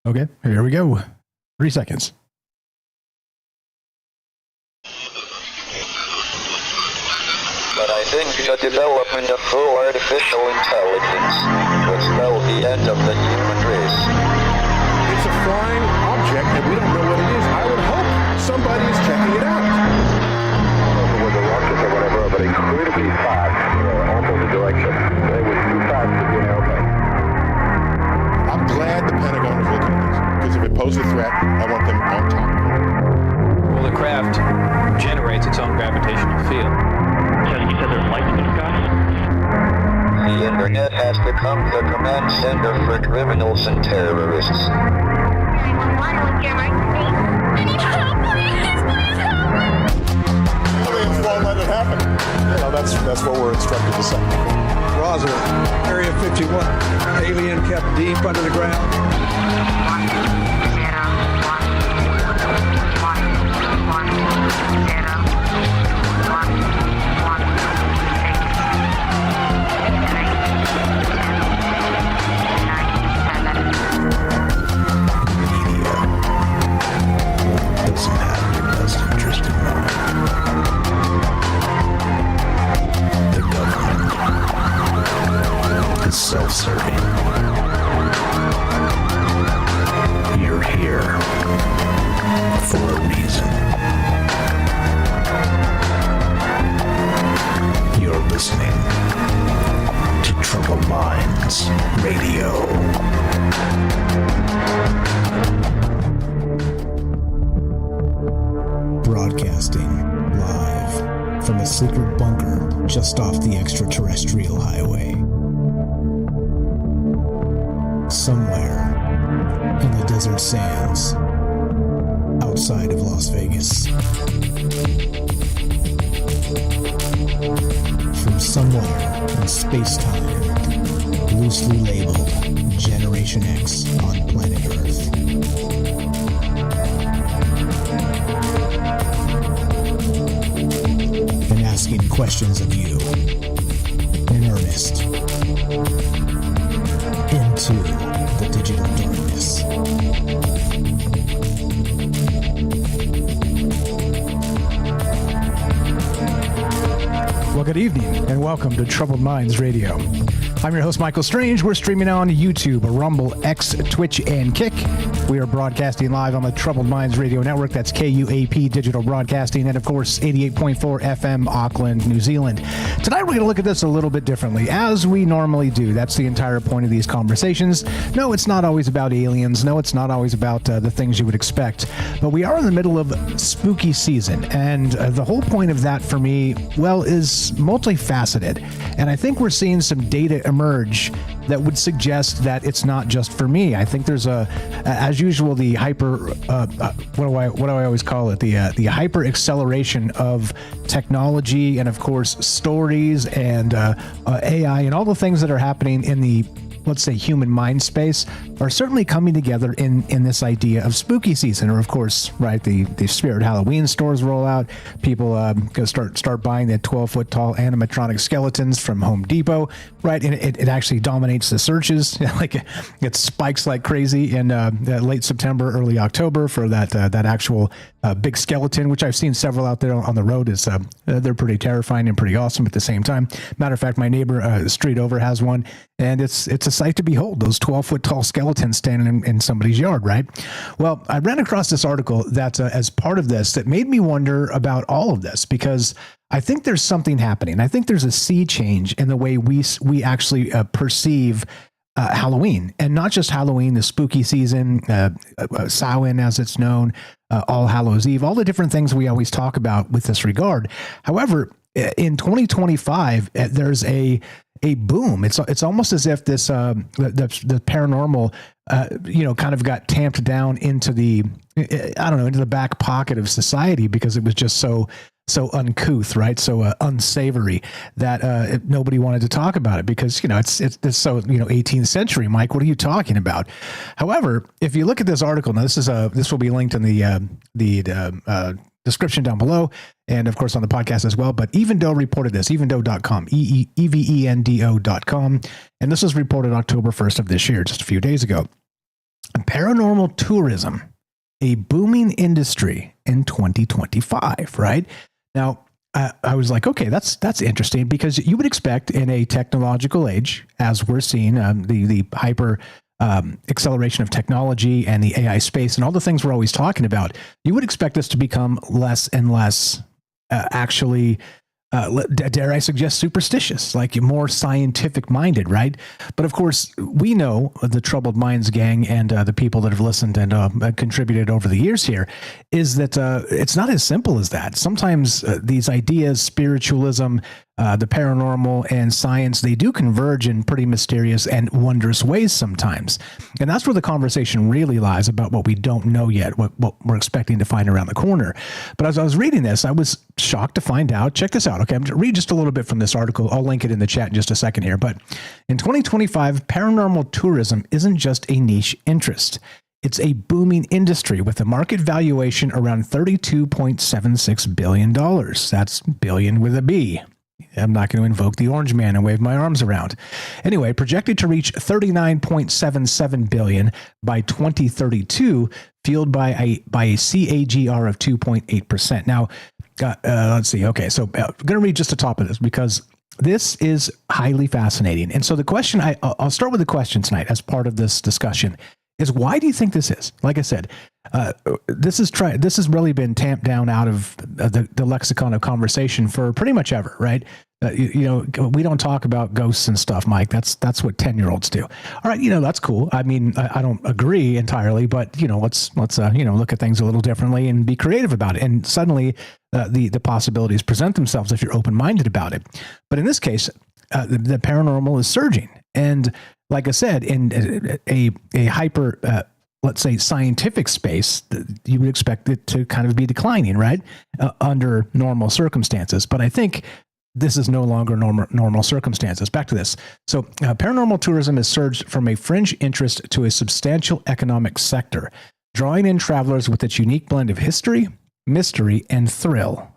Okay, here we go. 3 seconds. But I think the development of full artificial intelligence will spell the end of the human race. It's a flying object, and we don't know what it is. I would hope somebody's checking it out. With a rocket or whatever, but incredibly fast, opposite direction. It was too fast to be an airplane. I'm glad the Pentagon is looking at this, because if it poses a threat, I want them on top of it. Well, the craft generates its own gravitational field. You said there's lights in the sky? The internet has become the command center for criminals and terrorists. 911, what's your emergency? I need help, please help me! Aliens won't let it happen. That's what we're instructed to say. Roswell, Area 51. Alien kept deep under the ground. 1 0 doesn't have your best interest in mind. The government is self-serving. You're here for a reason. You're listening to Troubled Minds Radio. Broadcasting live from a secret bunker just off the extraterrestrial highway. Somewhere in the desert sands outside of Las Vegas. From somewhere in space-time, loosely labeled Generation X on planet Earth. And asking questions of you in earnest into the digital darkness. Well, good evening, and welcome to Troubled Minds Radio. I'm your host, Michael Strange. We're streaming on YouTube, Rumble, X, Twitch, and Kick. We are broadcasting live on the Troubled Minds Radio Network. That's KUAP Digital Broadcasting, and of course, 88.4 FM, Auckland, New Zealand. Tonight, we're going to look at this a little bit differently, as we normally do. That's the entire point of these conversations. No, it's not always about aliens. No, it's not always about the things you would expect. But we are in the middle of spooky season, and the whole point of that for me, well, is multifaceted. And I think we're seeing some data emerge that would suggest that it's not just for me. I think there's as usual, the hyper, what do I always call it? The hyper acceleration of technology, and of course stories and AI and all the things that are happening in the, let's say, human mind space are certainly coming together in this idea of spooky season. Or of course, right, the Spirit Halloween stores roll out. People go start buying the 12-foot tall animatronic skeletons from Home Depot, right? And it actually dominates the searches. Like it spikes like crazy in late September, early October for that actual big skeleton, which I've seen several out there on the road. Is they're pretty terrifying and pretty awesome at the same time. Matter of fact, my neighbor street over has one, and it's a sight to behold. Those 12-foot tall skeletons standing in somebody's yard, right? Well, I ran across this article that as part of this that made me wonder about all of this, because I think there's something happening. I think there's a sea change in the way we actually perceive Halloween, and not just Halloween, the spooky season, Samhain as it's known, All Hallows Eve, all the different things we always talk about with this regard. However, in 2025, there's a boom. It's almost as if this the paranormal kind of got tamped down into the into the back pocket of society, because it was just so uncouth, right? So unsavory that nobody wanted to talk about it, because it's so 18th century. Mike, what are you talking about? However, if you look at this article, now this will be linked in the description down below, and of course on the podcast as well. But Evendo reported this, evendo.com, EVENDO.com, and this was reported October 1st of this year, just a few days ago. paranormal tourism, a booming industry in 2025, right? Now, I was like, okay, that's interesting, because you would expect in a technological age, as we're seeing the hyper acceleration of technology and the AI space and all the things we're always talking about, you would expect this to become less and less dare I suggest, superstitious, like more scientific minded, right? But of course, we know the Troubled Minds gang and the people that have listened and contributed over the years here is that it's not as simple as that. Sometimes these ideas, spiritualism, the paranormal and science, they do converge in pretty mysterious and wondrous ways sometimes. And that's where the conversation really lies about what we don't know yet, what we're expecting to find around the corner. But as I was reading this, I was shocked to find out, check this out, okay, I'm going to read just a little bit from this article. I'll link it in the chat in just a second here. But in 2025, paranormal tourism isn't just a niche interest. It's a booming industry with a market valuation around $32.76 billion. That's billion with a B. I'm not going to invoke the orange man and wave my arms around. Anyway, projected to reach $39.77 billion by 2032, fueled by a CAGR of 2.8%. Now, let's see. Okay, so I'm going to read just the top of this because this is highly fascinating. And so the question, I'll start with the question tonight as part of this discussion, is why do you think this is? Like I said, this has really been tamped down out of the lexicon of conversation for pretty much ever, right? We don't talk about ghosts and stuff, Mike. That's what 10-year-olds do. All right, that's cool. I mean, I don't agree entirely, but let's look at things a little differently and be creative about it. And suddenly, the possibilities present themselves if you're open-minded about it. But in this case, the paranormal is surging, and like I said, in a hyper, let's say, scientific space, you would expect it to kind of be declining, right? Under normal circumstances. But I think this is no longer normal circumstances. Back to this. So paranormal tourism has surged from a fringe interest to a substantial economic sector, drawing in travelers with its unique blend of history, mystery, and thrill.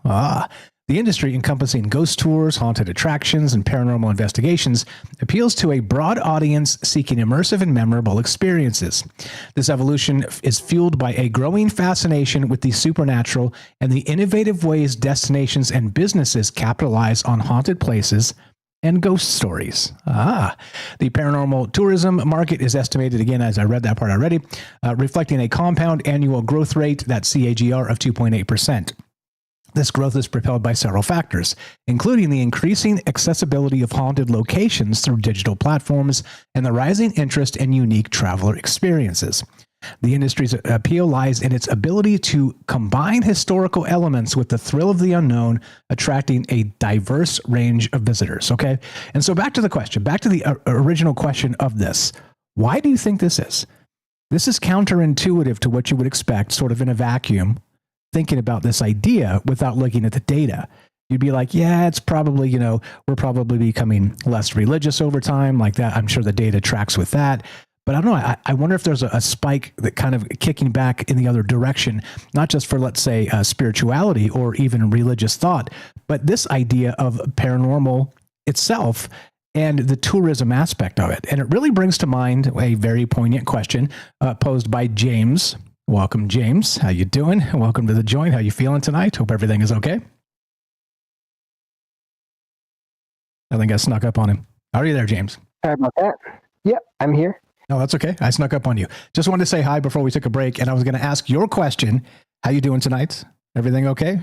The industry, encompassing ghost tours, haunted attractions, and paranormal investigations, appeals to a broad audience seeking immersive and memorable experiences. This evolution is fueled by a growing fascination with the supernatural and the innovative ways destinations and businesses capitalize on haunted places and ghost stories. The paranormal tourism market is estimated, again, as I read that part already, reflecting a compound annual growth rate, that CAGR, of 2.8%. This growth is propelled by several factors, including the increasing accessibility of haunted locations through digital platforms and the rising interest in unique traveler experiences. The industry's appeal lies in its ability to combine historical elements with the thrill of the unknown, attracting a diverse range of visitors. Okay? And so back to the question, back to the original question of this. Why do you think this is? This is counterintuitive to what you would expect, sort of in a vacuum, thinking about this idea without looking at the data. You'd be like, yeah, it's probably, we're probably becoming less religious over time, like that. I'm sure the data tracks with that. But I don't know. I wonder if there's a spike that kind of kicking back in the other direction, not just for, let's say, spirituality or even religious thought, but this idea of paranormal itself and the tourism aspect of it. And it really brings to mind a very poignant question posed by James. Welcome, James. How you doing? Welcome to the joint. How you feeling tonight? Hope everything is okay. I think I snuck up on him. Are you there, James? Sorry about that. Yep, I'm here. No, that's okay. I snuck up on you. Just wanted to say hi before we took a break, and I was going to ask your question. How you doing tonight? Everything okay?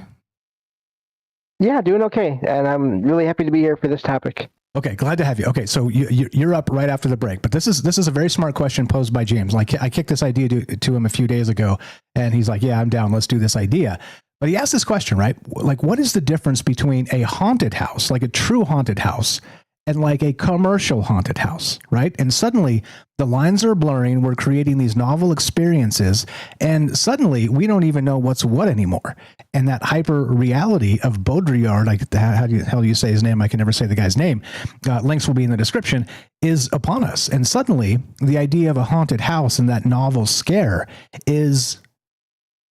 Yeah, doing okay. And I'm really happy to be here for this topic. Okay, glad to have you. Okay, so you're up right after the break, but this is a very smart question posed by James. Like, I kicked this idea to him a few days ago, and he's like, yeah, I'm down. Let's do this idea. But he asked this question, right? Like, what is the difference between a haunted house, like a true haunted house, and like a commercial haunted house, right? And suddenly the lines are blurring. We're creating these novel experiences, and suddenly we don't even know what's what anymore. And that hyper reality of Baudrillard, like how do you say his name? I can never say the guy's name. Links will be in the description, is upon us. And suddenly the idea of a haunted house and that novel scare is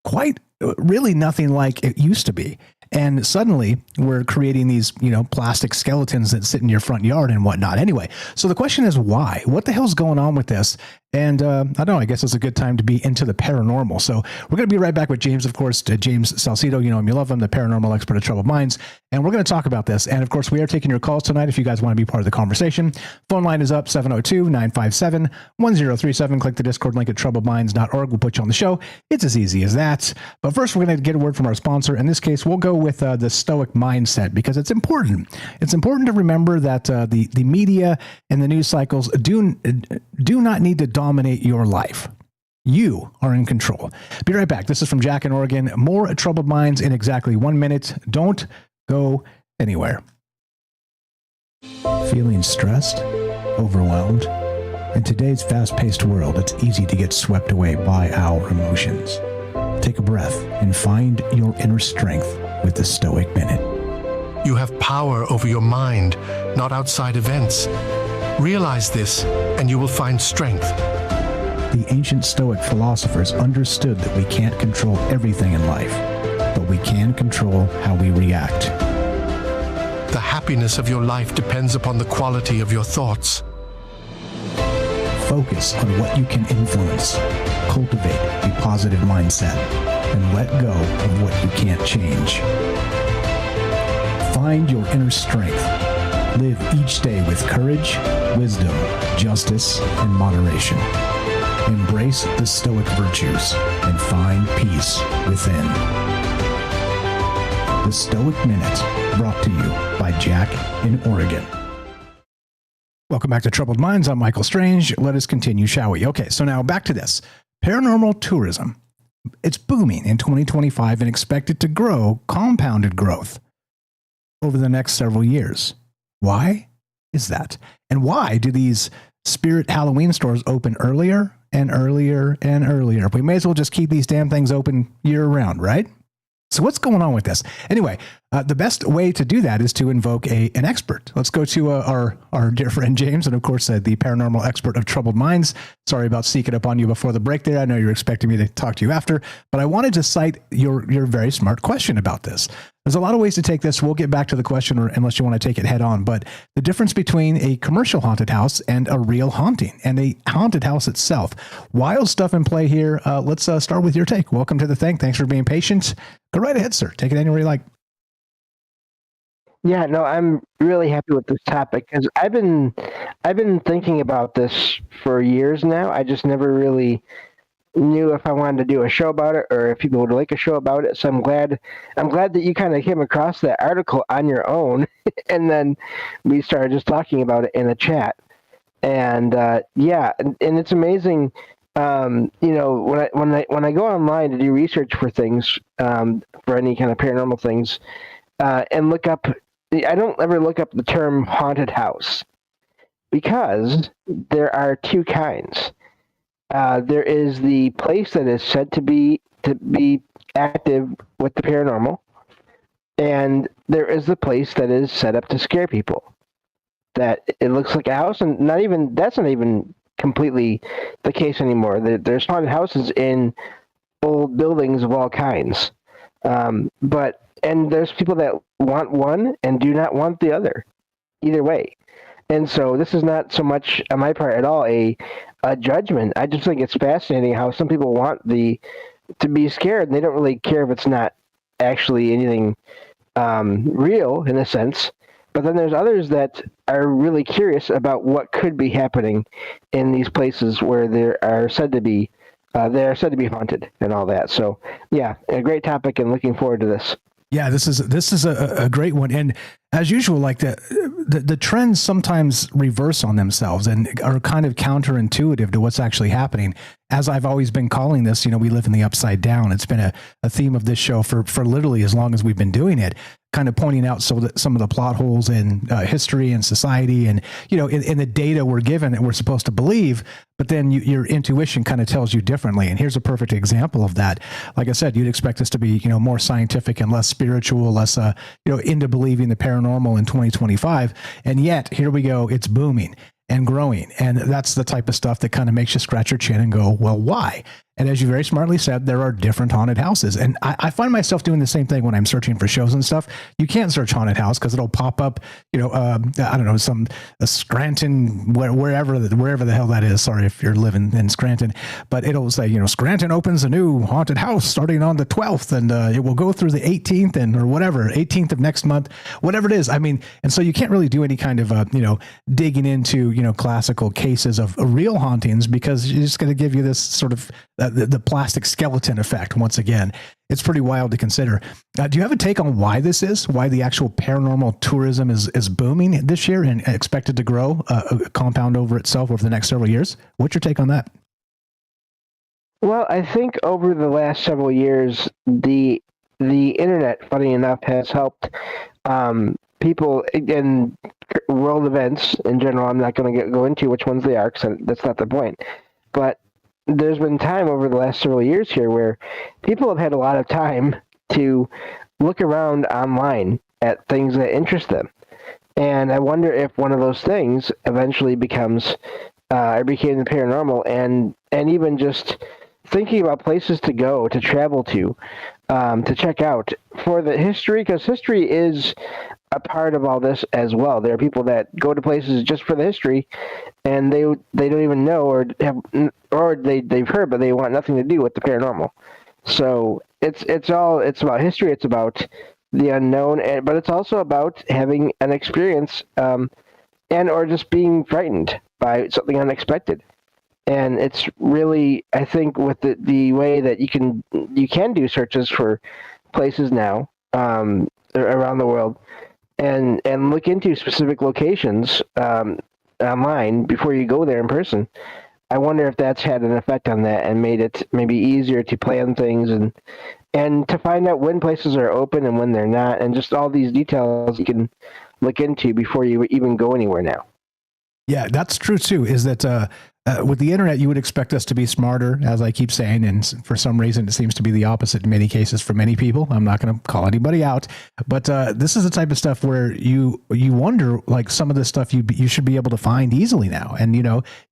quite really nothing like it used to be. And suddenly we're creating these, plastic skeletons that sit in your front yard and whatnot. Anyway, so the question is why? What the hell's going on with this? And I don't know, I guess it's a good time to be into the paranormal. So we're going to be right back with James, of course, James Salcido. You know him, you love him, the paranormal expert of Troubled Minds. And we're going to talk about this. And of course, we are taking your calls tonight if you guys want to be part of the conversation. Phone line is up 702-957-1037. Click the Discord link at troubledminds.org. We'll put you on the show. It's as easy as that. But first, we're going to get a word from our sponsor. In this case, we'll go with the Stoic mindset because it's important. It's important to remember that the media and the news cycles do not need to dominate your life. You are in control. Be right back. This is from Jack in Oregon. More Troubled Minds in exactly 1 minute. Don't go anywhere. Feeling stressed, overwhelmed? In today's fast-paced world, it's easy to get swept away by our emotions. Take a breath and find your inner strength with the Stoic Minute. You have power over your mind, not outside events. Realize this, and you will find strength. The ancient Stoic philosophers understood that we can't control everything in life, but we can control how we react. The happiness of your life depends upon the quality of your thoughts. Focus on what you can influence. Cultivate a positive mindset and let go of what you can't change. Find your inner strength. Live each day with courage, wisdom, justice, and moderation. Embrace the Stoic virtues and find peace within. The Stoic Minute, brought to you by Jack in Oregon. Welcome back to Troubled Minds. I'm Michael Strange. Let us continue, shall we? Okay, so now back to this. Paranormal tourism. It's booming in 2025 and expected to grow, compounded growth, over the next several years. Why is that? And why do these Spirit Halloween stores open earlier and earlier and earlier? We may as well just keep these damn things open year round, right? So what's going on with this? Anyway, the best way to do that is to invoke an expert. Let's go to our dear friend James, and of course, the paranormal expert of Troubled Minds. Sorry about sneaking up on you before the break there. I know you're expecting me to talk to you after, but I wanted to cite your very smart question about this. There's a lot of ways to take this. We'll get back to the question unless you want to take it head on, but the difference between a commercial haunted house and a real haunting and a haunted house itself. Wild stuff in play here. Let's start with your take. Welcome to the thing. Thanks for being patient. Go right ahead, sir. Take it anywhere you like. Yeah, no, I'm really happy with this topic because I've been thinking about this for years now. I just never really knew if I wanted to do a show about it or if people would like a show about it. So I'm glad that you kind of came across that article on your own, and then we started just talking about it in a chat. And yeah, and it's amazing. You know, when I go online to do research for things, for any kind of paranormal things, and look up, I don't ever look up the term haunted house because there are two kinds. There is the place that is said to be active with the paranormal, and there is the place that is set up to scare people. That it looks like a house, and that's not even completely the case anymore. There's haunted houses in old buildings of all kinds, and there's people that want one and do not want the other, either way. And so this is not so much on my part at all a judgment. I just think it's fascinating how some people want to be scared, and they don't really care if it's not actually anything real in a sense. But then there's others that are really curious about what could be happening in these places where they are said to be haunted and all that. So yeah, a great topic, and looking forward to this. Yeah, this is a great one. And as usual, like the trends sometimes reverse on themselves and are kind of counterintuitive to what's actually happening. As I've always been calling this, you know, we live in the upside down. It's been a theme of this show for literally as long as we've been doing it, kind of pointing out some of the plot holes in history and society and, you know, in the data we're given and we're supposed to believe, but then your intuition kind of tells you differently. And here's a perfect example of that. Like I said, you'd expect us to be, you know, more scientific and less spiritual, less, you know, into believing the paranormal in 2025. And yet here we go. It's booming and growing. And that's the type of stuff that kind of makes you scratch your chin and go, well, why? And as you very smartly said, there are different haunted houses. And I find myself doing the same thing when I'm searching for shows and stuff. You can't search haunted house because it'll pop up, I don't know, a Scranton, wherever the hell that is. Sorry if you're living in Scranton, but it'll say, Scranton opens a new haunted house starting on the 12th, and it will go through the 18th or whatever, 18th of next month, whatever it is. I mean, and so you can't really do any kind of, digging into, classical cases of real hauntings, because it's just going to give you this sort of the plastic skeleton effect. Once again, it's pretty wild to consider. Do you have a take on why this is? Why the actual paranormal tourism is booming this year and expected to grow, compound over itself over the next several years? What's your take on that? Well, I think over the last several years, the internet, funny enough, has helped people in world events in general. I'm not going to go into which ones they are, because that's not the point. But there's been time over the last several years here where people have had a lot of time to look around online at things that interest them. And I wonder if one of those things eventually became the paranormal, and even just thinking about places to go, to travel to check out for the history, because history is a part of all this as well. There are people that go to places just for the history, and they don't even know they've heard, but they want nothing to do with the paranormal. So it's about history. It's about the unknown, but it's also about having an experience, or just being frightened by something unexpected. And it's really, I think, with the way that you can do searches for places now around the world, and look into specific locations online before you go there in person. I wonder if that's had an effect on that and made it maybe easier to plan things and to find out when places are open and when they're not, and just all these details you can look into before you even go anywhere now. Yeah, that's true too, is that with the internet, you would expect us to be smarter, as I keep saying, and for some reason it seems to be the opposite in many cases for many people. I'm not going to call anybody out, but this is the type of stuff where you wonder, like, some of this stuff you should be able to find easily now, and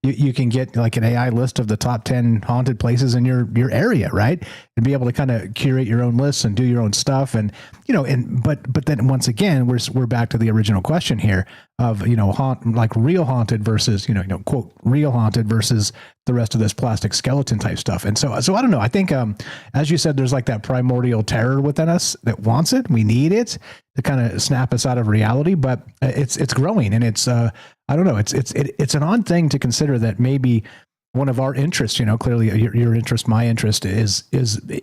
you can get like an AI list of the top 10 haunted places in your area, right? And be able to kind of curate your own lists and do your own stuff, and but then once again we're back to the original question here of real haunted versus quote real haunted versus the rest of this plastic skeleton type stuff. And so I don't know. I think as you said, there's like that primordial terror within us that wants it. We need it to kind of snap us out of reality, but it's growing, and it's I don't know. It's an odd thing to consider that maybe one of our interests, clearly your interest, my interest is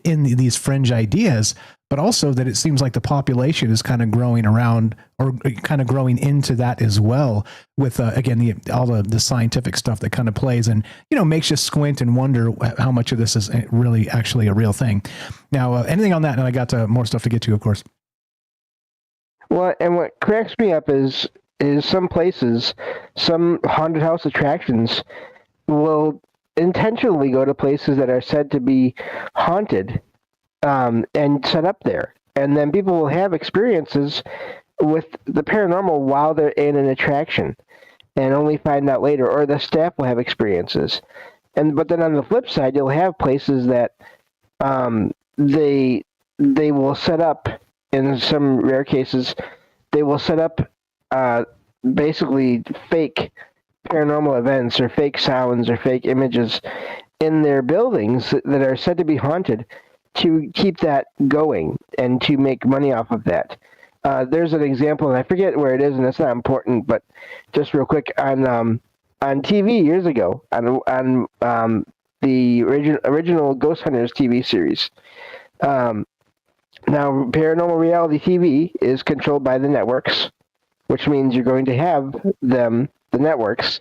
in these fringe ideas, but also that it seems like the population is kind of growing around, or kind of growing into that as well, with again all the scientific stuff that kind of plays and makes you squint and wonder how much of this is really actually a real thing. Now, anything on that? And I got more stuff to get to, of course. Well, and what cracks me up is some places, some haunted house attractions will intentionally go to places that are said to be haunted, and set up there. And then people will have experiences with the paranormal while they're in an attraction, and only find out later, or the staff will have experiences. But then on the flip side, you'll have places that they will set up, in some rare cases, they will set up basically fake paranormal events or fake sounds or fake images in their buildings that are said to be haunted, to keep that going and to make money off of that. There's an example, and I forget where it is, and it's not important, but just real quick, on TV years ago, on the original Ghost Hunters TV series. Now, Paranormal Reality TV is controlled by the networks, which means you're going to have the networks,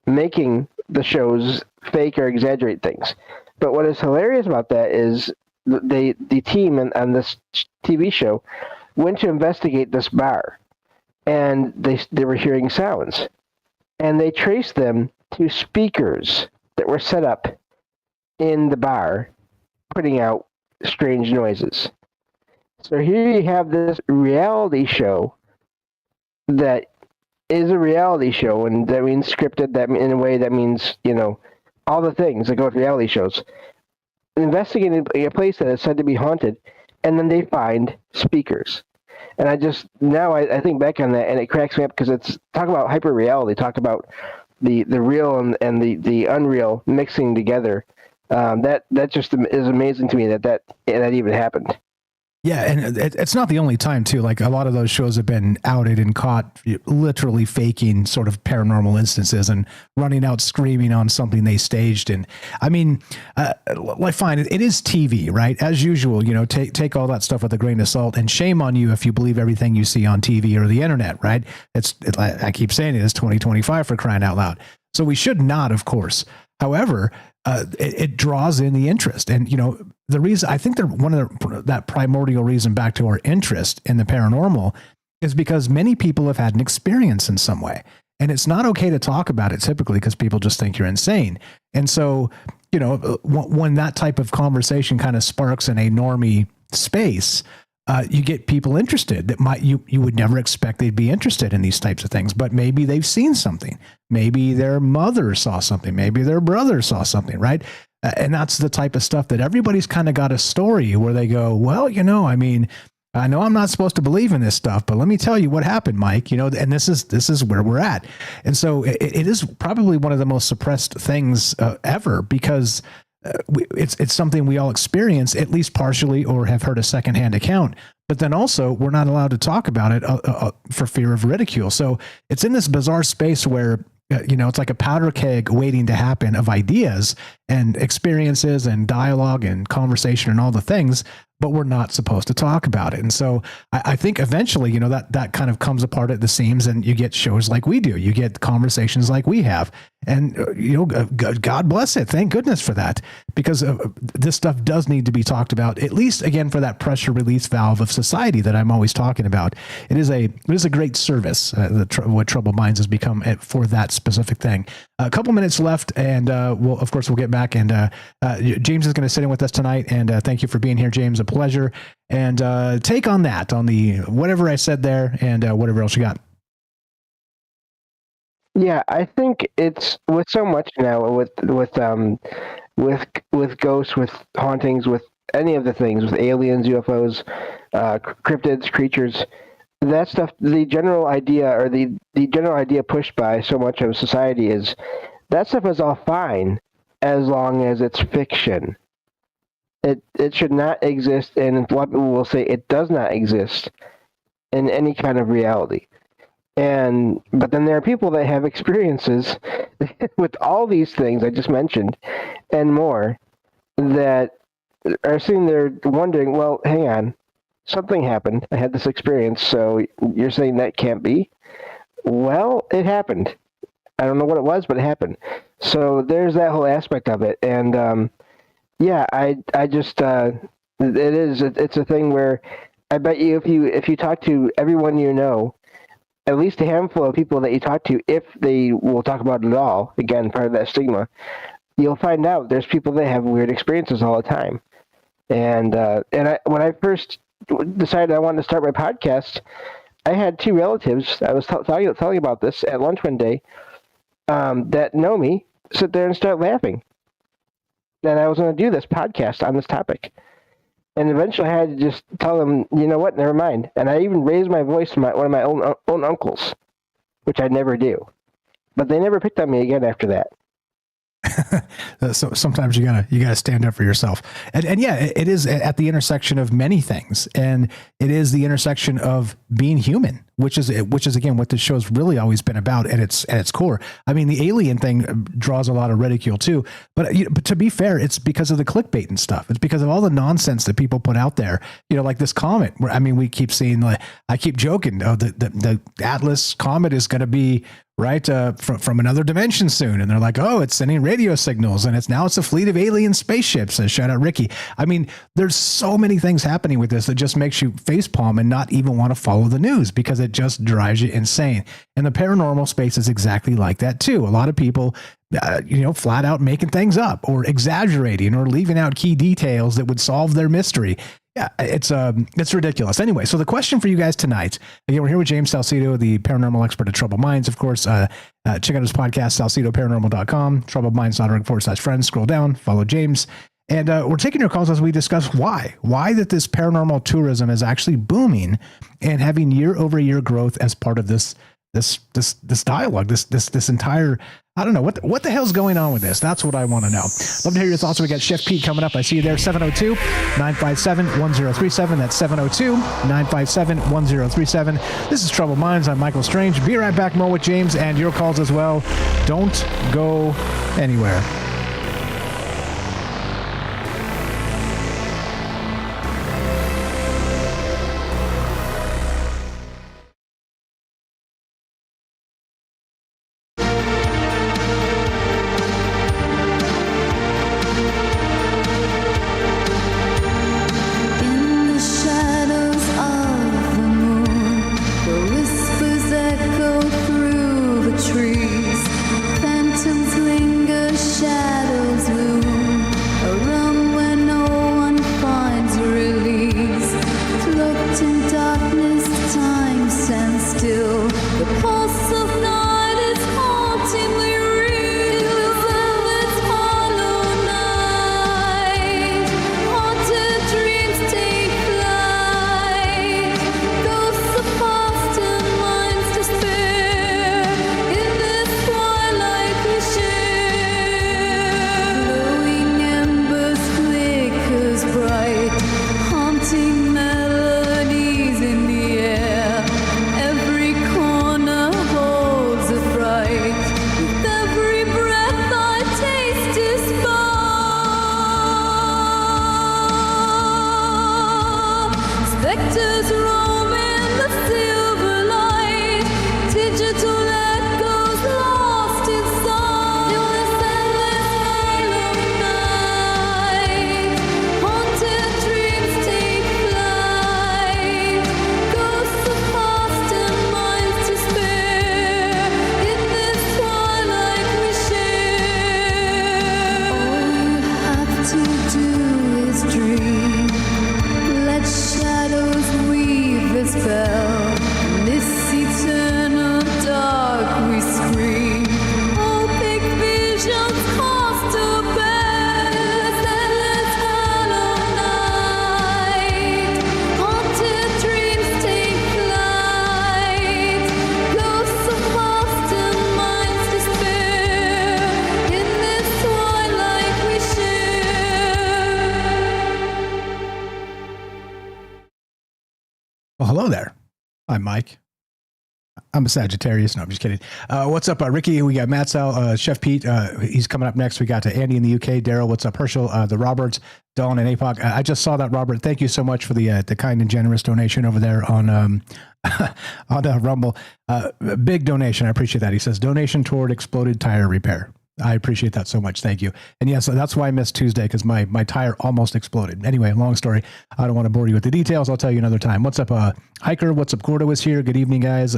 making the shows fake or exaggerate things. But what is hilarious about that is the team on this TV show went to investigate this bar, and they were hearing sounds, and they traced them to speakers that were set up in the bar, putting out strange noises. So here you have this reality show that is a reality show, and that means scripted, that in a way that means, all the things that go with reality shows. investigating a place that is said to be haunted, and then they find speakers. And I think back on that, and it cracks me up because it's talk about hyperreality, talk about the real and the unreal mixing together. That just is amazing to me that even happened. Yeah, and it's not the only time, too. Like, a lot of those shows have been outed and caught literally faking sort of paranormal instances and running out screaming on something they staged. And, I mean, fine, it is TV, right? As usual, take all that stuff with a grain of salt, and shame on you if you believe everything you see on TV or the internet, right? I keep saying it's 2025 for crying out loud. So we should not, of course. However, it draws in the interest. And, the reason I think that primordial reason back to our interest in the paranormal is because many people have had an experience in some way. And it's not okay to talk about it typically because people just think you're insane. And so, when that type of conversation kind of sparks in a normie space, you get people interested that you would never expect they'd be interested in these types of things, but maybe they've seen something. Maybe their mother saw something. Maybe their brother saw something, right? And that's the type of stuff that everybody's kind of got a story where they go, well, I mean, I know I'm not supposed to believe in this stuff, but let me tell you what happened, Mike, and this is where we're at. And so it is probably one of the most suppressed things ever because it's something we all experience at least partially or have heard a secondhand account, but then also we're not allowed to talk about it for fear of ridicule. So it's in this bizarre space where it's like a powder keg waiting to happen of ideas and experiences and dialogue and conversation and all the things, but we're not supposed to talk about it. And so I think eventually, that kind of comes apart at the seams and you get shows like we do. You get conversations like we have. And, God bless it. Thank goodness for that, because this stuff does need to be talked about, at least, again, for that pressure release valve of society that I'm always talking about. It is a great service, what Troubled Minds has become for that specific thing. A couple minutes left, and we'll get back. And James is going to sit in with us tonight. And thank you for being here, James. A pleasure. And take on the whatever I said there and whatever else you got. Yeah, I think it's with so much now with ghosts, with hauntings, with any of the things, with aliens, UFOs, cryptids, creatures, that stuff. The general idea pushed by so much of society is that stuff is all fine as long as it's fiction. It should not exist, and a lot of people will say it does not exist in any kind of reality. But then there are people that have experiences with all these things I just mentioned and more that are sitting there wondering, well, hang on, something happened. I had this experience, so you're saying that can't be? Well, it happened. I don't know what it was, but it happened. So there's that whole aspect of it. And I just it's a thing where I bet you if you talk to everyone at least a handful of people that you talk to, if they will talk about it at all, again, part of that stigma, you'll find out there's people that have weird experiences all the time. And when I first decided I wanted to start my podcast, I had two relatives, I was telling about this at lunch one day, that know me, sit there and start laughing that I was going to do this podcast on this topic. And eventually I had to just tell them, you know what, never mind. And I even raised my voice to one of my own uncles, which I never do. But they never picked on me again after that. So sometimes you gotta stand up for yourself, and yeah, it is at the intersection of many things, and it is the intersection of being human, which is again what this show's really always been about at its core. I mean, the alien thing draws a lot of ridicule too, but to be fair, it's because of the clickbait and stuff. It's because of all the nonsense that people put out there. Like this comet, where we keep seeing, I keep joking, the Atlas comet is going to be right from another dimension soon, and they're like, oh, it's sending radio signals, and it's a fleet of alien spaceships. Shout out Ricky. There's so many things happening with this that just makes you facepalm and not even want to follow the news, because it just drives you insane. And the paranormal space is exactly like that too. A lot of people flat out making things up or exaggerating or leaving out key details that would solve their mystery. Yeah, it's ridiculous. Anyway, so the question for you guys tonight, again, we're here with James Salcedo, the paranormal expert at Troubled Minds. Of course, check out his podcast, salcedoparanormal.com, troubledminds.org/friends. Scroll down, follow James. And we're taking your calls as we discuss why that this paranormal tourism is actually booming and having year-over-year growth as part of this dialogue, this entire, I don't know, what the hell's going on with this? That's what I want to know. Love to hear your thoughts. We got Chef Pete coming up. I see you there, 702-957-1037. That's 702-957-1037. This is Troubled Minds. I'm Michael Strange. Be right back, more with James, and your calls as well. Don't go anywhere. Hello there. I'm Mike. I'm a Sagittarius. No, I'm just kidding. What's up, Ricky? We got Matt Sal, Chef Pete. He's coming up next. We got Andy in the UK. Daryl, what's up? Herschel, the Roberts, Dawn, and APOC. I just saw that, Robert. Thank you so much for the kind and generous donation over there on on Rumble. Big donation. I appreciate that. He says donation toward exploded tire repair. I appreciate that so much. Thank you. And yes, that's why I missed Tuesday, because my tire almost exploded. Anyway, long story. I don't want to bore you with the details. I'll tell you another time. What's up, Hiker? What's up? Gordo is here. Good evening, guys.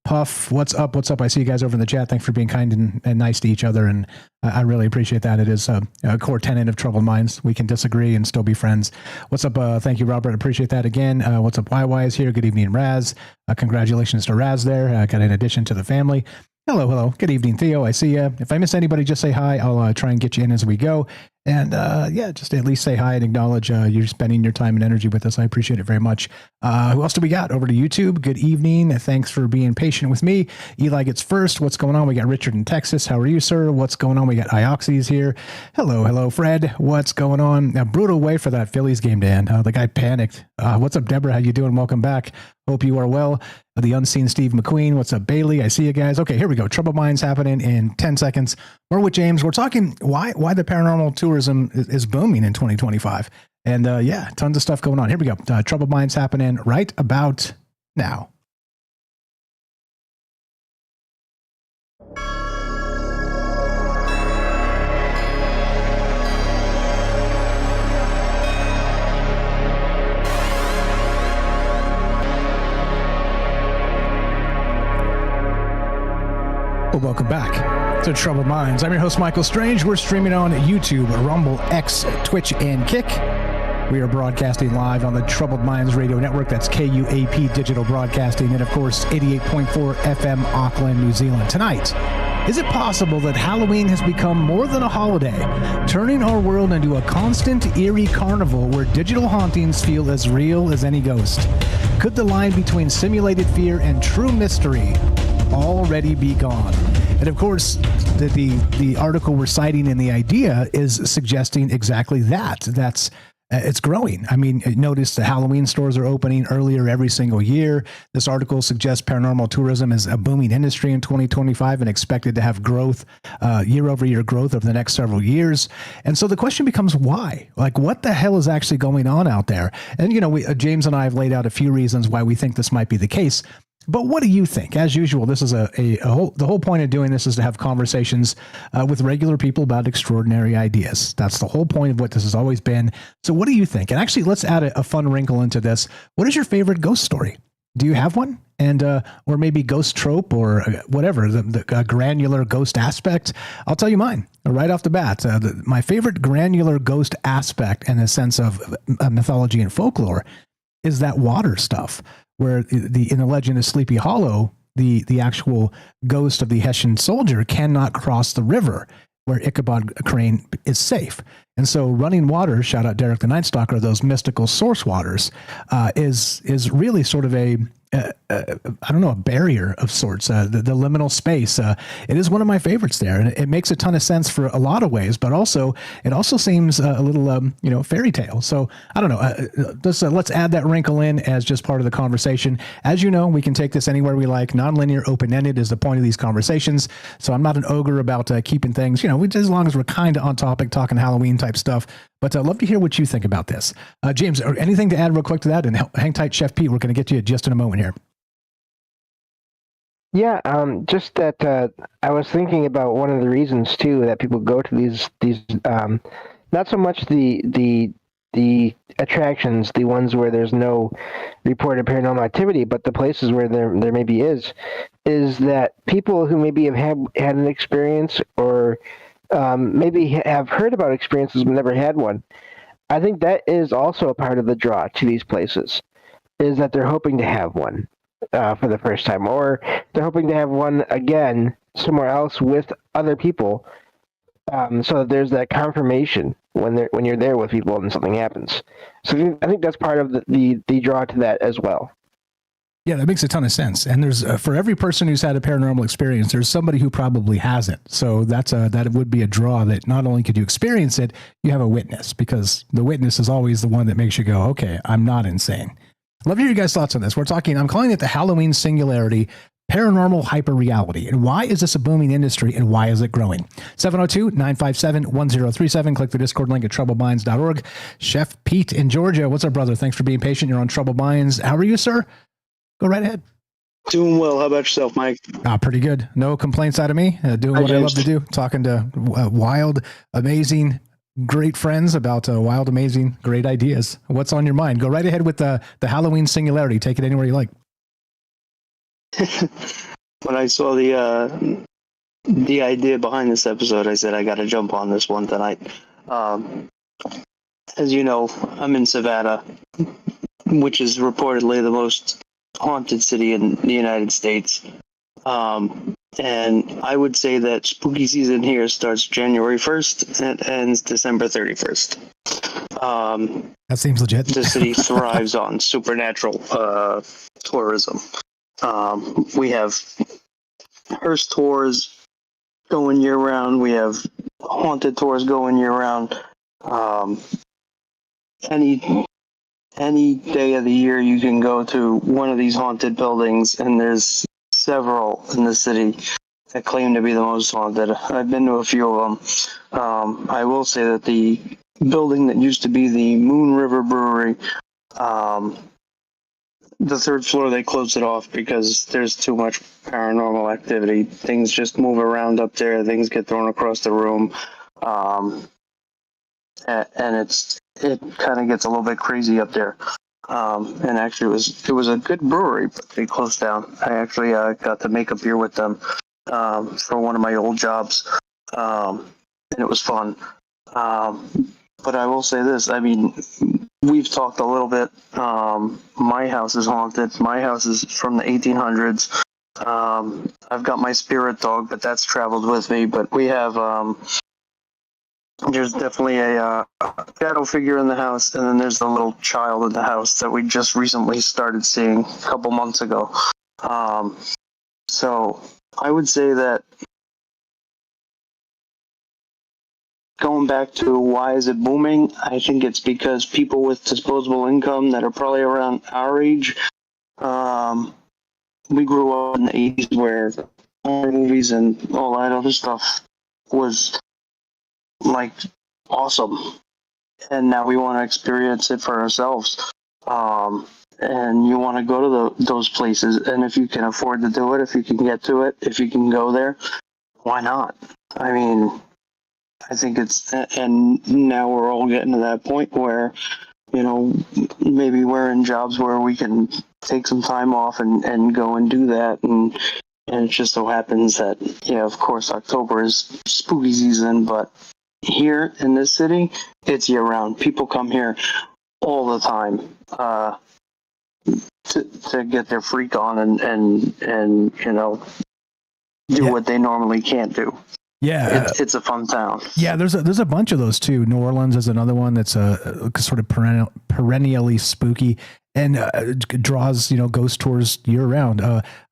Puff, what's up? What's up? I see you guys over in the chat. Thanks for being kind and nice to each other. And I really appreciate that. It is a core tenet of Troubled Minds. We can disagree and still be friends. What's up? Thank you, Robert. Appreciate that again. What's up? YY is here. Good evening, Raz. Congratulations to Raz there. Got an addition to the family. Hello. Good evening, Theo. I see you. If I miss anybody, just say hi. I'll try and get you in as we go. And just at least say hi and acknowledge you're spending your time and energy with us. I appreciate it very much. Who else do we got? Over to YouTube. Good evening. Thanks for being patient with me. Eli gets first. What's going on? We got Richard in Texas. How are you, sir? What's going on? We got Ioxes here. Hello, Fred. What's going on? Brutal way for that Phillies game to end. The guy panicked. What's up, Deborah? How you doing? Welcome back. Hope you are well. The unseen Steve McQueen. What's up, Bailey? I see you guys. Okay, here we go. Troubled Minds happening in 10 seconds. We're with James. We're talking why the paranormal tourism is booming in 2025. And tons of stuff going on. Here we go. Troubled Minds happening right about now. Well, welcome back to Troubled Minds. I'm your host, Michael Strange. We're streaming on YouTube, Rumble, X, Twitch, and Kick. We are broadcasting live on the Troubled Minds Radio Network. That's KUAP Digital Broadcasting. And, of course, 88.4 FM, Auckland, New Zealand. Tonight, Is it possible that Halloween has become more than a holiday, turning our world into a constant, eerie carnival where digital hauntings feel as real as any ghost? Could the line between simulated fear and true mystery already be gone? And of course, the article we're citing in the idea is suggesting exactly that. That's it's growing. I mean, notice the Halloween stores are opening earlier every single year. This article suggests paranormal tourism is a booming industry in 2025 and expected to have growth, year-over-year growth over the next several years. And so the question becomes why? Like, what the hell is actually going on out there? And, you know, James and I have laid out a few reasons why we think this might be the case. But what do you think? As usual, this is the whole point of doing this is to have conversations with regular people about extraordinary ideas. That's the whole point of what this has always been. So what do you think? And actually, let's add a fun wrinkle into this. What is your favorite ghost story? Do you have one? And or maybe ghost trope or whatever, the granular ghost aspect? I'll tell you mine right off the bat. My favorite granular ghost aspect in the sense of mythology and folklore is that water stuff, where in the legend of Sleepy Hollow, the actual ghost of the Hessian soldier cannot cross the river where Ichabod Crane is safe. And so running water, shout out Derek the Night Stalker, those mystical source waters, is really sort of a barrier of sorts, the liminal space. It is one of my favorites there, and it makes a ton of sense for a lot of ways, but it also seems a little, fairy tale. So I don't know. Let's add that wrinkle in as just part of the conversation. As you know, we can take this anywhere we like. Nonlinear, open-ended is the point of these conversations. So I'm not an ogre about keeping things, as long as we're kind of on topic, talking Halloween type stuff. But I'd love to hear what you think about this. James, anything to add real quick to that? And hang tight, Chef Pete. We're going to get to you just in a moment here. Yeah, just that I was thinking about one of the reasons too that people go to these not so much the attractions, the ones where there's no reported paranormal activity, but the places where there maybe is that people who maybe have had an experience or maybe have heard about experiences but never had one. I think that is also a part of the draw to these places, is that they're hoping to have one for the first time, or they're hoping to have one again somewhere else with other people, so that there's that confirmation when you're there with people and something happens. So I think that's part of the draw to that as well. Yeah, that makes a ton of sense. And there's for every person who's had a paranormal experience, there's somebody who probably hasn't. So that would be a draw that not only could you experience it, you have a witness, because the witness is always the one that makes you go, okay, I'm not insane. Love to hear your guys' thoughts on this. I'm calling it the Halloween Singularity, Paranormal Hyperreality. And why is this a booming industry, and why is it growing? 702-957-1037. Click the Discord link at troubledminds.org. Chef Pete in Georgia. What's up, brother? Thanks for being patient. You're on Troubled Minds. How are you, sir? Go right ahead. Doing well. How about yourself, Mike? Pretty good. No complaints out of me. Doing what I love to do. Talking to wild, amazing, great friends about wild, amazing, great ideas. What's on your mind? Go right ahead with the Halloween Singularity. Take it anywhere you like. When I saw the idea behind this episode, I said I got to jump on this one tonight. As you know, I'm in Savannah, which is reportedly the most haunted city in the United States. And I would say that spooky season here starts January 1st and ends December 31st. That seems legit. The city thrives on supernatural tourism. We have hearse tours going year round. We have haunted tours going year round. Any day of the year you can go to one of these haunted buildings, and there's several in the city that claim to be the most haunted. I've been to a few of them. I will say that the building that used to be the Moon River Brewery, the third floor, they closed it off because there's too much paranormal activity. Things just move around up there. Things get thrown across the room. And it kind of gets a little bit crazy up there. And actually it was a good brewery, but they closed down. I actually got to make a beer with them for one of my old jobs. And it was fun. But I will say this, I mean, we've talked a little bit. My house is haunted. My house is from the 1800s. I've got my spirit dog, but that's traveled with me. But we have, there's definitely a shadow figure in the house, and then there's the little child in the house that we just recently started seeing a couple months ago. So I would say that going back to why is it booming, I think it's because people with disposable income that are probably around our age, we grew up in the 80s where horror movies and all that other stuff was like awesome, and now we want to experience it for ourselves. And you want to go to those places, and if you can afford to do it, if you can get to it, if you can go there, why not? I mean, I think it's, and now we're all getting to that point where, you know, maybe we're in jobs where we can take some time off and go and do that. And it just so happens that, yeah, of course, October is spooky season, but here in this city, it's year round. People come here all the time to get their freak on and you know, do what they normally can't do. Yeah, it's a fun town. Yeah, there's a bunch of those too. New Orleans is another one that's sort of perennially spooky and draws ghost tours year round.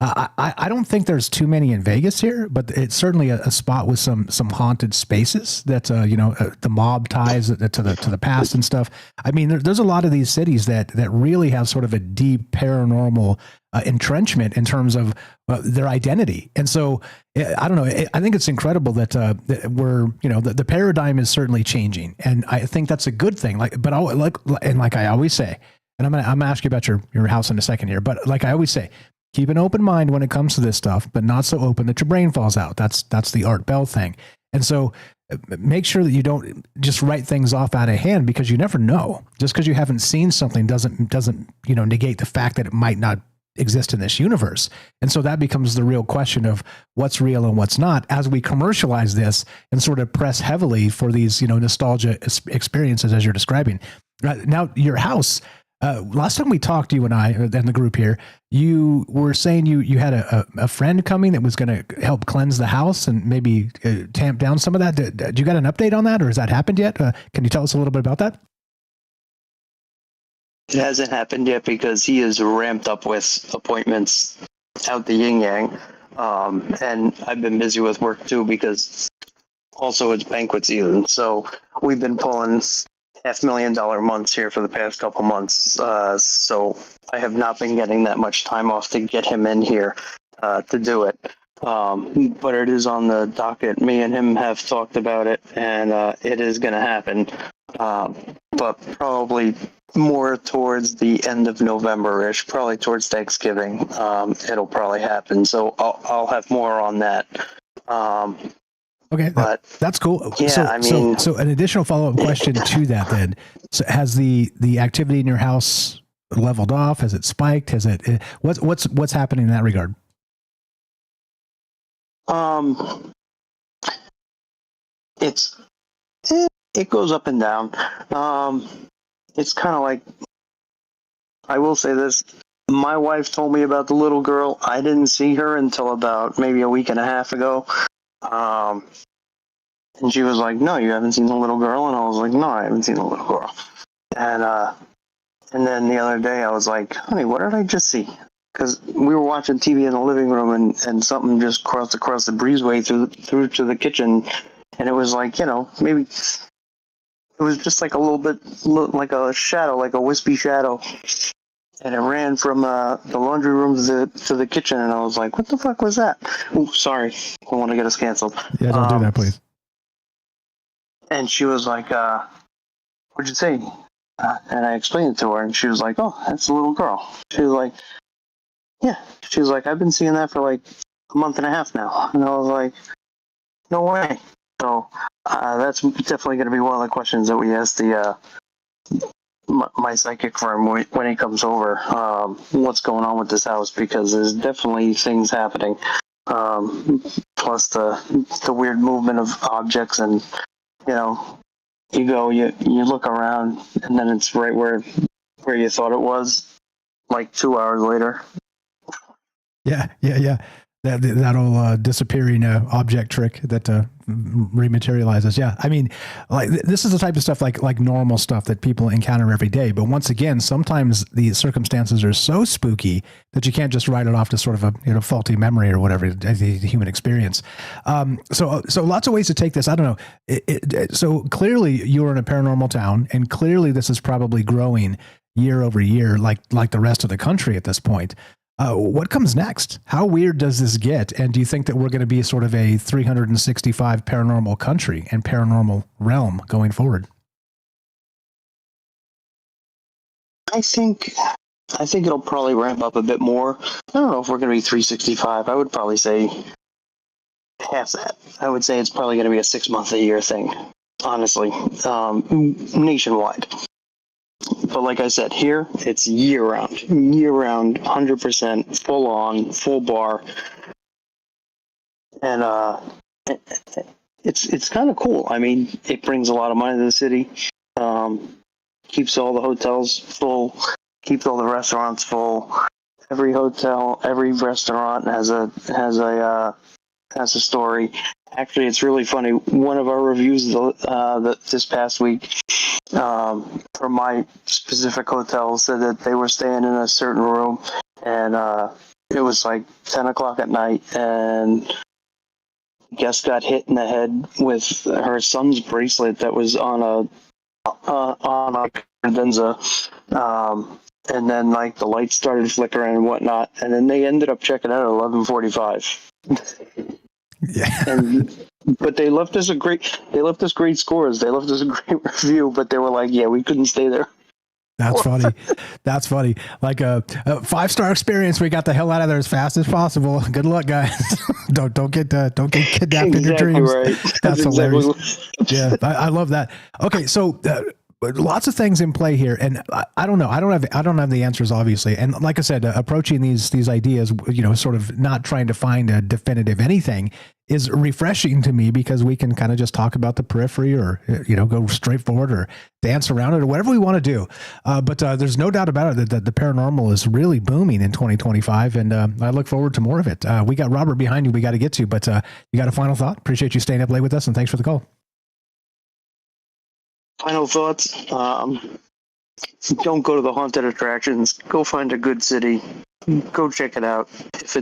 I don't think there's too many in Vegas here, but it's certainly a spot with some haunted spaces that the mob ties to the past and stuff. I mean, there's a lot of these cities that really have sort of a deep paranormal entrenchment in terms of their identity. And so I don't know. I think it's incredible that we're, the paradigm is certainly changing, and I think that's a good thing. Like I always say, and I'm gonna ask you about your house in a second here, but like I always say, keep an open mind when it comes to this stuff, but not so open that your brain falls out. That's the Art Bell thing. And so make sure that you don't just write things off out of hand, because you never know. Just because you haven't seen something doesn't negate the fact that it might not exist in this universe. And so that becomes the real question of what's real and what's not as we commercialize this and sort of press heavily for these nostalgia experiences as you're describing. Now your house, last time we talked, you and I and the group here, you were saying you had a friend coming that was going to help cleanse the house and maybe tamp down some of that. Did you got an update on that, or has that happened yet? Can you tell us a little bit about that? It hasn't happened yet because he is ramped up with appointments out the yin yang. And I've been busy with work too, because also it's banquet season. So we've been pulling $500,000 months here for the past couple months. So I have not been getting that much time off to get him in here to do it. But it is on the docket. Me and him have talked about it, and it is going to happen. But probably more towards the end of November-ish, probably towards Thanksgiving. It'll probably happen. So I'll have more on that. Okay, but that's cool. Yeah, so an additional follow-up question to that then. So has the activity in your house leveled off? Has it spiked? Has it what's happening in that regard? It goes up and down. It's kind of like, I will say this, my wife told me about the little girl. I didn't see her until about maybe a week and a half ago. And she was like, "No, you haven't seen the little girl?" And I was like, "No, I haven't seen the little girl." And then the other day I was like, "Honey, what did I just see?" Because we were watching TV in the living room, and something just crossed across the breezeway through to the kitchen. And it was like, maybe it was just like a little bit like a shadow, like a wispy shadow. And it ran from the laundry room to the kitchen. And I was like, what the fuck was that? Oh, sorry. I don't want to get us canceled. Yeah, don't do that, please. And she was like, what'd you say? And I explained it to her, and she was like, oh, that's a little girl. She was like, yeah. She was like, I've been seeing that for like a month and a half now. And I was like, no way. So that's definitely going to be one of the questions that we ask my psychic firm when he comes over. What's going on with this house? Because there's definitely things happening. Plus the weird movement of objects, and you look around, and then it's right where you thought it was, like 2 hours later. Yeah. That old disappearing object trick that rematerializes. Yeah, I mean, like this is the type of stuff like normal stuff that people encounter every day. But once again, sometimes the circumstances are so spooky that you can't just write it off to sort of a faulty memory or whatever, the human experience. So lots of ways to take this. I don't know. So clearly you're in a paranormal town, and clearly this is probably growing year over year, like the rest of the country at this point. What comes next? How weird does this get? And do you think that we're going to be sort of a 365 paranormal country and paranormal realm going forward? I think it'll probably ramp up a bit more. I don't know if we're going to be 365. I would probably say half that. I would say it's probably going to be a 6-month-a-year thing, honestly, nationwide. But like I said, here it's year round, 100%, full on, full bar, and it's kind of cool. I mean, it brings a lot of money to the city, keeps all the hotels full, keeps all the restaurants full. Every hotel, every restaurant has a story. Actually, it's really funny. One of our reviews this past week for my specific hotel said that they were staying in a certain room, and it was like 10 o'clock at night, and guest got hit in the head with her son's bracelet that was on a cadenza, and then like the lights started flickering and whatnot, and then they ended up checking out at 11:45. Yeah. But they left us great scores. They left us a great review, but they were like, yeah, we couldn't stay there. That's funny. That's funny. Like a 5-star experience. We got the hell out of there as fast as possible. Good luck, guys. don't get kidnapped in your dreams. Right. That's hilarious. Yeah, I love that. Okay, so lots of things in play here, and I don't know. I don't have the answers, obviously. And like I said, approaching these ideas, sort of not trying to find a definitive anything, is refreshing to me, because we can kind of just talk about the periphery, or go straight forward, or dance around it, or whatever we want to do. But there's no doubt about it that the paranormal is really booming in 2025, and I look forward to more of it. We got Robert behind you. We got to get to, but you got a final thought? Appreciate you staying up late with us, and thanks for the call. Final thoughts. Don't go to the haunted attractions. Go find a good city. Go check it out. If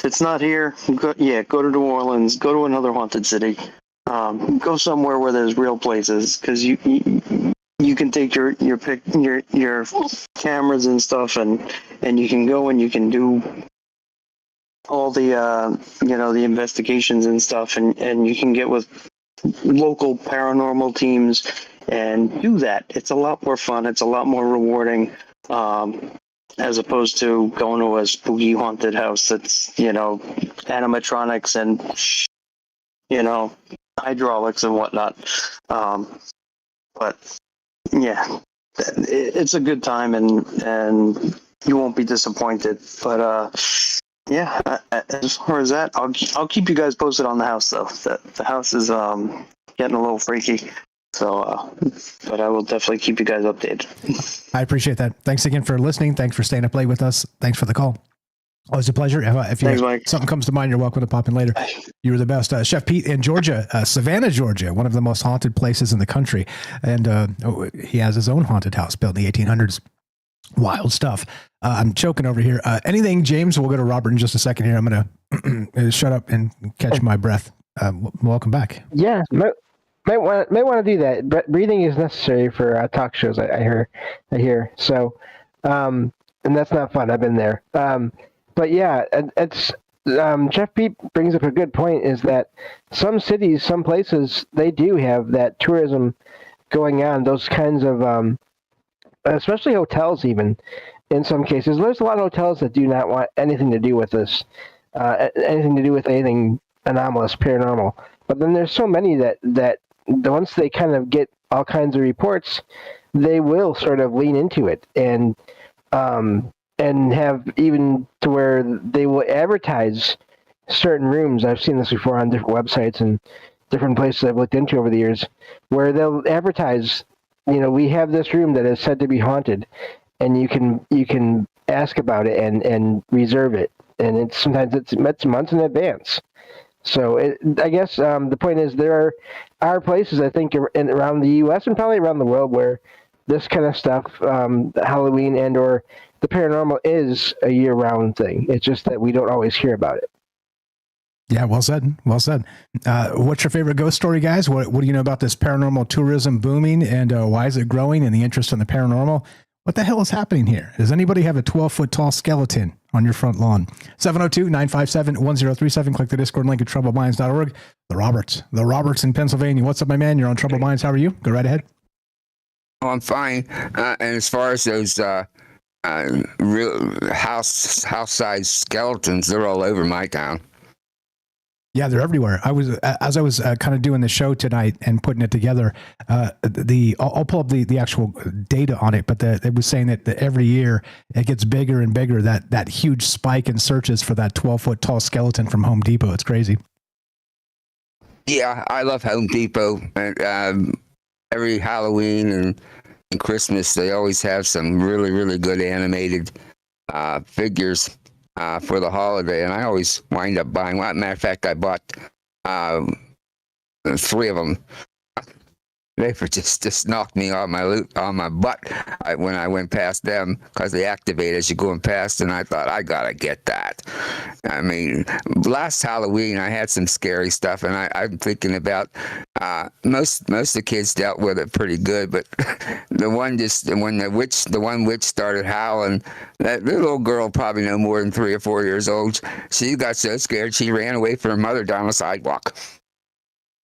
it's not here, go to New Orleans. Go to another haunted city. Go somewhere where there's real places, because you can take your cameras and stuff, and you can go and you can do all the the investigations and stuff, and you can get with local paranormal teams and do that. It's a lot more fun. It's a lot more rewarding, as opposed to going to a spooky haunted house that's, animatronics and, hydraulics and whatnot. But yeah, it's a good time, and you won't be disappointed. But yeah, as far as that, I'll keep you guys posted on the house, though. The house is getting a little freaky. So, but I will definitely keep you guys updated. I appreciate that. Thanks again for listening. Thanks for staying up late with us. Thanks for the call. Always a pleasure. If something comes to mind, you're welcome to pop in later. You were the best. Chef Pete in Georgia, Savannah, Georgia, one of the most haunted places in the country. And he has his own haunted house built in the 1800s. Wild stuff. I'm choking over here. Anything, James? We'll go to Robert in just a second here. I'm going to shut up and catch my breath. Welcome back. Yeah. Might want to do that. But breathing is necessary for talk shows. I hear. So, and that's not fun. I've been there. But yeah, it's Jeff Pete brings up a good point. Is that some cities, some places, they do have that tourism going on. Those kinds of, especially hotels, even in some cases. There's a lot of hotels that do not want anything to do with this, anything to do with anything anomalous, paranormal. But then there's so many that once they kind of get all kinds of reports, they will sort of lean into it and have even to where they will advertise certain rooms. I've seen this before on different websites and different places I've looked into over the years, where they'll advertise, we have this room that is said to be haunted, and you can ask about it and reserve it. and sometimes it's months in advance. So I guess the point is there are places, I think, around the U.S. and probably around the world where this kind of stuff, Halloween and or the paranormal, is a year-round thing. It's just that we don't always hear about it. Yeah, well said. Well said. What's your favorite ghost story, guys? What do you know about this paranormal tourism booming, and why is it growing, and the interest in the paranormal? What the hell is happening here? Does anybody have a 12-foot tall skeleton on your front lawn? 702-957-1037. Click the Discord link at troubledminds.org. The Roberts in Pennsylvania. What's up, my man? You're on Troubled Minds. How are you? Go right ahead. Oh, I'm fine. And as far as those real house-sized skeletons, they're all over my town. Yeah, they're everywhere. As I was kind of doing the show tonight and putting it together. I'll pull up the actual data on it, but it was saying that every year it gets bigger and bigger. That huge spike in searches for that 12-foot tall skeleton from Home Depot. It's crazy. Yeah, I love Home Depot. And every Halloween and Christmas, they always have some really, really good animated figures for the holiday, and I always wind up buying one. Matter of fact, I bought 3 of them. They were just knocked me on my butt when I went past them, because they activate as you're going past, and I thought, I gotta get that. I mean, last Halloween I had some scary stuff, and I'm thinking about most of the kids dealt with it pretty good, but when the one witch started howling, that little girl, probably no more than 3 or 4 years old, she got so scared she ran away from her mother down the sidewalk.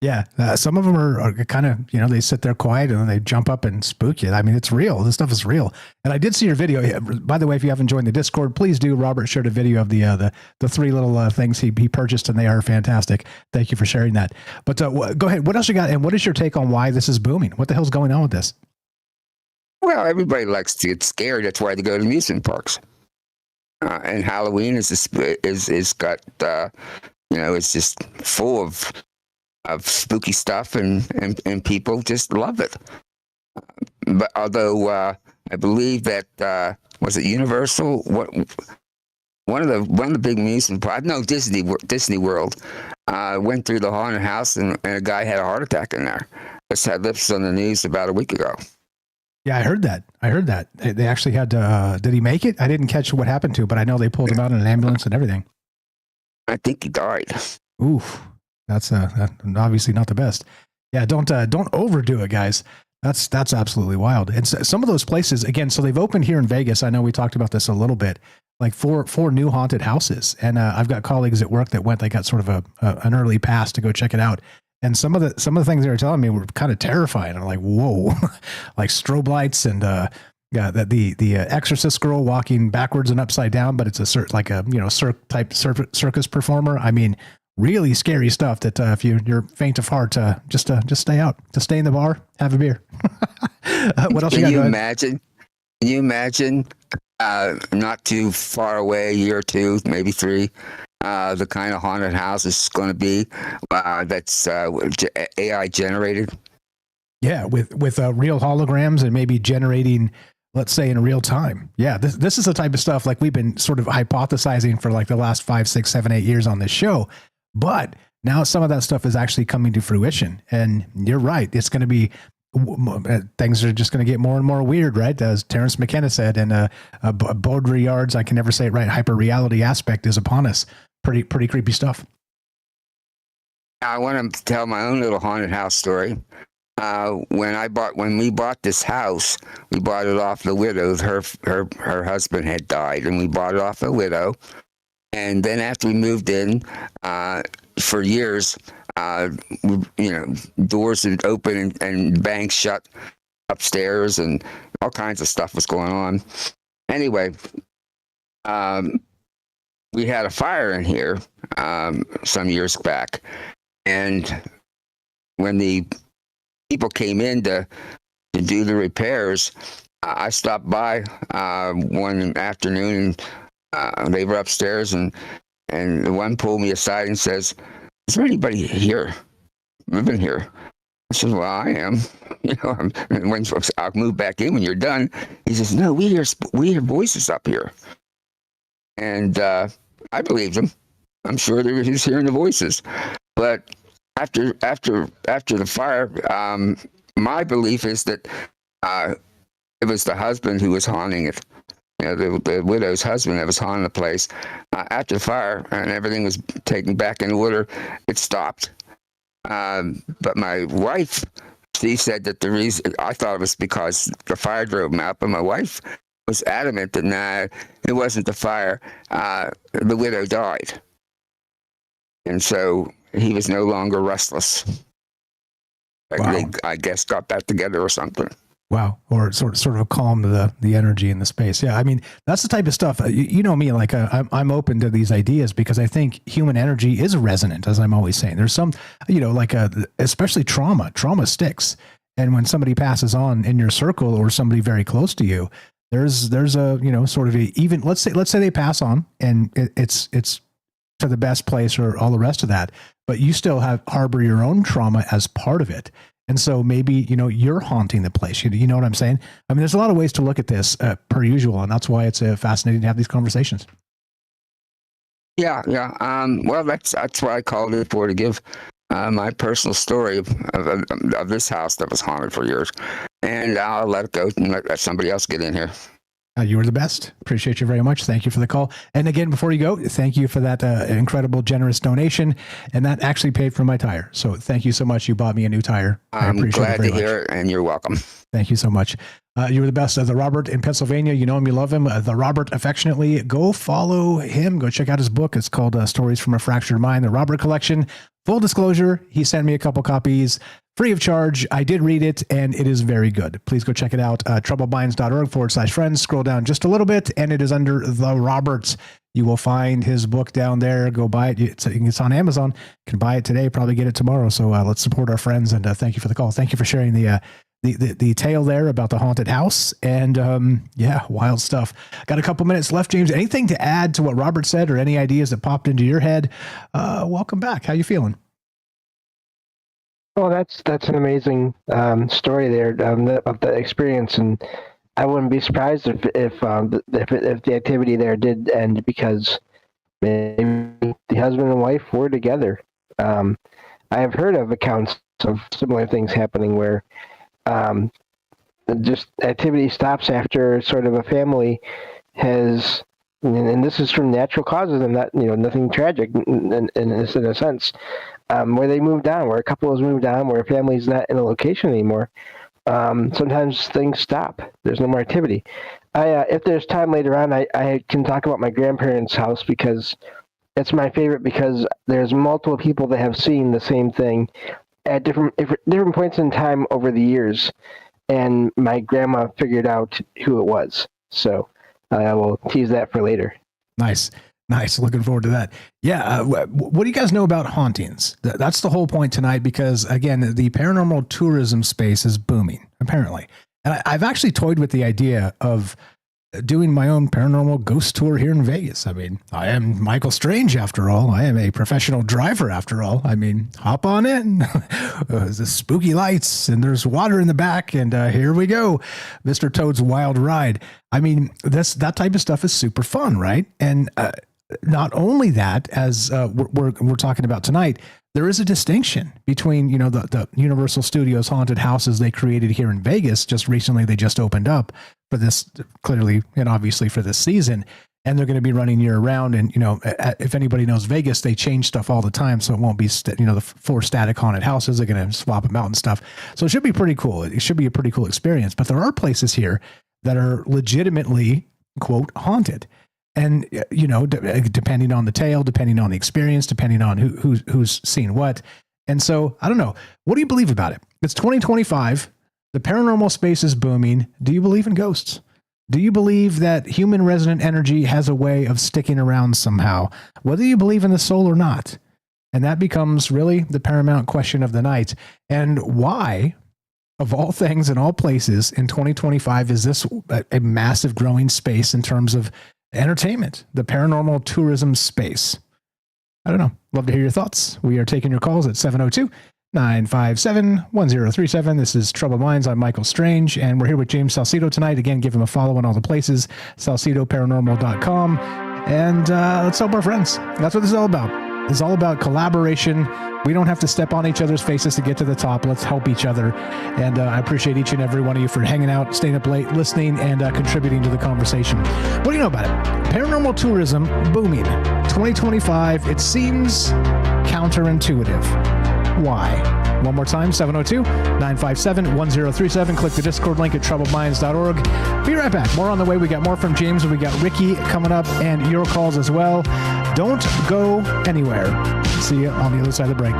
Yeah, some of them are kind of, they sit there quiet and then they jump up and spook you. I mean, it's real. This stuff is real. And I did see your video. By the way, if you haven't joined the Discord, please do. Robert shared a video of the 3 little things he purchased, and they are fantastic. Thank you for sharing that. But go ahead. What else you got? And what is your take on why this is booming? What the hell's going on with this? Well, everybody likes to get scared. That's why they go to amusement parks. And Halloween is got it's just full of spooky stuff, and people just love it. But although I believe that was it Universal? One of the big amusement parks, no, Disney World, went through the haunted house, and a guy had a heart attack in there. This had lips on the news about a week ago. Yeah, I heard that. They actually had to. Did he make it? I didn't catch what happened to, but I know they pulled him out in an ambulance and everything. I think he died. Oof. That's obviously not the best. Yeah, don't overdo it, guys. That's absolutely wild. And some of those places, again, so they've opened here in Vegas. I know we talked about this a little bit, like four new haunted houses. And I've got colleagues at work that went. They got sort of an early pass to go check it out. And some of the things they were telling me were kind of terrifying. I'm like, whoa, like strobe lights and the Exorcist girl walking backwards and upside down, but it's a circus performer. I mean, really scary stuff that if you're faint of heart, just stay out, to stay in the bar, have a beer. What else? Can you imagine not too far away, a year or 2, maybe 3, the kind of haunted house is going to be that's AI generated? Yeah, with real holograms and maybe generating, let's say, in real time. Yeah, this is the type of stuff like we've been sort of hypothesizing for like the last 5, 6, 7, 8 years on this show. But now some of that stuff is actually coming to fruition. And you're right. It's going to be, things are just going to get more and more weird, right? As Terrence McKenna said, and Baudrillard's, I can never say it right, hyperreality aspect is upon us. Pretty creepy stuff. I want to tell my own little haunted house story. When we bought this house, we bought it off the widow. Her husband had died, and we bought it off the widow. And then after we moved in, for years, doors would open and bangs shut upstairs, and all kinds of stuff was going on. Anyway, we had a fire in here some years back, and when the people came in to do the repairs, I stopped by one afternoon, and they were upstairs, and the one pulled me aside and says, "Is there anybody here living here?" I said, "Well, I am. I'll move back in when you're done." He says, "No, we hear voices up here." And I believed him. I'm sure that he was hearing the voices. But after the fire, my belief is that it was the husband who was haunting it. The widow's husband that was haunting the place. After the fire and everything was taken back in order, it stopped. But my wife, she said that the reason, I thought it was because the fire drove him out, but my wife was adamant that nah, it wasn't the fire. The widow died. And so he was no longer restless. Wow. They, I guess, got back together or something. Wow. Or sort of calm the energy in the space. Yeah. I mean, that's the type of stuff, you know me, like I'm open to these ideas because I think human energy is resonant, as I'm always saying. There's some, like especially trauma sticks. And when somebody passes on in your circle or somebody very close to you, there's a, sort of even, let's say they pass on and it's to the best place or all the rest of that, but you still harbor your own trauma as part of it. And so maybe, you're haunting the place. You know what I'm saying? I mean, there's a lot of ways to look at this per usual, and that's why it's fascinating to have these conversations. Yeah. Well, that's why I called it for, to give my personal story of this house that was haunted for years. And I'll let it go and let somebody else get in here. You were the best. Appreciate you very much. Thank you for the call. And again, before you go, thank you for that incredible, generous donation. And that actually paid for my tire. So thank you so much. You bought me a new tire. I'm glad to hear it, and you're welcome. Thank you so much. You were the best. The Robert in Pennsylvania. You know him, you love him. The Robert affectionately. Go follow him. Go check out his book. It's called Stories from a Fractured Mind, the Robert Collection. Full disclosure, he sent me a couple copies free of charge. I did read it, and it is very good. Please go check it out. troubledminds.org/friends. Scroll down just a little bit, and it is under The Roberts. You will find his book down there. Go buy it. It's on Amazon. You can buy it today, probably get it tomorrow. So let's support our friends, and thank you for the call. Thank you for sharing the tale there about the haunted house. And wild stuff. Got a couple minutes left, James. Anything to add to what Robert said or any ideas that popped into your head? Welcome back. How you feeling? Well, that's an amazing story there of the experience, and I wouldn't be surprised if the activity there did end because maybe the husband and wife were together. I have heard of accounts of similar things happening where just activity stops after sort of a family has, and this is from natural causes and not nothing tragic in a sense. Where they moved on, where a couple has moved on, where a family's not in a location anymore. Sometimes things stop. There's no more activity. If there's time later on, I can talk about my grandparents' house because it's my favorite because there's multiple people that have seen the same thing at different points in time over the years, and my grandma figured out who it was. So I will tease that for later. Nice. Looking forward to that. Yeah. What do you guys know about hauntings? That's the whole point tonight, because again, the paranormal tourism space is booming, apparently. And I've actually toyed with the idea of doing my own paranormal ghost tour here in Vegas. I mean, I am Michael Strange after all. I am a professional driver after all. I mean, hop on in. The spooky lights and there's water in the back, and here we go. Mr. Toad's Wild Ride. I mean, that type of stuff is super fun, right? And not only that, as we're talking about tonight, there is a distinction between, the Universal Studios haunted houses they created here in Vegas. Just recently, they just opened up for this, clearly and obviously for this season, and they're going to be running year round. And, if anybody knows Vegas, they change stuff all the time. So it won't be, the 4 static haunted houses. They're going to swap them out and stuff. So it should be pretty cool. It should be a pretty cool experience. But there are places here that are legitimately, quote, haunted. And, depending on the tale, depending on the experience, depending on who's seen what. And so, I don't know. What do you believe about it? It's 2025. The paranormal space is booming. Do you believe in ghosts? Do you believe that human resonant energy has a way of sticking around somehow, whether you believe in the soul or not? And that becomes really the paramount question of the night. And why, of all things and all places in 2025, is this a massive growing space in terms of entertainment, the paranormal tourism space? I don't know. Love to hear your thoughts. We are taking your calls at 702-957-1037. This is Troubled Minds. I'm Michael Strange, and we're here with James Salcedo tonight. Again, give him a follow on all the places, salcedoparanormal.com. and let's help our friends. That's what this is all about. It's all about collaboration. We don't have to step on each other's faces to get to the top. Let's help each other. And I appreciate each and every one of you for hanging out, staying up late, listening, and contributing to the conversation. What do you know about it? Paranormal tourism booming. 2025, it seems counterintuitive. Why? One more time, 702-957-1037. Click the Discord link at troubledminds.org. Be right back. More on the way. We got more from James, and we got Ricky coming up, and your calls as well. Don't go anywhere. See you on the other side of the break.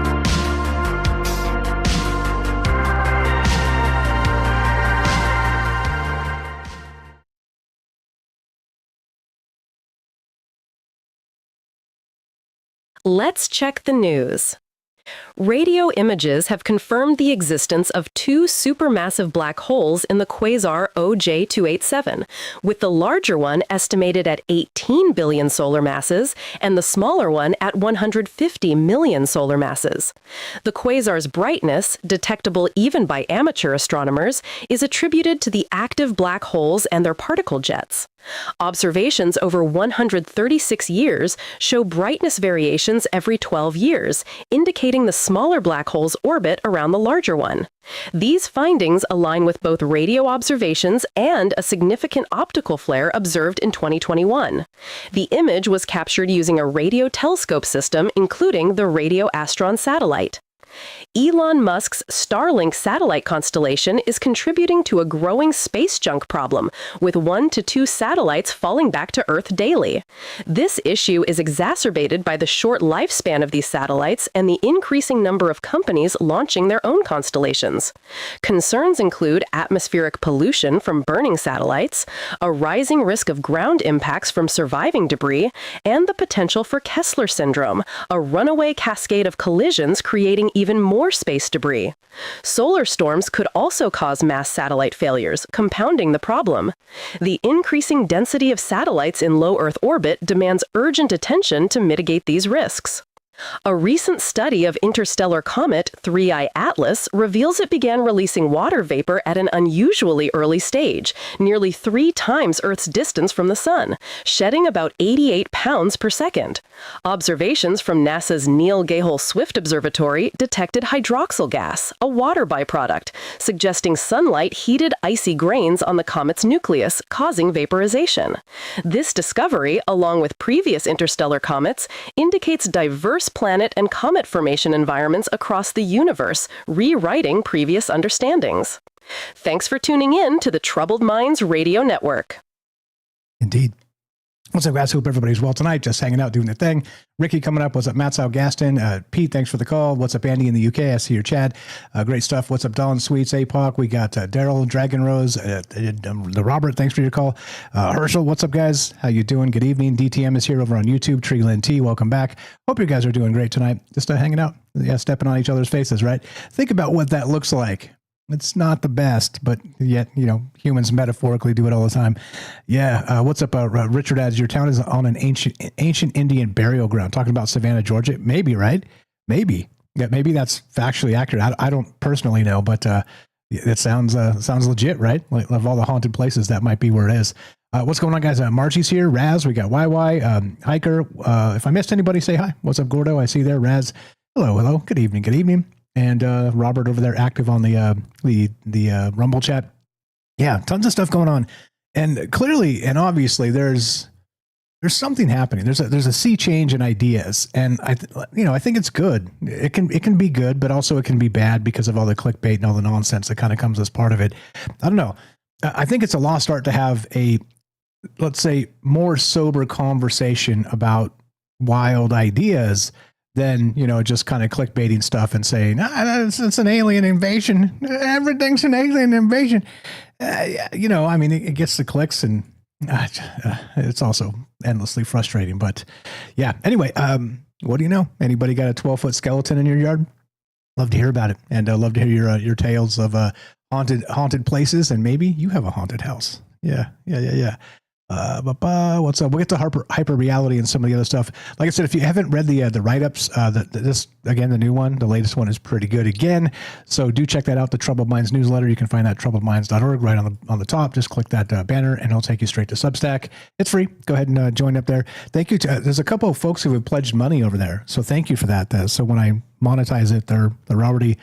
Let's check the news. Radio images have confirmed the existence of two supermassive black holes in the quasar OJ287, with the larger one estimated at 18 billion solar masses and the smaller one at 150 million solar masses. The quasar's brightness, detectable even by amateur astronomers, is attributed to the active black holes and their particle jets. Observations over 136 years show brightness variations every 12 years, indicating the smaller black hole's orbit around the larger one. These findings align with both radio observations and a significant optical flare observed in 2021. The image was captured using a radio telescope system, including the Radio Astron satellite. Elon Musk's Starlink satellite constellation is contributing to a growing space junk problem, with 1 to 2 satellites falling back to Earth daily. This issue is exacerbated by the short lifespan of these satellites and the increasing number of companies launching their own constellations. Concerns include atmospheric pollution from burning satellites, a rising risk of ground impacts from surviving debris, and the potential for Kessler syndrome, a runaway cascade of collisions creating even more space debris. Solar storms could also cause mass satellite failures, compounding the problem. The increasing density of satellites in low Earth orbit demands urgent attention to mitigate these risks. A recent study of interstellar comet 3I Atlas reveals it began releasing water vapor at an unusually early stage, nearly 3 times Earth's distance from the Sun, shedding about 88 pounds per second. Observations from NASA's Neil Gehel Swift Observatory detected hydroxyl gas, a water byproduct, suggesting sunlight heated icy grains on the comet's nucleus, causing vaporization. This discovery, along with previous interstellar comets, indicates diverse planet and comet formation environments across the universe, rewriting previous understandings. Thanks for tuning in to the Troubled Minds Radio Network. Indeed. What's up, guys? Hope everybody's well tonight. Just hanging out, doing the thing. Ricky coming up. What's up, Matt Gaston? Pete, thanks for the call. What's up, Andy in the UK? I see your chat. Great stuff. What's up, Dawn Sweets, APOC? We got Daryl, Dragon Rose, the Robert, thanks for your call. Herschel, what's up, guys? How you doing? Good evening. DTM is here over on YouTube. Treeland T, welcome back. Hope you guys are doing great tonight. Just hanging out. Yeah, stepping on each other's faces, right? Think about what that looks like. It's not the best, but yet, humans metaphorically do it all the time. Yeah. What's up, Richard adds, your town is on an ancient Indian burial ground. Talking about Savannah, Georgia. Maybe, right? Maybe. Yeah, maybe that's factually accurate. I don't personally know, but it sounds legit, right? Like, of all the haunted places, that might be where it is. What's going on, guys? Margie's here. Raz, we got YY, Hiker. If I missed anybody, say hi. What's up, Gordo? I see there. Raz. Hello. Good evening. And Robert over there, active on the Rumble chat. Yeah, tons of stuff going on, and clearly and obviously there's something happening. There's a sea change in ideas, and I think it's good. It can be good, but also it can be bad because of all the clickbait and all the nonsense that kind of comes as part of it. I don't know. I think it's a lost art to have a, let's say, more sober conversation about wild ideas than, just kind of clickbaiting stuff and saying, it's an alien invasion. Everything's an alien invasion. It gets the clicks, and it's also endlessly frustrating. But yeah, anyway, what do you know? Anybody got a 12-foot skeleton in your yard? Love to hear about it. And love to hear your tales of haunted places. And maybe you have a haunted house. Yeah. What's up? We'll get to Hyperreality and some of the other stuff. Like I said, if you haven't read the write-ups, this again, the new one, the latest one is pretty good again. So do check that out. The Troubled Minds newsletter. You can find that at troubledminds.org right on the top. Just click that banner and it'll take you straight to Substack. It's free. Go ahead and join up there. Thank you. There's a couple of folks who have pledged money over there. So thank you for that. So when I monetize it, they're already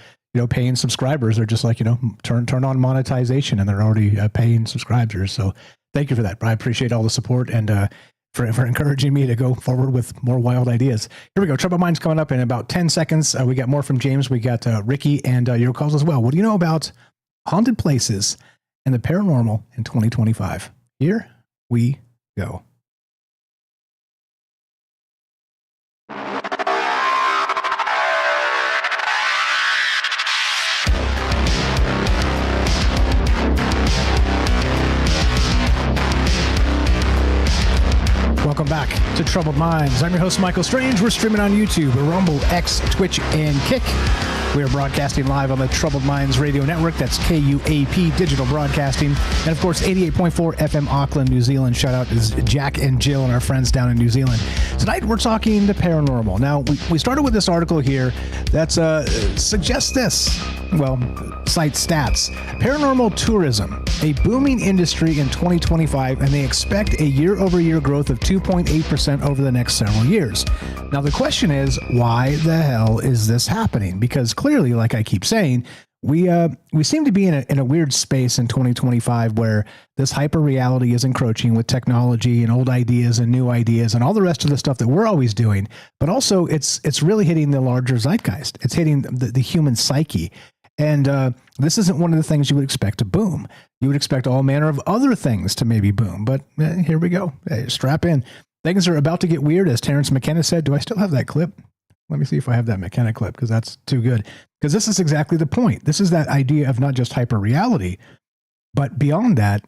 paying subscribers. They're just like turn on monetization, and they're already paying subscribers. So thank you for that. I appreciate all the support and for encouraging me to go forward with more wild ideas. Here we go. Troubled Minds coming up in about 10 seconds. We got more from James. We got Ricky and your calls as well. What do you know about haunted places and the paranormal in 2025? Here we go. Welcome back to Troubled Minds. I'm your host, Michael Strange. We're streaming on YouTube, Rumble, X, Twitch, and Kick. We are broadcasting live on the Troubled Minds Radio Network. That's KUAP Digital Broadcasting. And, of course, 88.4 FM Auckland, New Zealand. Shout out to Jack and Jill and our friends down in New Zealand. Tonight, we're talking the paranormal. Now, we started with this article here that suggests this. Well, cite stats. Paranormal tourism, a booming industry in 2025, and they expect a year-over-year growth of 2.8% over the next several years. Now, the question is, why the hell is this happening? Because clearly, like I keep saying, we seem to be in a weird space in 2025 where this hyper-reality is encroaching with technology and old ideas and new ideas and all the rest of the stuff that we're always doing. But also, it's really hitting the larger zeitgeist. It's hitting the human psyche. And this isn't one of the things you would expect to boom. You would expect all manner of other things to maybe boom. But here we go. Hey, strap in. Things are about to get weird, as Terrence McKenna said. Do I still have that clip? Let me see if I have that McKenna clip, because that's too good. Because this is exactly the point. This is that idea of not just hyper-reality, but beyond that,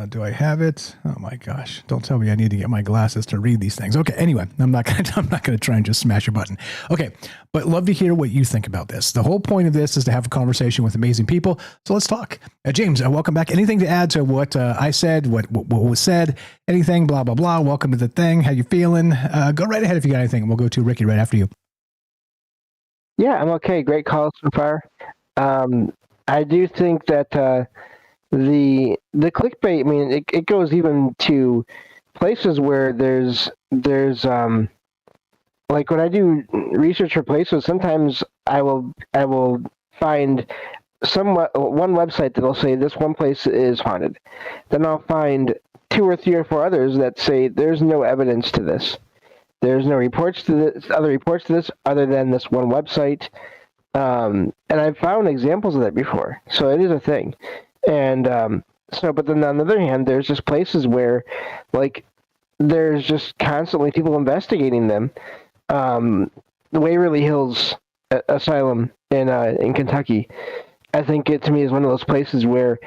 do I have it? Oh my gosh! Don't tell me I need to get my glasses to read these things. Okay. Anyway, I'm not gonna try and just smash a button. Okay, but love to hear what you think about this. The whole point of this is to have a conversation with amazing people. So let's talk. James, welcome back. Anything to add to what I said? What was said? Anything? Blah blah blah. Welcome to the thing. How you feeling? Go right ahead if you got anything. We'll go to Ricky right after you. Yeah, I'm okay. Great call so far. I do think that. The clickbait, I mean, it goes even to places where there's like when I do research for places, sometimes I will find one website that'll say this one place is haunted. Then I'll find 2 or 3 or 4 others that say there's no evidence to this. There's no reports to this, other than this one website. And I've found examples of that before. So it is a thing. And but then on the other hand, there's just places where, like, there's just constantly people investigating them. The Waverly Hills Asylum in Kentucky, I think to me is one of those places where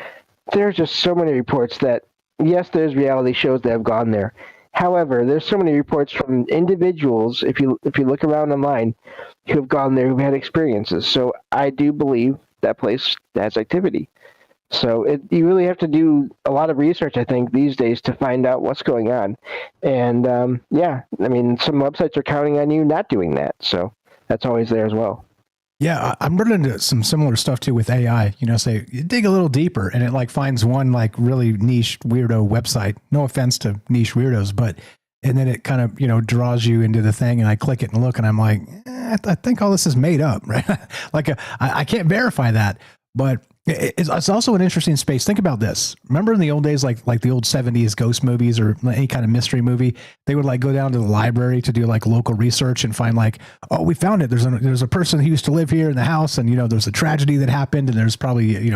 there's just so many reports that, yes, there's reality shows that have gone there. However, there's so many reports from individuals, if you look around online, who have gone there, who've had experiences. So I do believe that place has activity. So you really have to do a lot of research, I think, these days to find out what's going on. And, yeah, I mean, some websites are counting on you not doing that. So that's always there as well. Yeah, I'm running into some similar stuff, too, with AI. Say, you dig a little deeper, and it, like, finds one, like, really niche weirdo website. No offense to niche weirdos, but... And then it kind of, draws you into the thing, and I click it and look, and I'm like, I think all this is made up, right? Like, I can't verify that. But it's also an interesting space. Think about this. Remember in the old days, like the old 70s ghost movies or any kind of mystery movie, they would like go down to the library to do like local research and find like, oh, we found it. There's a person who used to live here in the house, and there's a tragedy that happened, and there's probably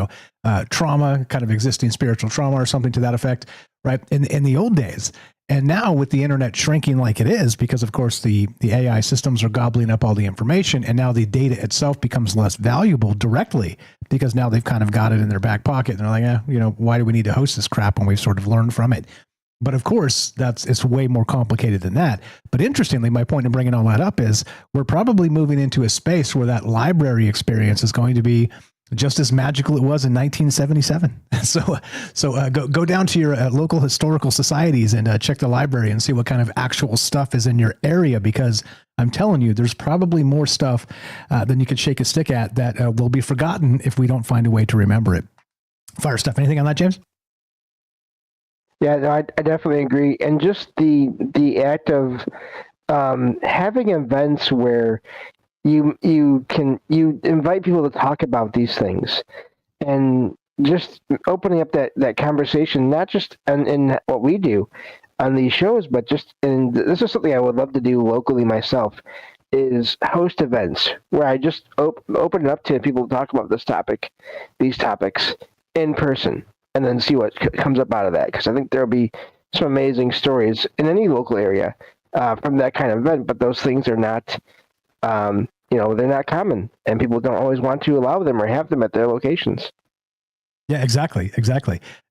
trauma, kind of existing spiritual trauma or something to that effect, right? In the old days. And now with the internet shrinking like it is, because of course the AI systems are gobbling up all the information, and now the data itself becomes less valuable directly because now they've kind of got it in their back pocket. And they're like, why do we need to host this crap when we've sort of learned from it? But of course, it's way more complicated than that. But interestingly, my point in bringing all that up is we're probably moving into a space where that library experience is going to be just as magical it was in 1977. So go down to your local historical societies and check the library and see what kind of actual stuff is in your area, because I'm telling you, there's probably more stuff than you could shake a stick at that will be forgotten if we don't find a way to remember it. Fire stuff. Anything on that, James? Yeah, no, I definitely agree. And just the act of having events where you invite people to talk about these things, and just opening up that conversation, not just in what we do on these shows, but and this is something I would love to do locally myself, is host events where I just open it up to people to talk about these topics in person, and then see what comes up out of that. Because I think there'll be some amazing stories in any local area from that kind of event, but those things are not, they're not common, and people don't always want to allow them or have them at their locations. Yeah, exactly.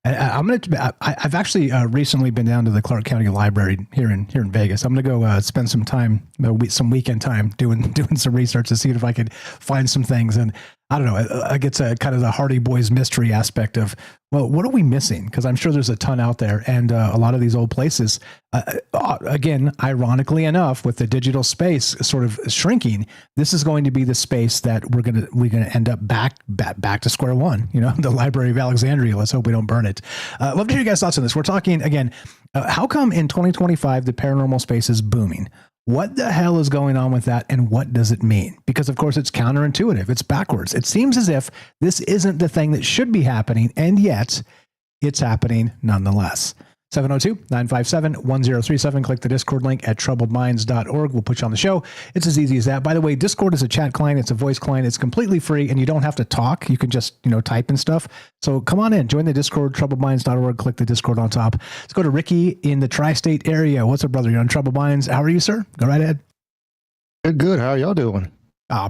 I've actually recently been down to the Clark County Library here in Vegas. I'm going to go spend some time, some weekend time doing some research to see if I could find some things. And I don't know, I get to kind of the Hardy Boys mystery aspect of, well, what are we missing? Because I'm sure there's a ton out there, and a lot of these old places, again, ironically enough, with the digital space sort of shrinking, this is going to be the space that we're gonna end up back to square one. The Library of Alexandria. Let's hope we don't burn it. Love to hear you guys' thoughts on this. We're talking again. How come in 2025 the paranormal space is booming? What the hell is going on with that, and what does it mean? Because, of course, it's counterintuitive. It's backwards. It seems as if this isn't the thing that should be happening, and yet it's happening nonetheless. 702-957-1037. Click the Discord link at troubledminds.org. We'll put you on the show. It's as easy as that. By the way, Discord is a chat client. It's a voice client. It's completely free, and you don't have to talk. You can just, type and stuff. So come on in. Join the Discord, troubledminds.org. Click the Discord on top. Let's go to Ricky in the tri-state area. What's up, brother? You're on Troubled Minds. How are you, sir? Go right ahead. Good. How are y'all doing?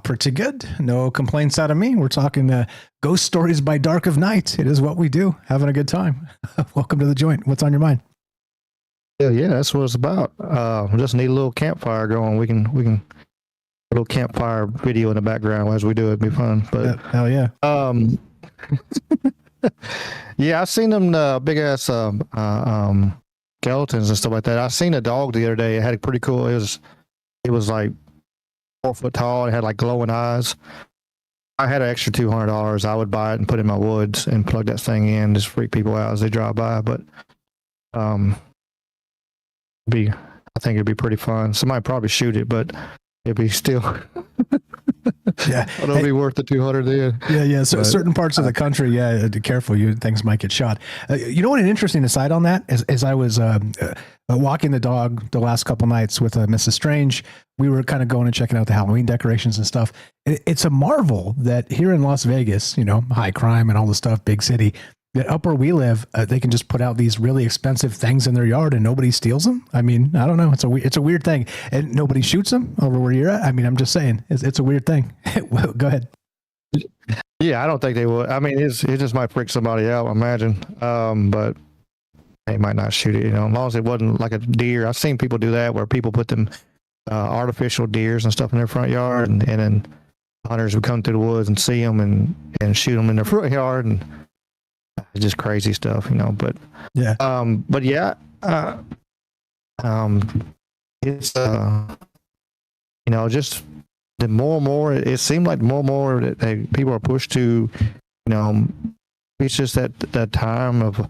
Pretty good. No complaints out of me. We're talking ghost stories by dark of night. It is what we do. Having a good time. Welcome to the joint. What's on your mind? Yeah, that's what it's about. We just need a little campfire going. We can a little campfire video in the background as we do. It'd be fun. But hell yeah. Yeah, I've seen them big ass skeletons and stuff like that. I seen a dog the other day. It had a pretty cool. It was like 4 foot tall. It had like glowing eyes. I had an extra $200. I would buy it and put it in my woods and plug that thing in, just freak people out as they drive by. But I think it'd be pretty fun. Somebody probably shoot it, but it'd be still. Yeah, it'll be worth the 200 then. Yeah. So certain parts of the country, careful, things might get shot. You know what? An interesting aside on that, as I was walking the dog the last couple nights with Mrs. Strange, we were kind of going and checking out the Halloween decorations and stuff. It's a marvel that here in Las Vegas, high crime and all the stuff, big city, that up where we live, they can just put out these really expensive things in their yard and nobody steals them. I mean, I don't know. It's a weird thing, and nobody shoots them over where you're at. I mean, I'm just saying, it's a weird thing. Well, go ahead. Yeah, I don't think they would. I mean, it just might freak somebody out, I imagine. But they might not shoot it, as long as it wasn't like a deer. I've seen people do that where people put them artificial deers and stuff in their front yard, and then hunters would come through the woods and see them and shoot them in their front yard, and it's just crazy stuff, But yeah, it's just the more and more. It seemed like more and more that people are pushed to, it's just that time of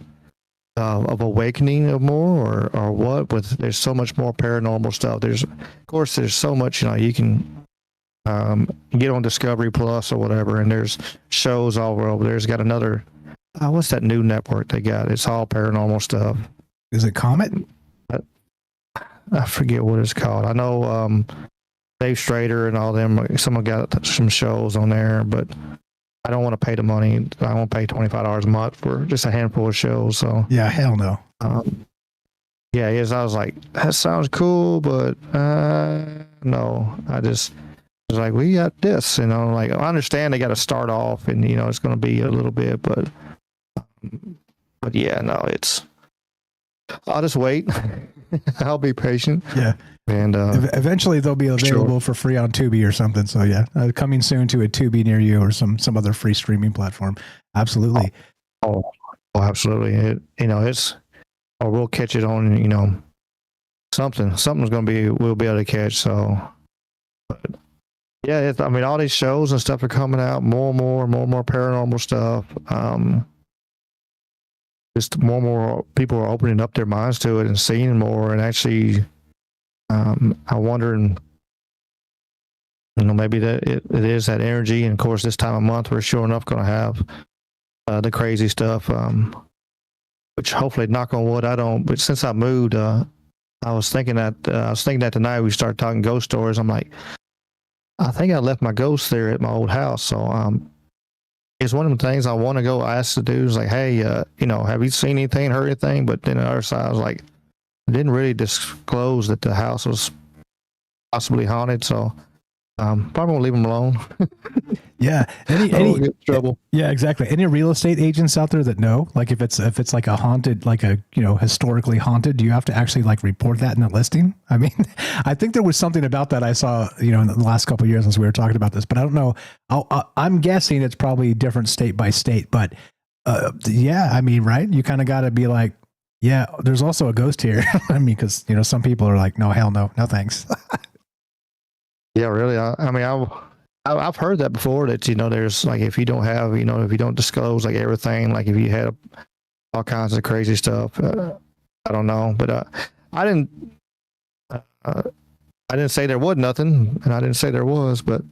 awakening of more or what. With there's so much more paranormal stuff. There's so much you can get on Discovery Plus or whatever, and there's shows all over. There's got another. What's that new network they got? It's all paranormal stuff. Is it Comet? I forget what it's called. I know Dave Strader and all them. Someone got some shows on there, but I don't want to pay the money. I won't pay $25 a month for just a handful of shows. So yeah, hell no. Yeah, yes. I was like, that sounds cool, but no. I was like, we got this, like I understand they got to start off, and it's going to be a little bit, but yeah, no, I'll just wait. I'll be patient. Yeah. And eventually they'll be available for free on Tubi or something. So yeah, coming soon to a Tubi near you or some other free streaming platform. Absolutely. Oh, absolutely. We'll catch it on, something's going to be, we'll be able to catch. So, but yeah, all these shows and stuff are coming out, more paranormal stuff. Just more and more people are opening up their minds to it and seeing more, and actually, I'm wondering, maybe that it is that energy. And of course, this time of month, we're sure enough going to have the crazy stuff, which hopefully, knock on wood, I don't. But since I moved, I was thinking that tonight we started talking ghost stories. I'm like, I think I left my ghost there at my old house. So it's one of the things I want to go ask the dudes, like, hey, have you seen anything, heard anything? But then the other side, I was like, I didn't really disclose that the house was possibly haunted. So probably won't leave them alone. Yeah. Any get in trouble. Yeah, exactly. Any real estate agents out there that know, like if it's like a haunted, like a, historically haunted, do you have to actually like report that in the listing? I mean, I think there was something about that I saw, in the last couple of years as we were talking about this, but I don't know. I'm guessing it's probably different state by state, but yeah, I mean, right. You kind of got to be like, yeah, there's also a ghost here. I mean, cause some people are like, no, hell no, no, thanks. Yeah, really. I've heard that before, that there's like, if you don't have, if you don't disclose like everything, like if you had all kinds of crazy stuff, I don't know, but I didn't say there was nothing, and I didn't say there was, but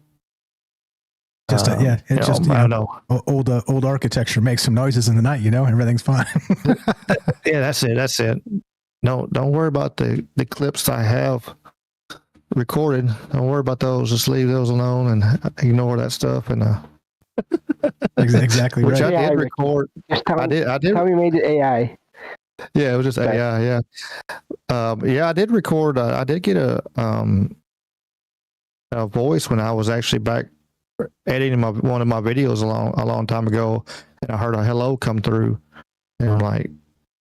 just yeah, it's just I don't know. Old architecture makes some noises in the night, everything's fine. Yeah, that's it. No, don't worry about the clips I have recorded. Don't worry about those. Just leave those alone and ignore that stuff. And exactly which right. I did record. I did. How we made it AI. Yeah, it was just AI. Yeah. Yeah, I did record. I did get a voice when I was actually back editing one of my videos a long time ago, and I heard a hello come through, and I'm like,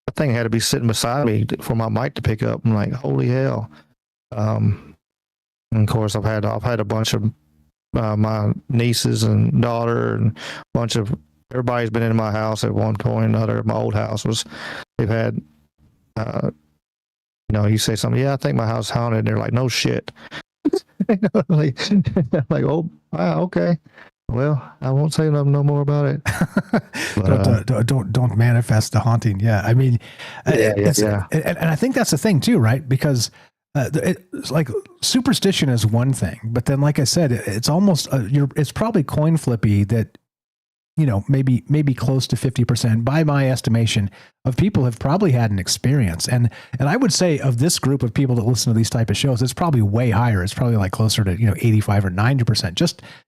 that thing had to be sitting beside me for my mic to pick up. I'm like, holy hell. And of course, I've had a bunch of my nieces and daughter, and a bunch of everybody's been in my house at one point or another. My old house they've had, you say something, yeah, I think my house is haunted. And they're like, no shit. like, oh, wow, okay. Well, I won't say no more about it. But, don't manifest the haunting. Yeah, I mean, yeah. And I think that's the thing too, right? Because it's like superstition is one thing, but then, like I said, it's almost it's probably coin flippy that maybe close to 50% by my estimation of people have probably had an experience, and I would say of this group of people that listen to these type of shows, it's probably way higher. It's probably like closer to 85 or 90%.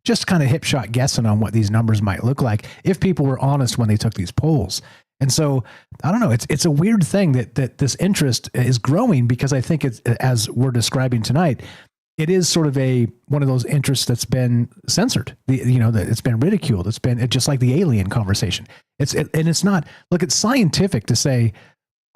Just kind of hip shot guessing on what these numbers might look like if people were honest when they took these polls. And so, I don't know, it's a weird thing that this interest is growing, because I think it's, as we're describing tonight, it is sort of one of those interests that's been censored. That it's been ridiculed. It's just like the alien conversation. And it's not, look, it's scientific to say,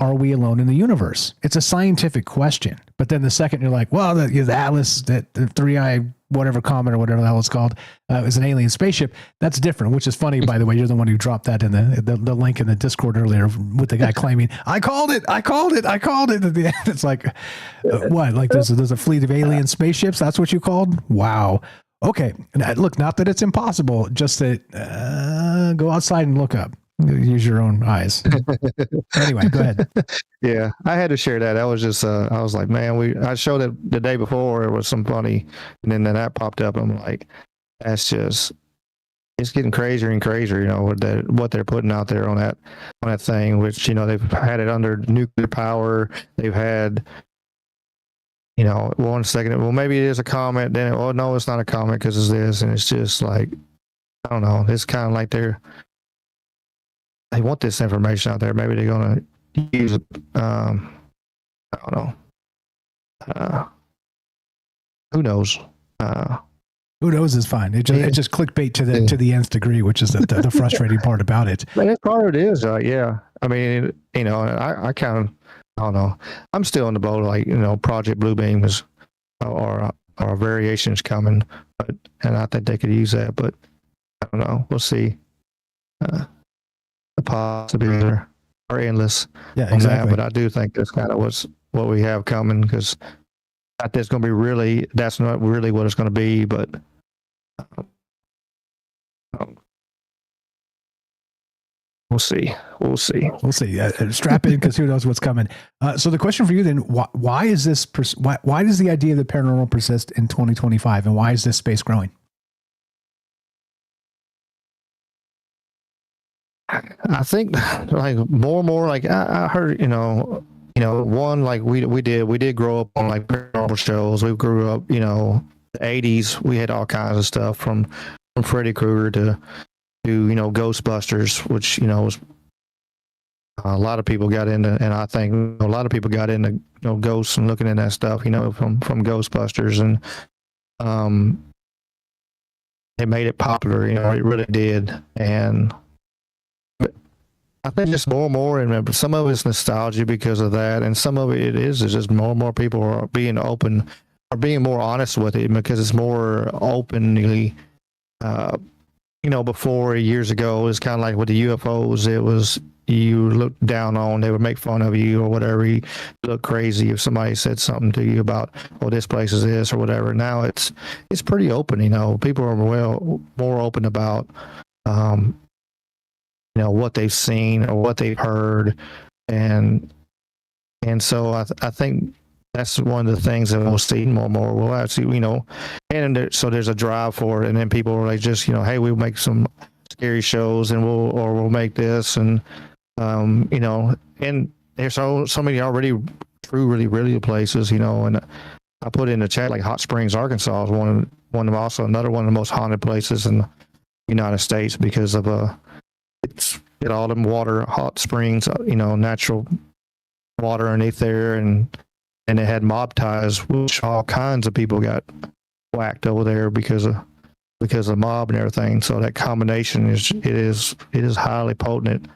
are we alone in the universe? It's a scientific question. But then the second you're like, well, the Atlas, the 3-eye, whatever comet or whatever the hell it's called, is an alien spaceship. That's different, which is funny, by the way. You're the one who dropped that in the link in the Discord earlier with the guy claiming, I called it. At the end, it's like, what? Like there's a fleet of alien spaceships? That's what you called? Wow. Okay. And look, not that it's impossible, just that go outside and look up. Use your own eyes. Anyway, go ahead. Yeah, I had to share that. That was just, I was like, man, I showed it the day before. It was some funny, and then that popped up. I'm like, that's just, it's getting crazier and crazier. What they're putting out there on that thing, which they've had it under nuclear power. They've had, 1 second. Well, maybe it is a comet. Then, oh no, it's not a comet because it's this, and it's just like, I don't know. It's kind of like they want this information out there. Maybe they're going to use it. I don't know. Who knows? Who knows is fine. It's just clickbait to the nth degree, which is the frustrating part about it. But that's part of it is, yeah. I mean, I kind of I don't know. I'm still in the boat, like, Project Bluebeam is, or variations coming, and I think they could use that, but I don't know. We'll see. The possibilities are endless. Yeah, exactly. But I do think that's kind of what we have coming, because that's going to be really, that's not really what it's going to be, but we'll see. Strap in, because who knows what's coming. So the question for you then: why is this? Why does the idea of the paranormal persist in 2025, and why is this space growing? I think, like, more and more, like I heard, one, like we did grow up on like paranormal shows. We grew up, the 80s. We had all kinds of stuff from Freddy Krueger to Ghostbusters, which was a lot of people got into, and I think a lot of people got into ghosts and looking at that stuff, from Ghostbusters, and it made it popular. It really did, and I think just more and more, and some of it's nostalgia because of that, and some of it is just more and more people are being open, are being more honest with it, because it's more openly. Before, years ago, it was kind of like with the UFOs. It was, you looked down on, they would make fun of you or whatever. You look crazy if somebody said something to you about, oh, this place is this or whatever. Now it's pretty open. People are more open about what they've seen or what they've heard, and so I think that's one of the things that we'll see more and more. We'll actually, so there's a drive for it, and then people are like, just, hey, we'll make some scary shows, and we'll make this, and and there's so many already true, really places, and I put in the chat, like Hot Springs, Arkansas is one of also another one of the most haunted places in the United States, because of it's got all them hot springs, natural water underneath there, and it had mob ties, which all kinds of people got whacked over there because of mob and everything. So that combination is highly potent.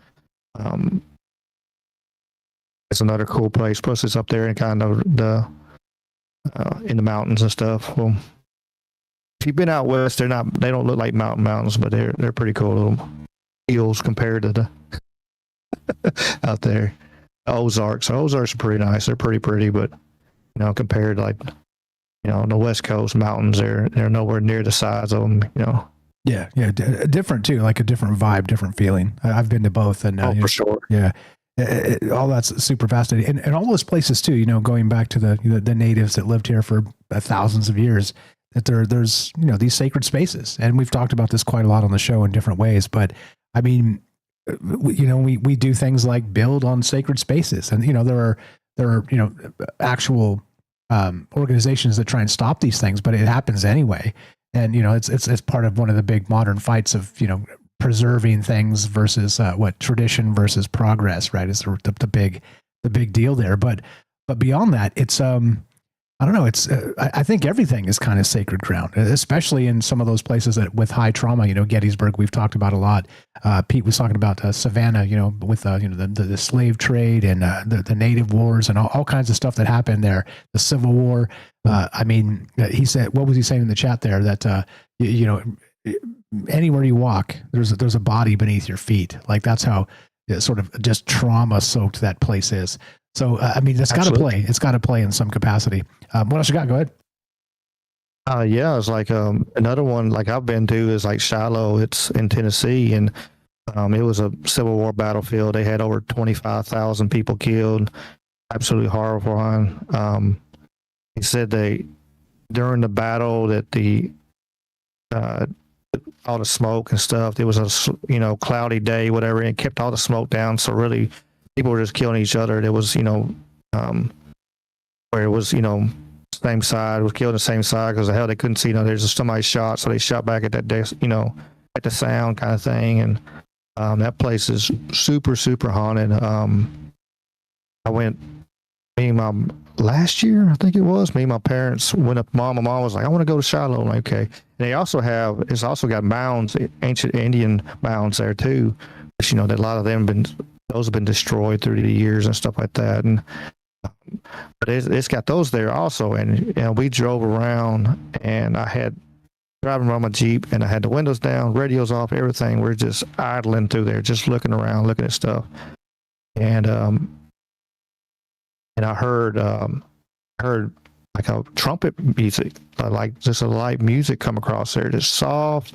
It's another cool place. Plus, it's up there in kind of in the mountains and stuff. Well, if you've been out west, they don't look like mountains, but they're pretty cool little hills compared to the out there. Ozarks are pretty nice. They're pretty, but compared to, like, on the West Coast mountains, they're nowhere near the size of them. Yeah, different too, like a different vibe, different feeling. I've been to both, and for sure. Yeah, all that's super fascinating, and all those places too. Going back to the natives that lived here for thousands of years. That there's these sacred spaces, and we've talked about this quite a lot on the show in different ways. But I mean, we do things like build on sacred spaces, and there are actual organizations that try and stop these things, but it happens anyway. And it's part of one of the big modern fights of preserving things versus tradition versus progress, right? Is the big deal there. But beyond that, it's I don't know. It's I think everything is kind of sacred ground, especially in some of those places that with high trauma. Gettysburg, we've talked about a lot. Pete was talking about Savannah, with the slave trade and the native wars and all kinds of stuff that happened there. The Civil War. I mean, he said, what was he saying in the chat there? That anywhere you walk, there's a body beneath your feet. Like, that's how sort of just trauma soaked that place is. So, I mean, it's got to play. It's got to play in some capacity. What else you got? Go ahead. Yeah, it's like another one like I've been to is like Shiloh. It's in Tennessee, and it was a Civil War battlefield. They had over 25,000 people killed. Absolutely horrifying. He said during the battle that all the smoke and stuff, there was a cloudy day, whatever, and it kept all the smoke down. So really, people were just killing each other. There was, where it was, same side, was killed the same side because of hell they couldn't see. There's somebody shot, so they shot back at that day, at the sound kind of thing. And that place is super, super haunted. I went, last year, I think it was, me and my parents went up. Mom was like, I want to go to Shiloh. I'm like, okay. And it's also got mounds, ancient Indian mounds there too. Which, that a lot of them been those have been destroyed through the years and stuff like that. And but it's got those there also. And we drove around, and I had driving around my Jeep, and I had the windows down, radios off, everything. We're just idling through there, just looking around, looking at stuff. And I heard like a trumpet music, like just a light music come across there, just soft.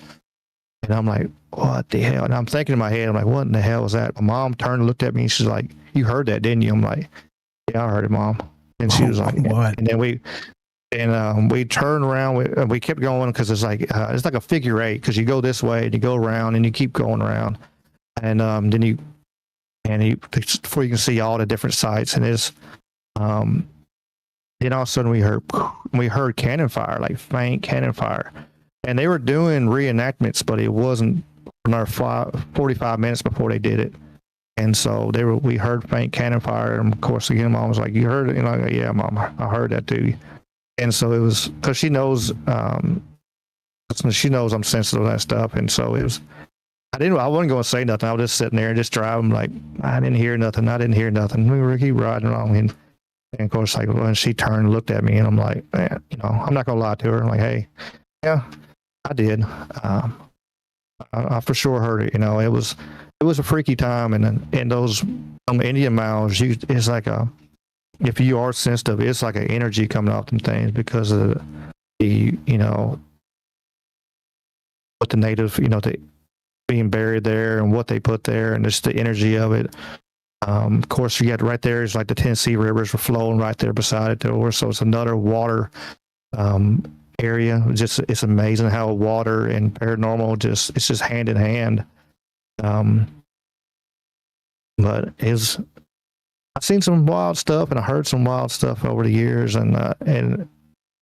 And I'm like, what the hell? And I'm thinking in my head, I'm like, what in the hell was that? My mom turned and looked at me, and she's like, you heard that, didn't you? I'm like, yeah, I heard it, Mom. And she was like, what? And then we turned around. We kept going because it's like a figure eight, because you go this way and you go around and you keep going around, and then before you can see all the different sites. And it's then all of a sudden we heard cannon fire, like faint cannon fire, and they were doing reenactments, but it wasn't another 45 minutes before they did it. And so we heard faint cannon fire, and of course again, Mom was like, you heard it? And I go, yeah, Mom, I heard that too. And so it was, because she knows I'm sensitive to that stuff. And so it was, I wasn't going to say nothing. I was just sitting there and just driving, like, I didn't hear nothing. We were keep riding along. And of course, like, when she turned and looked at me, and I'm like, man, I'm not going to lie to her. I'm like, hey, yeah, I did. I for sure heard it. It was a freaky time. And in those Indian mounds, it's like if you are sensitive, it's like an energy coming off them things, because of the, what the native, being buried there and what they put there, and just the energy of it. Of course, you got right there is like the Tennessee rivers were flowing right there beside it there, so it's another water area. It's amazing how water and paranormal it's just hand in hand. But I've seen some wild stuff, and I heard some wild stuff over the years, and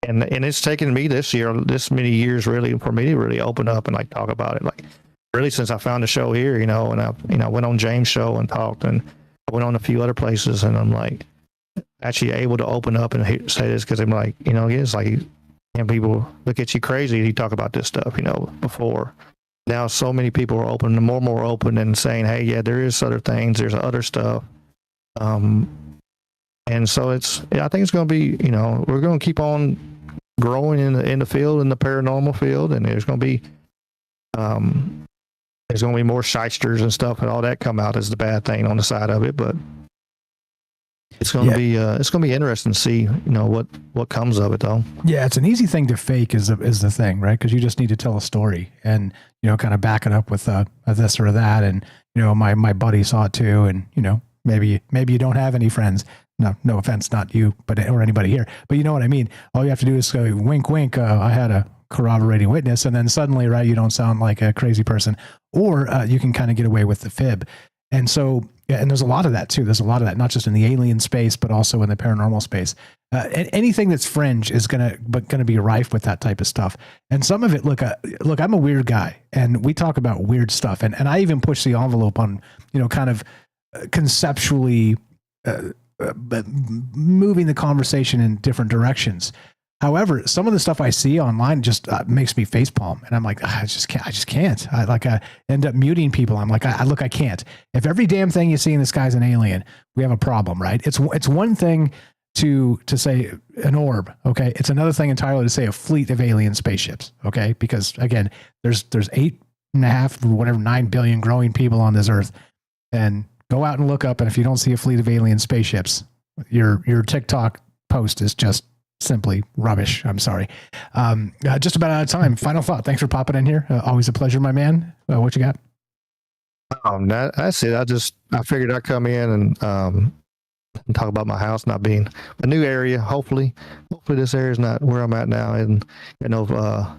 it's taken me this many years really for me to really open up and like talk about it, like really since I found the show here, and I went on James' show and talked, and I went on a few other places, and I'm like actually able to open up and say this, because I'm like, it's like, and people look at you crazy, you talk about this stuff, before. Now so many people are open, more and more open, and saying, hey, yeah, there is other things, there's other stuff. And so I think it's going to be, we're going to keep on growing in the field, in the paranormal field, and there's going to be more shysters and stuff, and all that come out as the bad thing on the side of it. But it's going to be interesting to see, what comes of it, though. Yeah, it's an easy thing to fake is the thing, right? Because you just need to tell a story and kind of back it up with a this or that, and my buddy saw it too, and maybe you don't have any friends. No offense, not you, or anybody here, but you know what I mean. All you have to do is go wink, wink. I had a corroborating witness, and then suddenly, right, you don't sound like a crazy person, or you can kind of get away with the fib. And so, and there's a lot of that too. There's a lot of that, not just in the alien space, but also in the paranormal space. Anything that's fringe is gonna be rife with that type of stuff. And some of it, look, I'm a weird guy, and we talk about weird stuff, and I even push the envelope on, kind of conceptually moving the conversation in different directions. However, some of the stuff I see online just makes me facepalm, and I'm like, I just can't. I end up muting people. I'm like, I can't. If every damn thing you see in the sky is an alien, we have a problem, right? It's one thing to say an orb, okay? It's another thing entirely to say a fleet of alien spaceships, okay? Because again, there's 8.5 or whatever 9 billion growing people on this earth, and go out and look up, and if you don't see a fleet of alien spaceships, your TikTok post is just simply rubbish. I'm sorry. Just about out of time. Final thought. Thanks for popping in here. Always a pleasure, my man. What you got? That's it. I figured I'd come in and talk about my house not being a new area. Hopefully this area is not where I'm at now, and no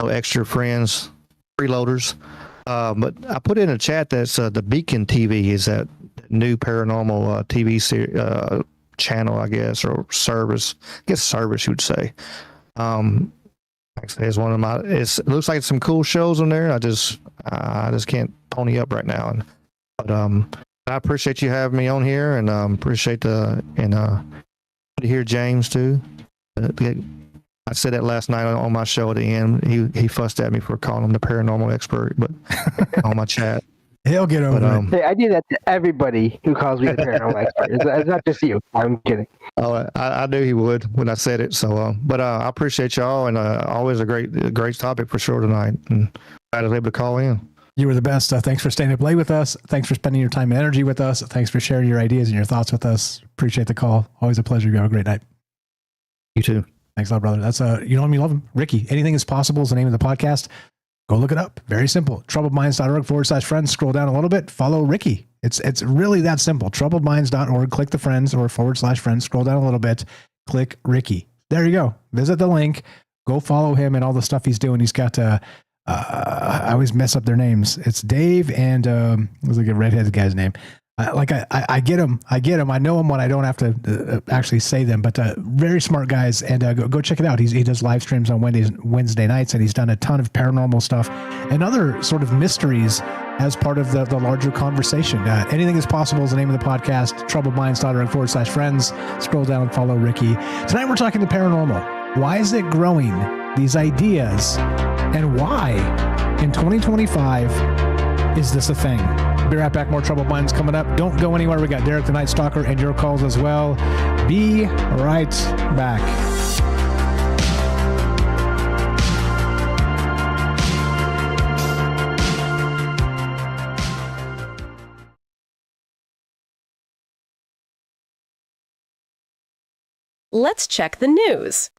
extra friends, freeloaders. But I put in a chat that's the Beacon TV is that new paranormal TV channel, I guess, or service. I guess service, you would say. Actually, it's one of my. It looks like some cool shows on there. I just can't pony up right now. But I appreciate you having me on here, and appreciate to hear James too. I said that last night on my show at the end. He fussed at me for calling him the paranormal expert, but on my chat. He'll get over it. Hey, I do that to everybody who calls me a paranormal expert. It's not just you. I'm kidding. Oh, I knew he would when I said it. So, but I appreciate y'all, and always a great topic for sure tonight. And glad I was able to call in. You were the best. Thanks for staying up late with us. Thanks for spending your time and energy with us. Thanks for sharing your ideas and your thoughts with us. Appreciate the call. Always a pleasure. You have a great night. You too. Thanks a lot, brother. That's you know him, you love him. Ricky, Anything is Possible is the name of the podcast. Go look it up. Very simple. troubledminds.org/friends. Scroll down a little bit. Follow Ricky. It's really that simple. troubledminds.org. Click the friends or /friends. Scroll down a little bit. Click Ricky. There you go. Visit the link. Go follow him and all the stuff he's doing. He's got, I always mess up their names. It's Dave and, what's like a redheaded guy's name? I get him. I know him when I don't have to actually say them, but very smart guys. And go check it out. He does live streams on Wednesday nights, and he's done a ton of paranormal stuff and other sort of mysteries as part of the larger conversation. Anything is Possible is the name of the podcast. troubledminds.org/friends. Scroll down and follow Ricky. Tonight we're talking the paranormal. Why is it growing? These ideas, and why in 2025 is this a thing? Be right back. More Troubled Minds coming up. Don't go anywhere. We got Derek the Night Stalker and your calls as well. Be right back. Let's check the news.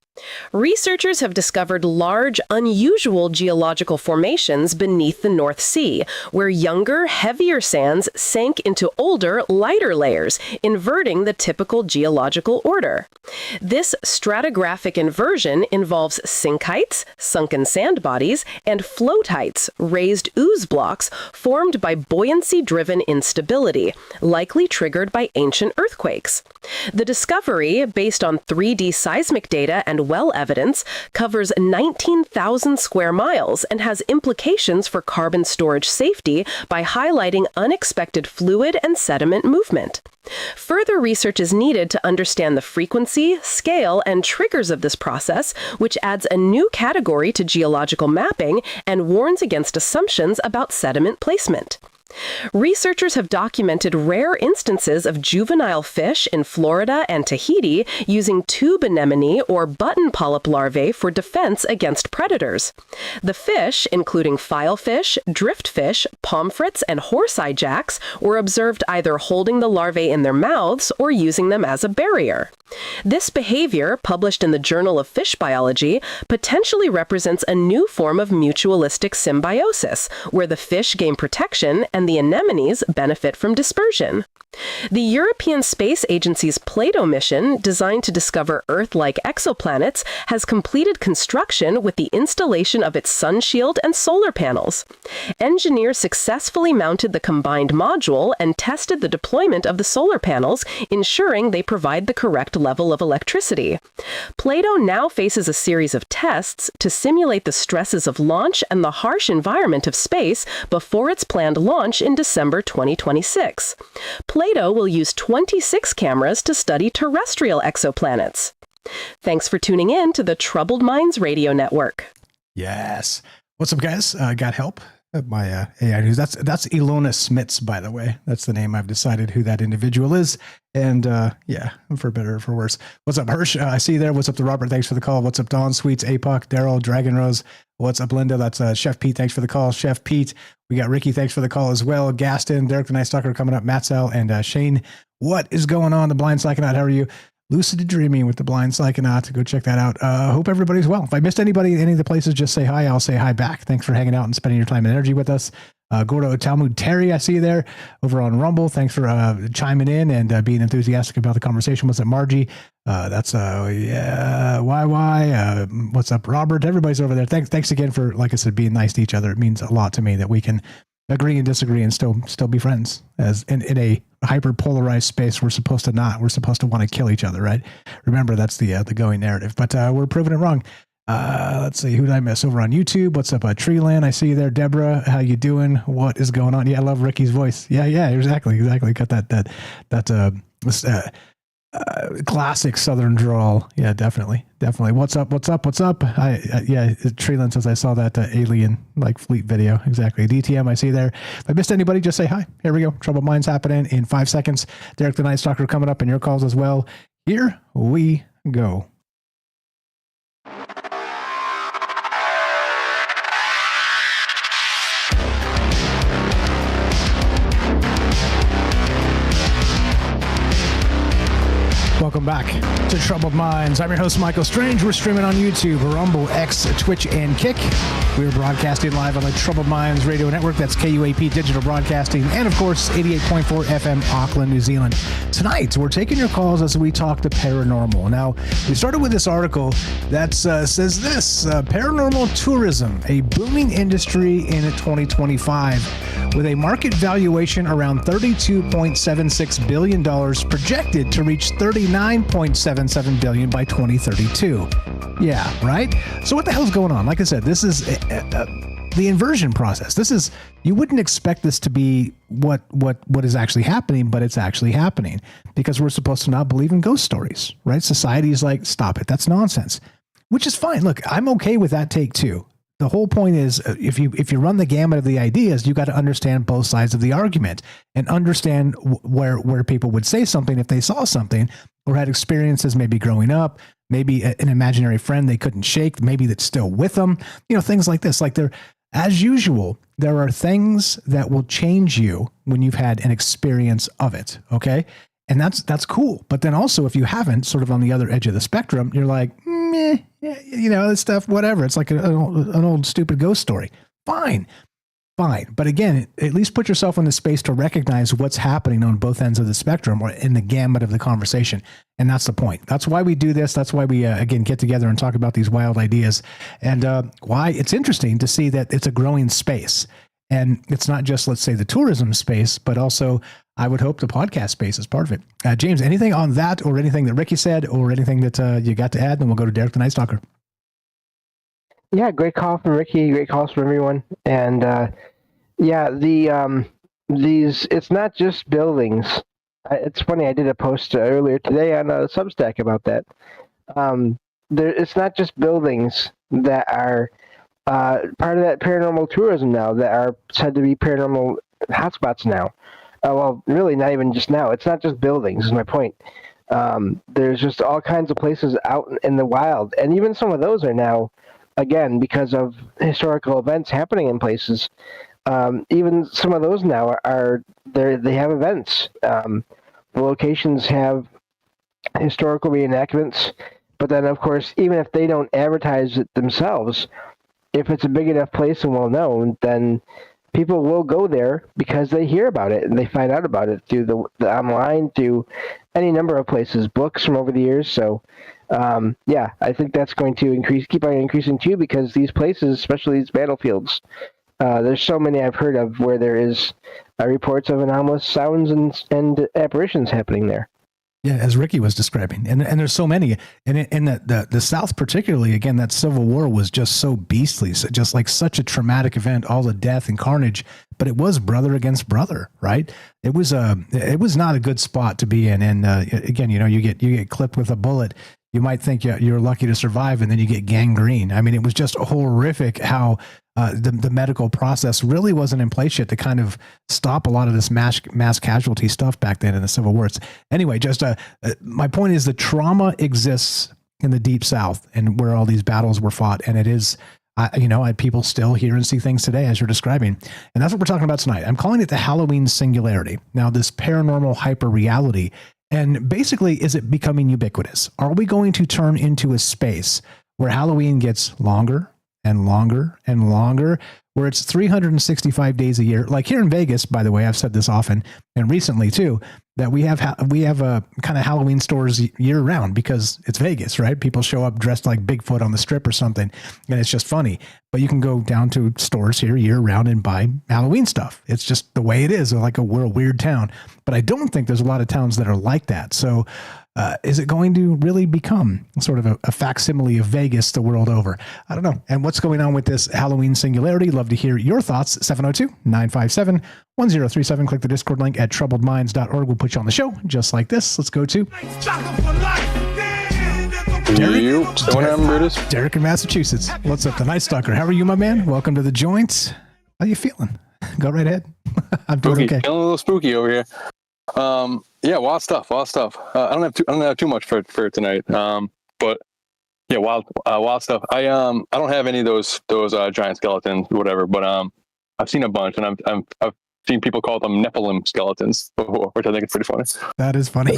Researchers have discovered large, unusual geological formations beneath the North Sea, where younger, heavier sands sank into older, lighter layers, inverting the typical geological order. This stratigraphic inversion involves sinkites, sunken sand bodies, and floatites, raised ooze blocks formed by buoyancy-driven instability, likely triggered by ancient earthquakes. The discovery, based on 3D seismic data and well evidence, covers 19,000 square miles and has implications for carbon storage safety by highlighting unexpected fluid and sediment movement. Further research is needed to understand the frequency, scale, and triggers of this process, which adds a new category to geological mapping and warns against assumptions about sediment placement. Researchers have documented rare instances of juvenile fish in Florida and Tahiti using tube anemone or button polyp larvae for defense against predators. The fish, including filefish, driftfish, pomfrets, and horse-eye jacks, were observed either holding the larvae in their mouths or using them as a barrier. This behavior, published in the Journal of Fish Biology, potentially represents a new form of mutualistic symbiosis, where the fish gain protection and the anemones benefit from dispersion. The European Space Agency's Plato mission, designed to discover Earth-like exoplanets, has completed construction with the installation of its sun shield and solar panels. Engineers successfully mounted the combined module and tested the deployment of the solar panels, ensuring they provide the correct level of electricity. Plato now faces a series of tests to simulate the stresses of launch and the harsh environment of space before its planned launch in December 2026. Plato will use 26 cameras to study terrestrial exoplanets. Thanks for tuning in to the Troubled Minds Radio Network. Yes. What's up, guys? Got help? My AI news. That's Ilona Smits, by the way. That's the name I've decided who that individual is. And yeah, for better or for worse. What's up, Hirsch? I see you there. What's up to Robert? Thanks for the call. What's up, Dawn, Sweets, APOC, Daryl, Dragon Rose. What's up, Linda? That's Chef Pete. Thanks for the call. Chef Pete. We got Ricky. Thanks for the call as well. Gaston, Derek the Night Stalker coming up. Matt Sal and Shane. What is going on? The Blind Psychonaut. How are you? Lucid Dreaming with the Blind Psychonaut. Go check that out. Hope everybody's well. If I missed anybody in any of the places, just say hi. I'll say hi back. Thanks for hanging out and spending your time and energy with us. Gordo Talmud Terry, I see you there over on Rumble. Thanks for chiming in and being enthusiastic about the conversation. What's up, Margie? That's yeah, why? What's up, Robert? Everybody's over there. Thanks again for, like I said, being nice to each other. It means a lot to me that we can agree and disagree and still be friends. As in a hyper polarized space, we're supposed to not. We're supposed to want to kill each other, right? Remember, that's the going narrative. But we're proving it wrong. Let's see, who did I miss over on YouTube? What's up, Treeland? I see you there, Deborah. How you doing? What is going on? Yeah, I love Ricky's voice. Yeah, exactly. Got that Classic Southern drawl. Yeah, definitely. What's up? Yeah, Treeland says I saw that alien like fleet video. Exactly. DTM, I see there. If I missed anybody, just say hi. Here we go. Troubled Minds happening in 5 seconds. Derek the Night Stalker coming up, and your calls as well. Here we go. Welcome back to Troubled Minds. I'm your host, Michael Strange. We're streaming on YouTube, Rumble, X, Twitch, and Kick. We're broadcasting live on the Troubled Minds Radio Network. That's KUAP Digital Broadcasting. And, of course, 88.4 FM, Auckland, New Zealand. Tonight, we're taking your calls as we talk to paranormal. Now, we started with this article that says this, paranormal tourism, a booming industry in 2025 with a market valuation around $32.76 billion projected to reach $39.77 billion by 2032. Yeah, right? So what the hell's going on? Like I said, this is the inversion process. This is, you wouldn't expect this to be what is actually happening, but it's actually happening because we're supposed to not believe in ghost stories, right? Society is like, stop it. That's nonsense, which is fine. Look, I'm okay with that take too. The whole point is if you run the gamut of the ideas, you got to understand both sides of the argument and understand where people would say something if they saw something or had experiences maybe growing up, maybe an imaginary friend they couldn't shake, maybe that's still with them, things like this. Like as usual, there are things that will change you when you've had an experience of it. Okay. And that's cool. But then also if you haven't, sort of on the other edge of the spectrum, you're like, meh, this stuff, whatever. It's like an old stupid ghost story. Fine. But again, at least put yourself in the space to recognize what's happening on both ends of the spectrum or in the gamut of the conversation. And that's the point. That's why we do this. That's why we, again, get together and talk about these wild ideas and why it's interesting to see that it's a growing space. And it's not just, let's say, the tourism space, but also I would hope the podcast space is part of it. James, anything on that or anything that Ricky said or anything that you got to add? Then we'll go to Derek the Night Stalker. Yeah, great call from Ricky. Great calls from everyone. And it's not just buildings. It's funny. I did a post earlier today on Substack about that. It's not just buildings that are part of that paranormal tourism now that are said to be paranormal hotspots now. Well, really not even just now. It's not just buildings is my point. There's just all kinds of places out in the wild. And even some of those are now, again, because of historical events happening in places. Even some of those now they have events. The locations have historical reenactments. But then, of course, even if they don't advertise it themselves, if it's a big enough place and well known, then people will go there because they hear about it and they find out about it through the online, through any number of places, books from over the years. So, I think that's going to keep on increasing too, because these places, especially these battlefields, there's so many I've heard of where there is reports of anomalous sounds and apparitions happening there. Yeah, as Ricky was describing, and there's so many, and in the South particularly, again, that Civil War was just so beastly, just like such a traumatic event, all the death and carnage. But it was brother against brother, right? It was not a good spot to be in, and again, you get clipped with a bullet. You might think you're lucky to survive, and then you get gangrene. I mean, it was just horrific how the medical process really wasn't in place yet to kind of stop a lot of this mass casualty stuff back then in the Civil War. Anyway, just my point is the trauma exists in the Deep South and where all these battles were fought, and it is, people still hear and see things today as you're describing, and that's what we're talking about tonight. I'm calling it the Halloween Singularity. Now, this paranormal hyperreality. And basically, is it becoming ubiquitous? Are we going to turn into a space where Halloween gets longer and longer and longer, where it's 365 days a year? Like here in Vegas, by the way, I've said this often and recently too, that we have a kind of Halloween stores year round because it's Vegas, right? People show up dressed like Bigfoot on the strip or something, and it's just funny. But you can go down to stores here year round and buy Halloween stuff. It's just the way it is. We're a weird town. But I don't think there's a lot of towns that are like that. So Is it going to really become sort of a facsimile of Vegas the world over? I don't know. And what's going on with this Halloween Singularity? Love to hear your thoughts. 702-957-1037. Click the Discord link at troubledminds.org. We'll put you on the show just like this. Let's go to Derek in Massachusetts. What's up, the Night Stalker? How are you, my man? Welcome to the joint. How you feeling? Go right ahead. I'm doing okay. Feeling a little spooky over here. Yeah, wild stuff. I don't have too much for tonight. But yeah, wild stuff. I don't have any of those giant skeletons, whatever. But I've seen a bunch, and I've seen people call them Nephilim skeletons before, which I think is pretty funny. That is funny.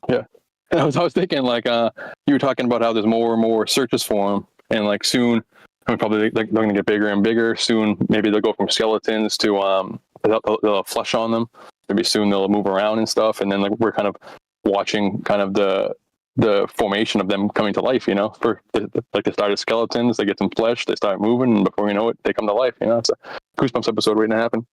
Yeah, and I was thinking like you were talking about how there's more and more searches for them, and like soon, probably like they're gonna get bigger and bigger. Soon, maybe they'll go from skeletons to they'll have flesh on them. Maybe soon they'll move around and stuff, and then like we're kind of watching kind of the formation of them coming to life. You know, like they started skeletons, they get some flesh, they start moving, and before you know it, they come to life. You know, it's a Goosebumps episode waiting to happen.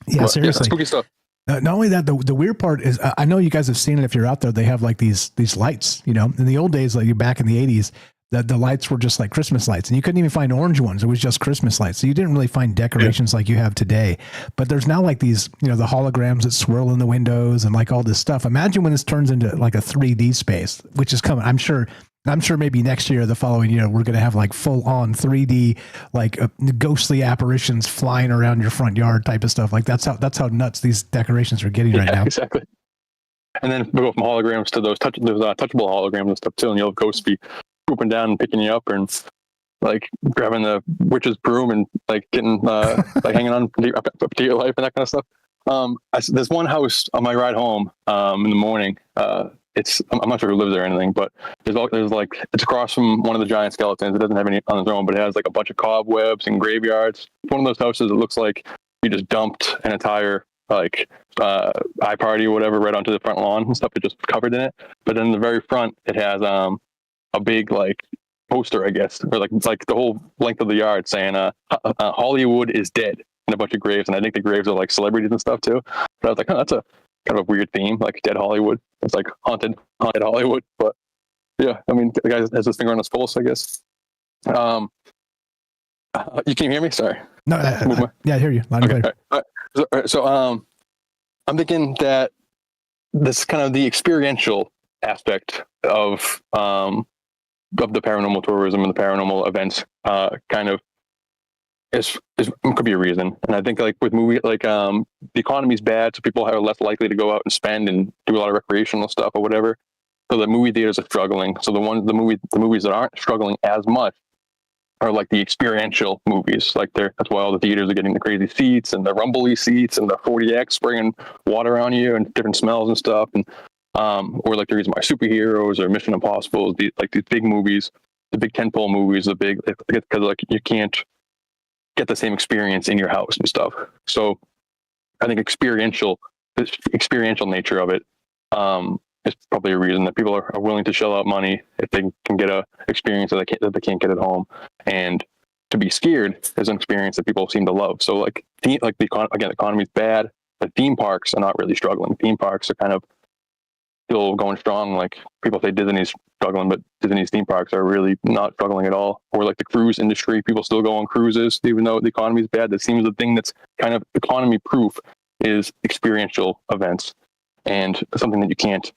Yeah, seriously, yeah, spooky stuff. Not only that, the weird part is I know you guys have seen it if you're out there. They have like these lights. You know, in the old days, like back in the 80s. The lights were just like Christmas lights, and you couldn't even find orange ones. It was just Christmas lights. So you didn't really find decorations like you have today. But there's now like these, you know, the holograms that swirl in the windows and like all this stuff. Imagine when this turns into like a 3D space, which is coming. I'm sure maybe next year, or the following year, we're going to have like full on 3D, like ghostly apparitions flying around your front yard type of stuff. Like that's how nuts these decorations are getting right now. Exactly. And then we go from holograms to those touchable holograms and stuff too. And you'll have ghosts be swooping down and picking you up and like grabbing the witch's broom and like getting like hanging on up to your life and that kind of stuff. There's one house on my ride home in the morning. I'm not sure who lives there or anything, but there's like it's across from one of the giant skeletons. It doesn't have any on its own, but it has like a bunch of cobwebs and graveyards. It's one of those houses that looks like you just dumped an entire like eye party or whatever right onto the front lawn and stuff. It just covered in it. But then in the very front, it has a big like poster, I guess, or like it's like the whole length of the yard saying Hollywood is dead, and a bunch of graves. And I think the graves are like celebrities and stuff too. But I was like, that's a kind of a weird theme, like dead Hollywood. It's like haunted Hollywood. But yeah, I mean, the guy has this finger on his pulse, I guess. You can hear me? Sorry. No, yeah, I hear you. Okay. All right. So I'm thinking that this kind of the experiential aspect of the paranormal tourism and the paranormal events kind of is could be a reason. And I think like with movie like the economy's bad, so people are less likely to go out and spend and do a lot of recreational stuff or whatever. So the movie theaters are struggling. So the movies that aren't struggling as much are like the experiential movies. Like that's why all the theaters are getting the crazy seats and the rumbly seats and the 40X bringing water on you and different smells and stuff. And or like the reason why superheroes or Mission Impossible, these big movies, the big tentpole movies, because like you can't get the same experience in your house and stuff. So I think experiential nature of it is probably a reason that people are willing to shell out money if they can get a experience that they can't get at home. And to be scared is an experience that people seem to love. So like the economy's bad, but theme parks are not really struggling. Theme parks are kind of still going strong. Like people say Disney's struggling, but Disney's theme parks are really not struggling at all. Or like the cruise industry, people still go on cruises even though the economy's bad. That seems the thing that's kind of economy proof is experiential events, and something that you can't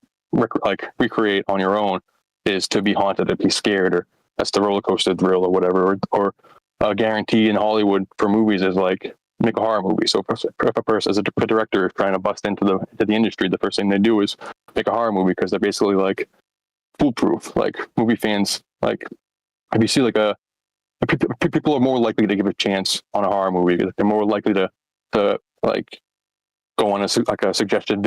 recreate on your own is to be haunted, to be scared, or that's the roller coaster thrill or whatever. Or a guarantee in Hollywood for movies is like make a horror movie. So if a person as a director is trying to bust into the industry, the first thing they do is make a horror movie because they're basically like foolproof. Like movie fans, like if you see like people are more likely to give a chance on a horror movie. They're more likely to like go on a suggested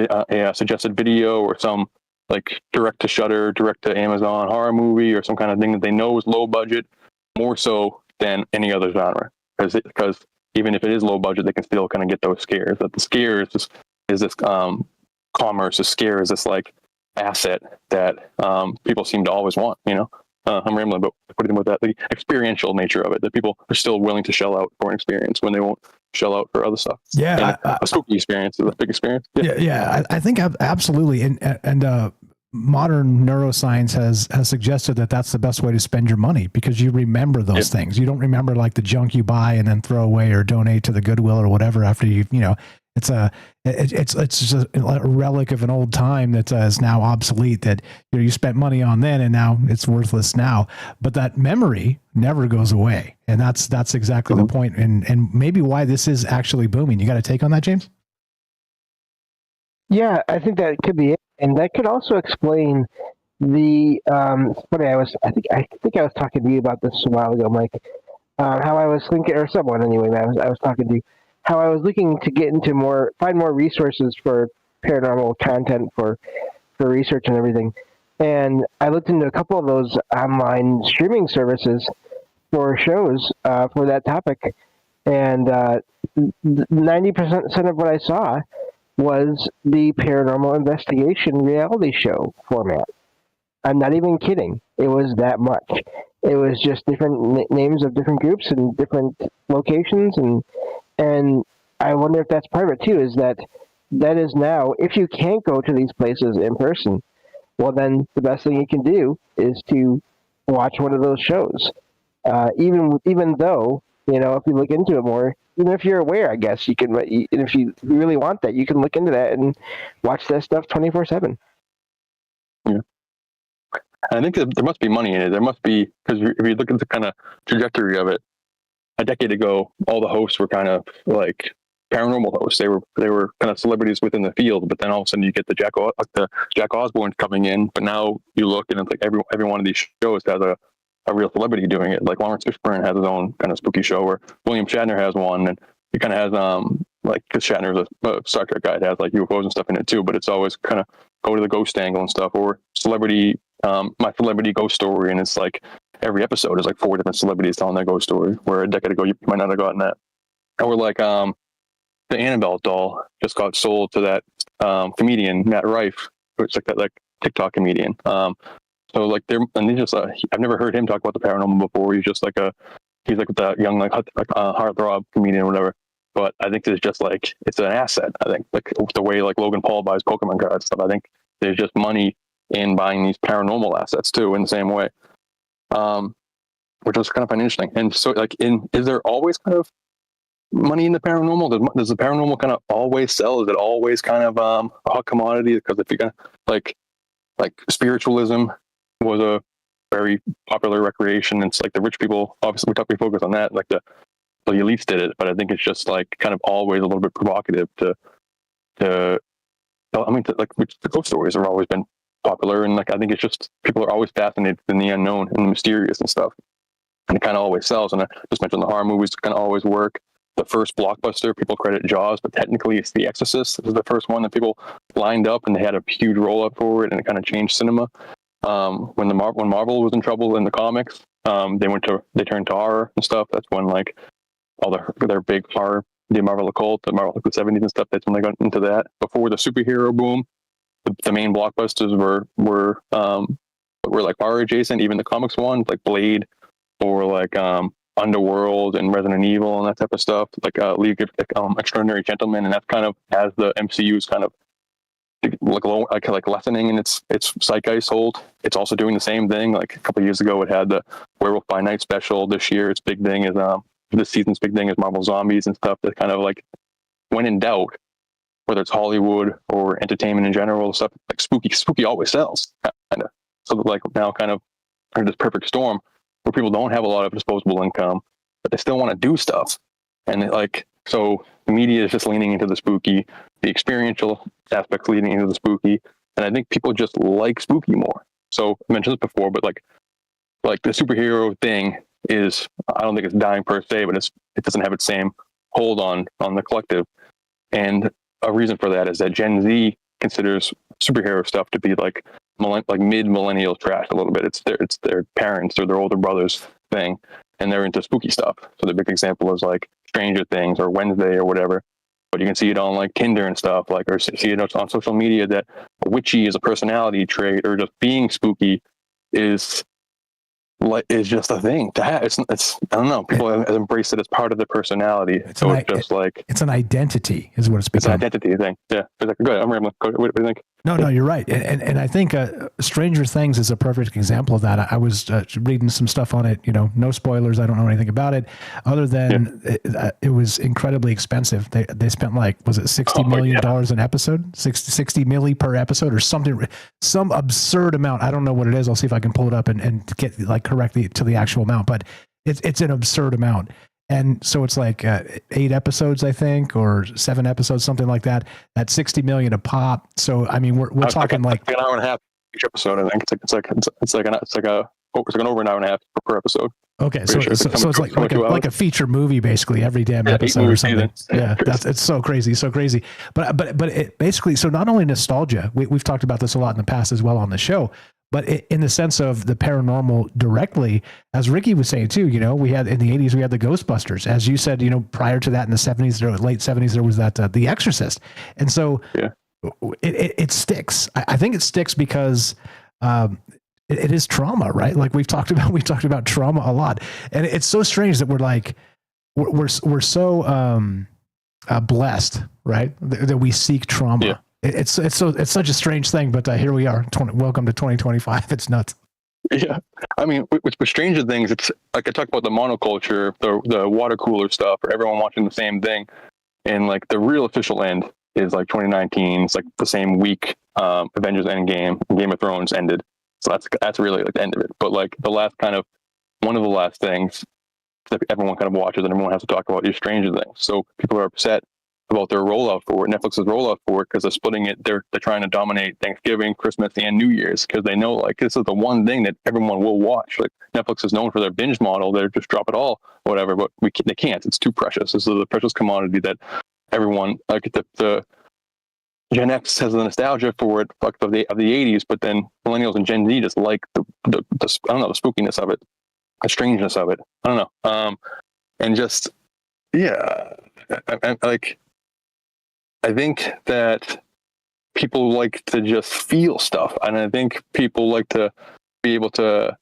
video or some like direct to Amazon horror movie or some kind of thing that they know is low budget, more so than any other genre. Because even if it is low budget, they can still kind of get those scares. That the scare is this commerce. The scare is this like asset that people seem to always want. You know, I'm rambling, but what do you think about that? The experiential nature of it, that people are still willing to shell out for an experience when they won't shell out for other stuff. Yeah, a spooky experience is a big experience. Yeah, I think absolutely, and modern neuroscience has suggested that that's the best way to spend your money, because you remember those things. You don't remember like the junk you buy and then throw away or donate to the Goodwill or whatever after it's just a relic of an old time that is now obsolete, that you spent money on then and now it's worthless now. But that memory never goes away, and that's exactly the point, and maybe why this is actually booming. You got a take on that, James? Yeah, I think that could be it, and that could also explain the. Funny, I think I was talking to you about this a while ago, Mike. How I was thinking, or someone anyway, that I was talking to. How I was looking to get into find more resources for paranormal content for research and everything. And I looked into a couple of those online streaming services for shows for that topic. And 90% of what I saw was the paranormal investigation reality show format. I'm not even kidding. It was that much. It was just different names of different groups and different locations, and I wonder if that's part of it too, is that is now, if you can't go to these places in person, well then the best thing you can do is to watch one of those shows. Even though, if you look into it more, even if you're aware, I guess you can, and if you really want that, you can look into that and watch that stuff 24/7. Yeah. I think that there must be money in it. There must be, because if you look at the kind of trajectory of it, a decade ago, all the hosts were kind of like paranormal hosts. They were kind of celebrities within the field, but then all of a sudden you get the Jack Osborne coming in. But now you look and it's like every one of these shows has a real celebrity doing it. Like Lawrence Fishburne has his own kind of spooky show, or William Shatner has one, and he kind of has like, because Shatner's a Star Trek guy, it has like UFOs and stuff in it too. But it's always kind of go to the ghost angle and stuff, or celebrity. My celebrity ghost story, and it's like every episode is like 4 different celebrities telling their ghost story, where a decade ago you might not have gotten that. Or like the Annabelle doll just got sold to that comedian Matt Rife, who's like that TikTok comedian. So like they just I've never heard him talk about the paranormal before. He's just like he's like that young heartthrob comedian or whatever. But I think there's just like, it's an asset. I think like the way like Logan Paul buys Pokemon cards stuff. I think there's just money in buying these paranormal assets too, in the same way, which is kind of interesting. And so, like, is there always kind of money in the paranormal? Does the paranormal kind of always sell? Is it always kind of a hot commodity? Because if you're gonna like spiritualism was a very popular recreation. It's like the rich people, obviously, we focus on that. Like the elites did it, but I think it's just like kind of always a little bit provocative to like the ghost stories have always been popular, and like I think it's just people are always fascinated in the unknown and the mysterious and stuff, and it kind of always sells. And I just mentioned the horror movies kind of always work. The first blockbuster, people credit Jaws, but technically it's The Exorcist. It was the first one that people lined up, and they had a huge roll up for it, and it kind of changed cinema. When Marvel was in trouble in the comics, they turned to horror and stuff. That's when like all their big horror, the Marvel occult, the Marvel the 70s and stuff. That's when they got into that. Before the superhero boom, the main blockbusters were like horror adjacent. Even the comics ones like Blade or like Underworld and Resident Evil and that type of stuff, like League of Extraordinary Gentlemen, and that's kind of as the MCU's kind of like lessening in its zeitgeist hold. It's also doing the same thing. Like a couple of years ago, it had the Werewolf by Night special. This year, its big thing is this season's big thing is Marvel Zombies and stuff. That kind of like, when in doubt, whether it's Hollywood or entertainment in general, stuff like spooky always sells, kind of. So like now, kind of this perfect storm where people don't have a lot of disposable income, but they still want to do stuff, and so the media is just leaning into the spooky, the experiential aspects leading into the spooky, and I think people just like spooky more. So I mentioned this before, but like the superhero thing is, I don't think it's dying per se, but it doesn't have its same hold on the collective. And a reason for that is that Gen Z considers superhero stuff to be like mid-millennial trash a little bit. It's their parents or their older brothers thing, and they're into spooky stuff. So the big example is like Stranger Things or Wednesday or whatever. But you can see it on like Tinder and stuff, like, or see it on social media that witchy is a personality trait, or just being spooky is just a thing to have. It's I don't know. People have embraced it as part of their personality. It's an identity, is what it's become. It's an identity thing. Yeah. Go ahead. I'm rambling. What do you think? No, you're right. And I think Stranger Things is a perfect example of that. I was reading some stuff on it, no spoilers. I don't know anything about it other than it was incredibly expensive. They spent was it $60 million an episode, 60 milli per episode or something, some absurd amount. I don't know what it is. I'll see if I can pull it up and get correctly to the actual amount, but it's an absurd amount. And so it's 8 episodes, I think, or 7 episodes, something like that. At 60 million a pop. So I mean, we're talking an hour and a half each episode. I think it's like an over an hour and a half per episode. Okay, so it's like a feature movie basically every damn episode or something. Yeah, it's so crazy. But it basically, so not only nostalgia, we've talked about this a lot in the past as well on the show. But in the sense of the paranormal directly, as Ricky was saying too, we had in the 80s, we had the Ghostbusters. As you said, prior to that in the 70s, late 70s, there was that The Exorcist. And so it sticks. I think it sticks because it is trauma, right? Like we've talked about trauma a lot. And it's so strange that we're so blessed, right? That we seek trauma. Yeah. It's such a strange thing, but here we are. Welcome to 2025. It's nuts. Yeah, I mean, with Stranger Things, it's like I talk about the monoculture, the water cooler stuff, or everyone watching the same thing, and the real official end is 2019. It's the same week Avengers Endgame, Game of Thrones ended. So that's really the end of it. But the last one of the last things that everyone kind of watches and everyone has to talk about is Stranger Things. So people are upset about their rollout for it, Netflix's rollout for it, because they're splitting it. They're trying to dominate Thanksgiving, Christmas, and New Year's because they know this is the one thing that everyone will watch. Netflix is known for their binge model. They just drop it all, whatever. But they can't. It's too precious. This is the precious commodity that everyone the Gen X has the nostalgia for it, of the 80s. But then millennials and Gen Z just like the I don't know, the spookiness of it, the strangeness of it. I don't know. And just I think that people like to just feel stuff, and I think people like to be able to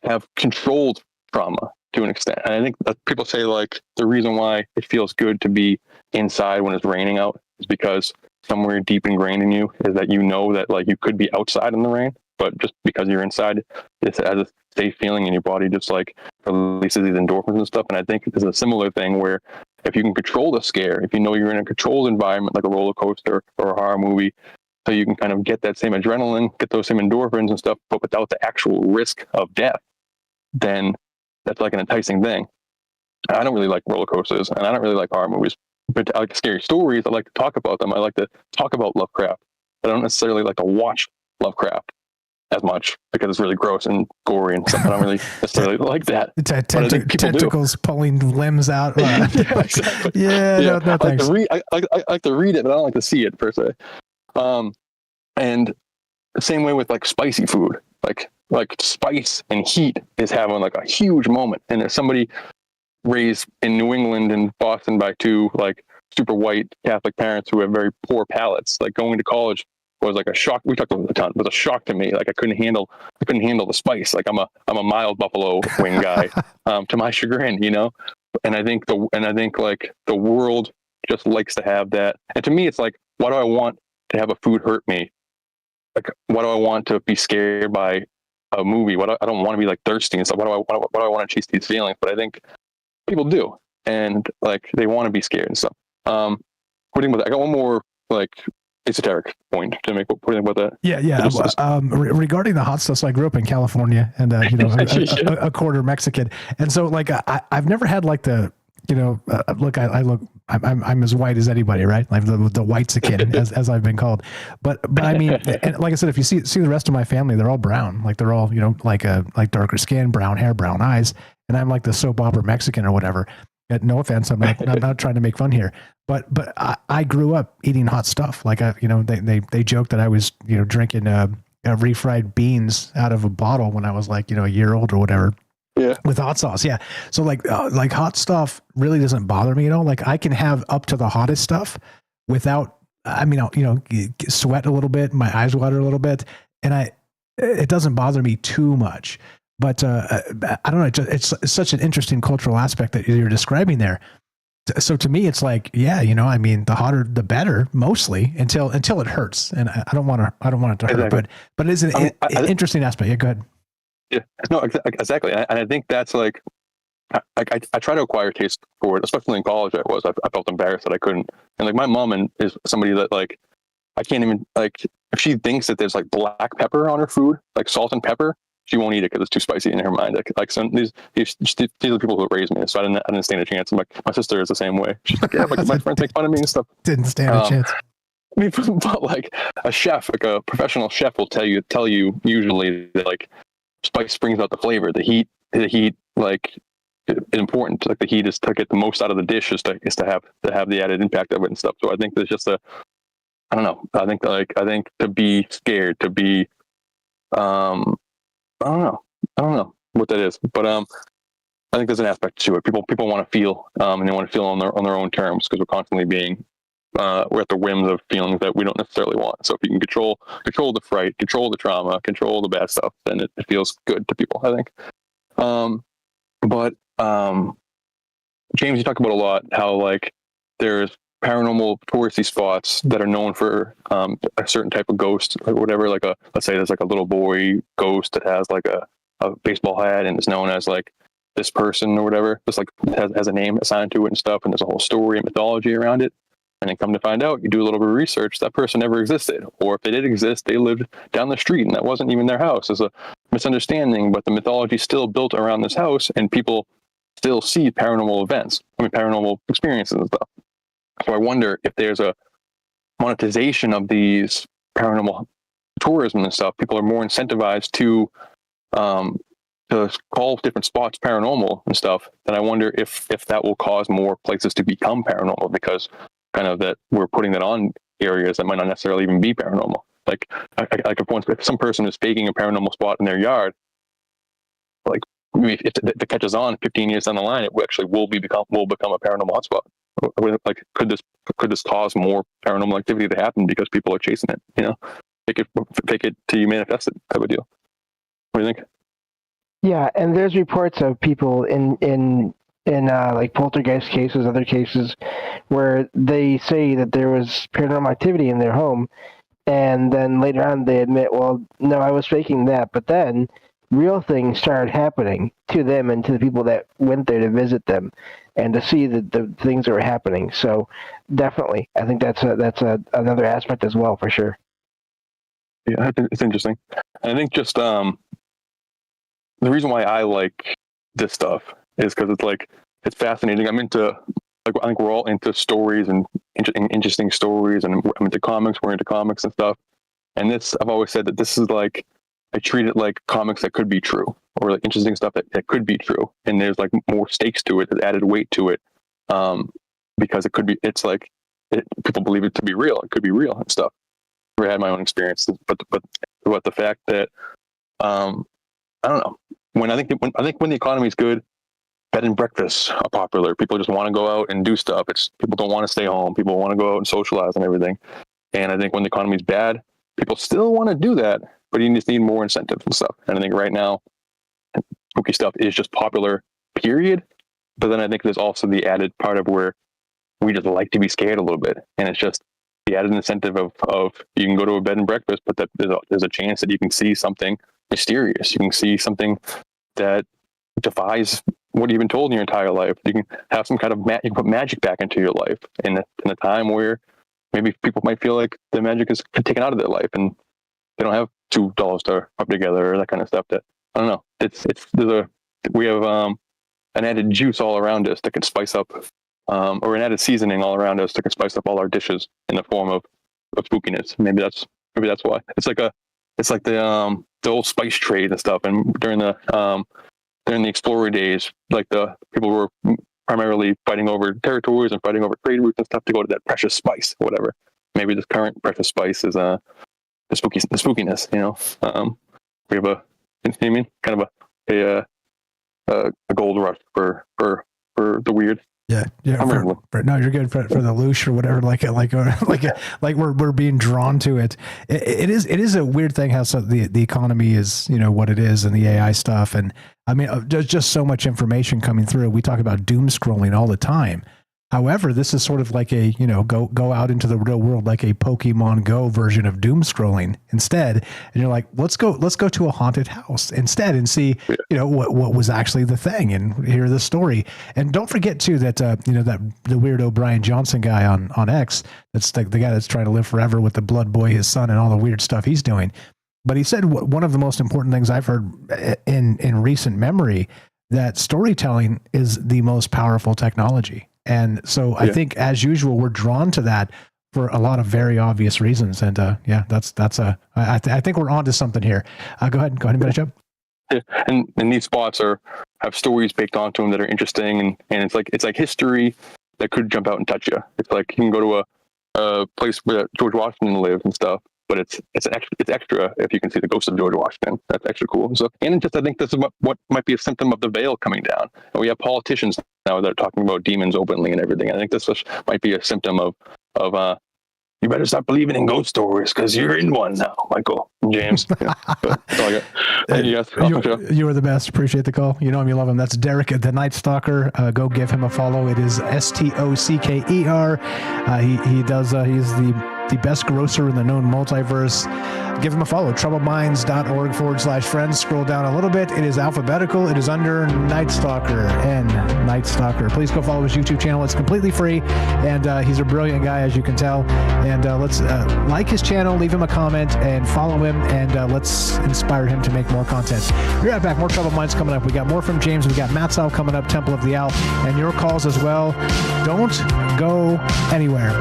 have controlled trauma to an extent. And I think that people say the reason why it feels good to be inside when it's raining out is because somewhere deep ingrained in you is that that you could be outside in the rain, but just because you're inside, it has a safe feeling, and your body just releases these endorphins and stuff. And I think there's a similar thing where if you can control the scare, if you're in a controlled environment like a roller coaster or a horror movie, so you can kind of get that same adrenaline, get those same endorphins and stuff, but without the actual risk of death, then that's an enticing thing. I don't really like roller coasters, and I don't really like horror movies, but I like scary stories. I like to talk about them. I like to talk about Lovecraft. I don't necessarily like to watch Lovecraft as much because it's really gross and gory and stuff. I don't really necessarily like that. Tentacles pulling limbs out. Yeah, exactly. No thanks. I like to read it, but I don't like to see it per se. And the same way with spicy food, like spice and heat is having a huge moment. And there's somebody raised in New England and Boston by two super white Catholic parents who have very poor palates. Going to college was a shock. We talked about it a ton. It was a shock to me. I couldn't handle the spice. I'm a mild buffalo wing guy, to my chagrin, And I think the world just likes to have that. And to me, it's why do I want to have a food hurt me? Why do I want to be scared by a movie? I don't want to be thirsty and stuff. Why do I want to chase these feelings? But I think people do, and they want to be scared and stuff. I got one more esoteric point to make. What do you think about that? Yeah. Regarding the hot stuff, so I grew up in California, and a quarter Mexican, and so I've never had look, I'm as white as anybody, right? The whitezican, as I've been called. But I mean, and like I said, if you see the rest of my family, they're all brown. They're all like darker skin, brown hair, brown eyes, and I'm the soap opera Mexican or whatever. No offense, I'm not trying to make fun here, but I grew up eating hot stuff. They joked that I was drinking refried beans out of a bottle when I was a year old or whatever. Yeah. With hot sauce. Yeah. So hot stuff really doesn't bother me at all. I can have up to the hottest stuff without, I'll sweat a little bit, my eyes water a little bit, and it doesn't bother me too much. But I don't know. It's such an interesting cultural aspect that you're describing there. So to me, it's like, yeah, you know, I mean, the hotter, the better, mostly until it hurts. And I don't want it to hurt, but it is an interesting aspect. Yeah, go ahead. Yeah, no, exactly. And I think that's like, I try to acquire taste for it, especially in college. I felt embarrassed that I couldn't. And like my mom is somebody that like, I can't even like, if she thinks that there's like black pepper on her food, like salt and pepper, she won't eat it because it's too spicy in her mind. Like some these are the people who raised me, so I didn't stand a chance. And my sister is the same way. She's like, yeah, my friends make fun of me and stuff. Didn't stand a chance. I mean, but like a chef, like a professional chef, will tell you usually that like spice brings out the flavor. The heat, like is important. Like the heat is to get the most out of the dish is to have the added impact of it and stuff. So I think there's just I don't know. I think to be scared, to be I don't know what that is, but I think there's an aspect to it. People want to feel, and they want to feel on their own terms, because we're constantly being we're at the whims of feelings that we don't necessarily want. So if you can control the fright, control the trauma, control the bad stuff, then it feels good to people, I think. But James, you talk about a lot how like there's paranormal touristy spots that are known for a certain type of ghost or whatever. Like let's say there's like a little boy ghost that has like a baseball hat and is known as like this person or whatever. Just like has a name assigned to it and stuff. And there's a whole story and mythology around it. And then come to find out, you do a little bit of research, that person never existed. Or if they did exist, they lived down the street and that wasn't even their house. There's a misunderstanding, but the mythology still built around this house and people still see paranormal events. Paranormal experiences and stuff. So I wonder if there's a monetization of these paranormal tourism and stuff. People are more incentivized to call different spots paranormal and stuff. Then I wonder if that will cause more places to become paranormal, because kind of that we're putting that on areas that might not necessarily even be paranormal. Like if some person is faking a paranormal spot in their yard, like if it catches on 15 years down the line, it actually will become a paranormal hotspot. Like could this cause more paranormal activity to happen because people are chasing it? You know, fake it till you manifest it type of deal. What do you think? Yeah, and there's reports of people in like poltergeist cases, other cases, where they say that there was paranormal activity in their home, and then later on they admit, well, no, I was faking that, but then real things started happening to them and to the people that went there to visit them and to see the things that were happening. So definitely, I think that's another aspect as well, for sure. Yeah, it's interesting. And I think just the reason why I like this stuff is because it's fascinating. I'm into, like, I think we're all into stories and interesting stories, and I'm into comics. We're into comics and stuff. And I've always said that this is like, I treat it like comics that could be true, or like interesting stuff that could be true. And there's like more stakes to it, there's added weight to it, because people believe it to be real. It could be real and stuff. I had my own experiences, but the fact that I don't know, when the economy is good, bed and breakfasts are popular. People just want to go out and do stuff. People don't want to stay home. People want to go out and socialize and everything. And I think when the economy is bad, people still want to do that, but you just need more incentives and stuff. And I think right now, spooky stuff is just popular, period. But then I think there's also the added part of where we just like to be scared a little bit. And it's just the added incentive of you can go to a bed and breakfast, but that there's a chance that you can see something mysterious. You can see something that defies what you've been told in your entire life. You can have some kind of you can put magic back into your life in a time where maybe people might feel like the magic is taken out of their life and they don't have $2 to rub together or that kind of stuff. That I don't know. We have an added juice all around us that can spice up, or an added seasoning all around us that can spice up all our dishes in the form of spookiness. Maybe that's why. It's like the old spice trade and stuff. And during the explorer days, like the people were primarily fighting over territories and fighting over trade routes and stuff to go to that precious spice, whatever. Maybe this current precious spice is the spookiness. You know, we have kind of a gold rush for the weird. Yeah. No, you're good for the loosh or whatever. Like we're being drawn to it. It is a weird thing how the economy is, you know, what it is, and the AI stuff. And I mean, there's just so much information coming through. We talk about doom scrolling all the time. However, this is sort of like a, go out into the real world, like a Pokemon Go version of doom scrolling instead. And you're like, let's go to a haunted house instead and see, what was actually the thing and hear the story. And don't forget too that, that the weirdo Brian Johnson guy on X, that's the guy that's trying to live forever with the blood boy, his son, and all the weird stuff he's doing. But he said one of the most important things I've heard in recent memory, that storytelling is the most powerful technology. And so I think, as usual, we're drawn to that for a lot of very obvious reasons. And I think we're onto something here. Go ahead and finish up. Yeah. And these spots have stories baked onto them that are interesting, and it's like history that could jump out and touch you. It's like you can go to a place where George Washington lived and stuff, but it's extra if you can see the ghost of George Washington. That's extra cool. So, and I think this is what might be a symptom of the veil coming down. And we have politicians now that are talking about demons openly and everything. I think this might be a symptom of you better stop believing in ghost stories because you're in one now, Michael and James. That's all I got. You are the best. Appreciate the call. You know him, you love him. That's Derek, the Night Stalker. Go give him a follow. It is STOCKER. He does. He's the best grocer in the known multiverse. Give him a follow. troubledminds.org/friends. Scroll down a little bit. It is alphabetical. It is under Night Stalker. Night Stalker. Please go follow his YouTube channel. It's completely free. And he's a brilliant guy, as you can tell. And let's like his channel, leave him a comment, and follow him. And let's inspire him to make more content. We're right back. More Troubled Minds coming up. We got more from James. We got Matt's Owl coming up, Temple of the Owl, and your calls as well. Don't go anywhere.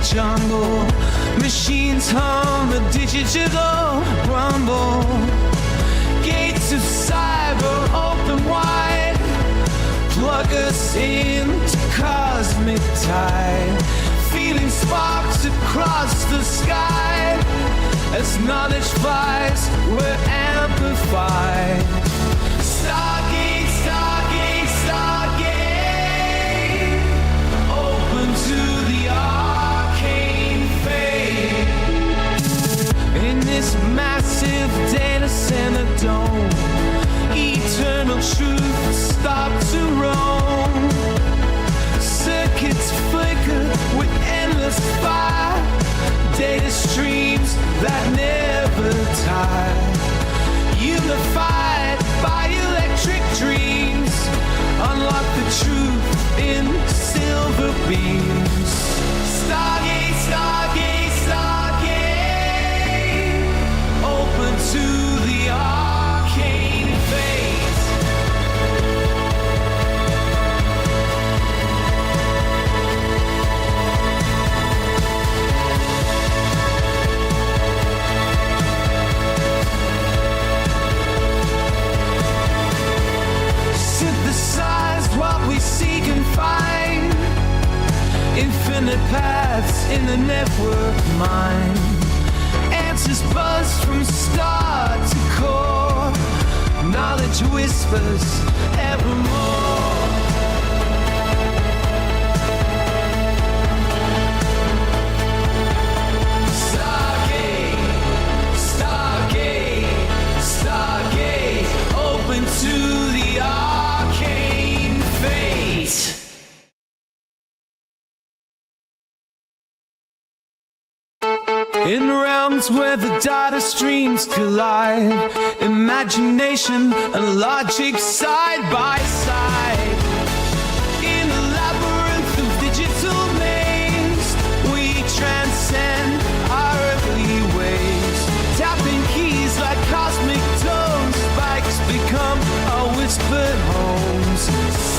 Jungle, machines hum, a digital rumble. Gates of cyber open wide. Plug us into cosmic tide. Feeling sparks across the sky. As knowledge flies, we're amplified. Stargate, Stargate, Stargate. Open to the arcane fate. In this massive data center dome, eternal truth stop to roam. Circuits flicker with endless fire. Data streams that never tire. Unified by electric dreams. Unlock the truth in silver beams. Stargate, Stargate, Stargate. Open to the arcane fate. Synthesized what we seek and find. Infinite paths in the network mind. Answers buzz from star to core. Knowledge whispers evermore. Stargate, Stargate, Stargate. Open to the arcane fate. In realms where the data streams collide, imagination and logic side by side. In the labyrinth of digital maze, we transcend our earthly ways. Tapping keys like cosmic tones, spikes become our whispered homes.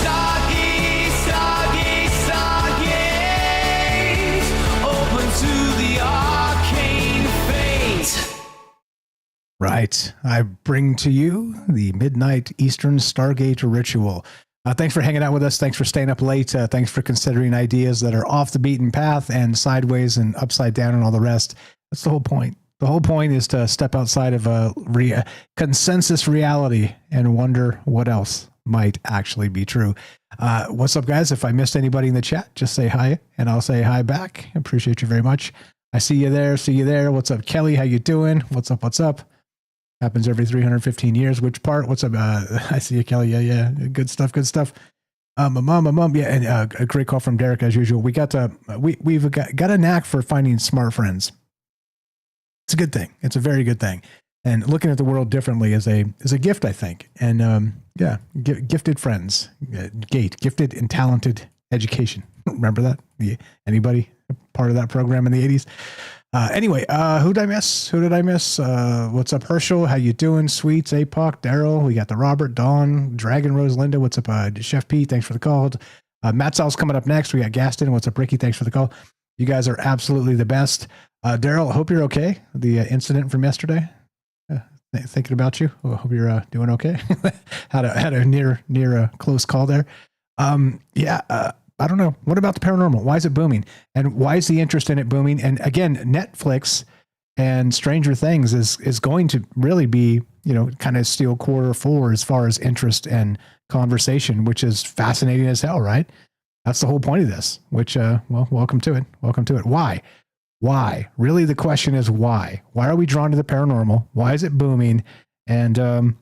Stargate, Stargate, Stargate. Open to the arcane fate. Right. I bring to you the Midnight Eastern Stargate Ritual. Thanks for hanging out with us. Thanks for staying up late. Thanks for considering ideas that are off the beaten path and sideways and upside down and all the rest. That's the whole point. The whole point is to step outside of a consensus reality and wonder what else might actually be true. What's up, guys? If I missed anybody in the chat, just say hi, and I'll say hi back. Appreciate you very much. I see you there. See you there. What's up, Kelly? How you doing? What's up? What's up? Happens every 315 years. Which part? What's up? I see you, Kelly. Yeah. Good stuff. Good stuff. Mom. Yeah, and a great call from Derek as usual. We've got a knack for finding smart friends. It's a good thing. It's a very good thing. And looking at the world differently is a gift, I think. And gifted friends, gifted and talented education. Remember that? Anybody part of that program in the 80s? Anyway, who did I miss? What's up, Herschel? How you doing? Sweets, APOC, Daryl. We got the Robert, Dawn, Dragon Rose, Linda. What's up, Chef Pete? Thanks for the call. Matt Sal's coming up next. We got Gaston. What's up, Ricky? Thanks for the call. You guys are absolutely the best. Daryl, hope you're okay. The incident from yesterday. Thinking about you. Well, hope you're doing okay. had a near close call there. I don't know. What about the paranormal? Why is it booming? And why is the interest in it booming? And again, Netflix and Stranger Things is going to really be, kind of steal Q4 as far as interest and conversation, which is fascinating as hell, right? That's the whole point of this, which, welcome to it. Welcome to it. Why? Really, the question is why? Why are we drawn to the paranormal? Why is it booming? And,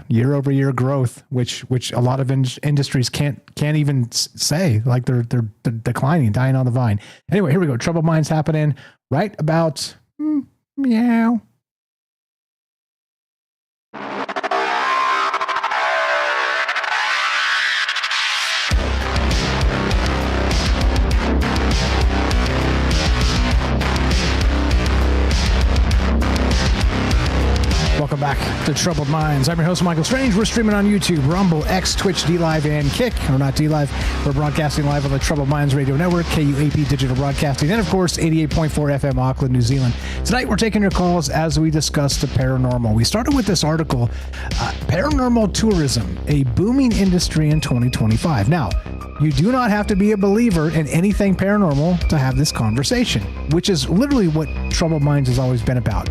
year over year growth, which a lot of industries can't even say, like they're declining, dying on the vine. Anyway, here we go. Troubled Minds happening right about meow. Welcome back to Troubled Minds. I'm your host, Michael Strange. We're streaming on YouTube, Rumble, X, Twitch, DLive, and Kick. Or not DLive. We're broadcasting live on the Troubled Minds Radio Network, KUAP Digital Broadcasting, and of course, 88.4 FM, Auckland, New Zealand. Tonight, we're taking your calls as we discuss the paranormal. We started with this article, Paranormal Tourism, a booming industry in 2025. Now, you do not have to be a believer in anything paranormal to have this conversation, which is literally what Troubled Minds has always been about.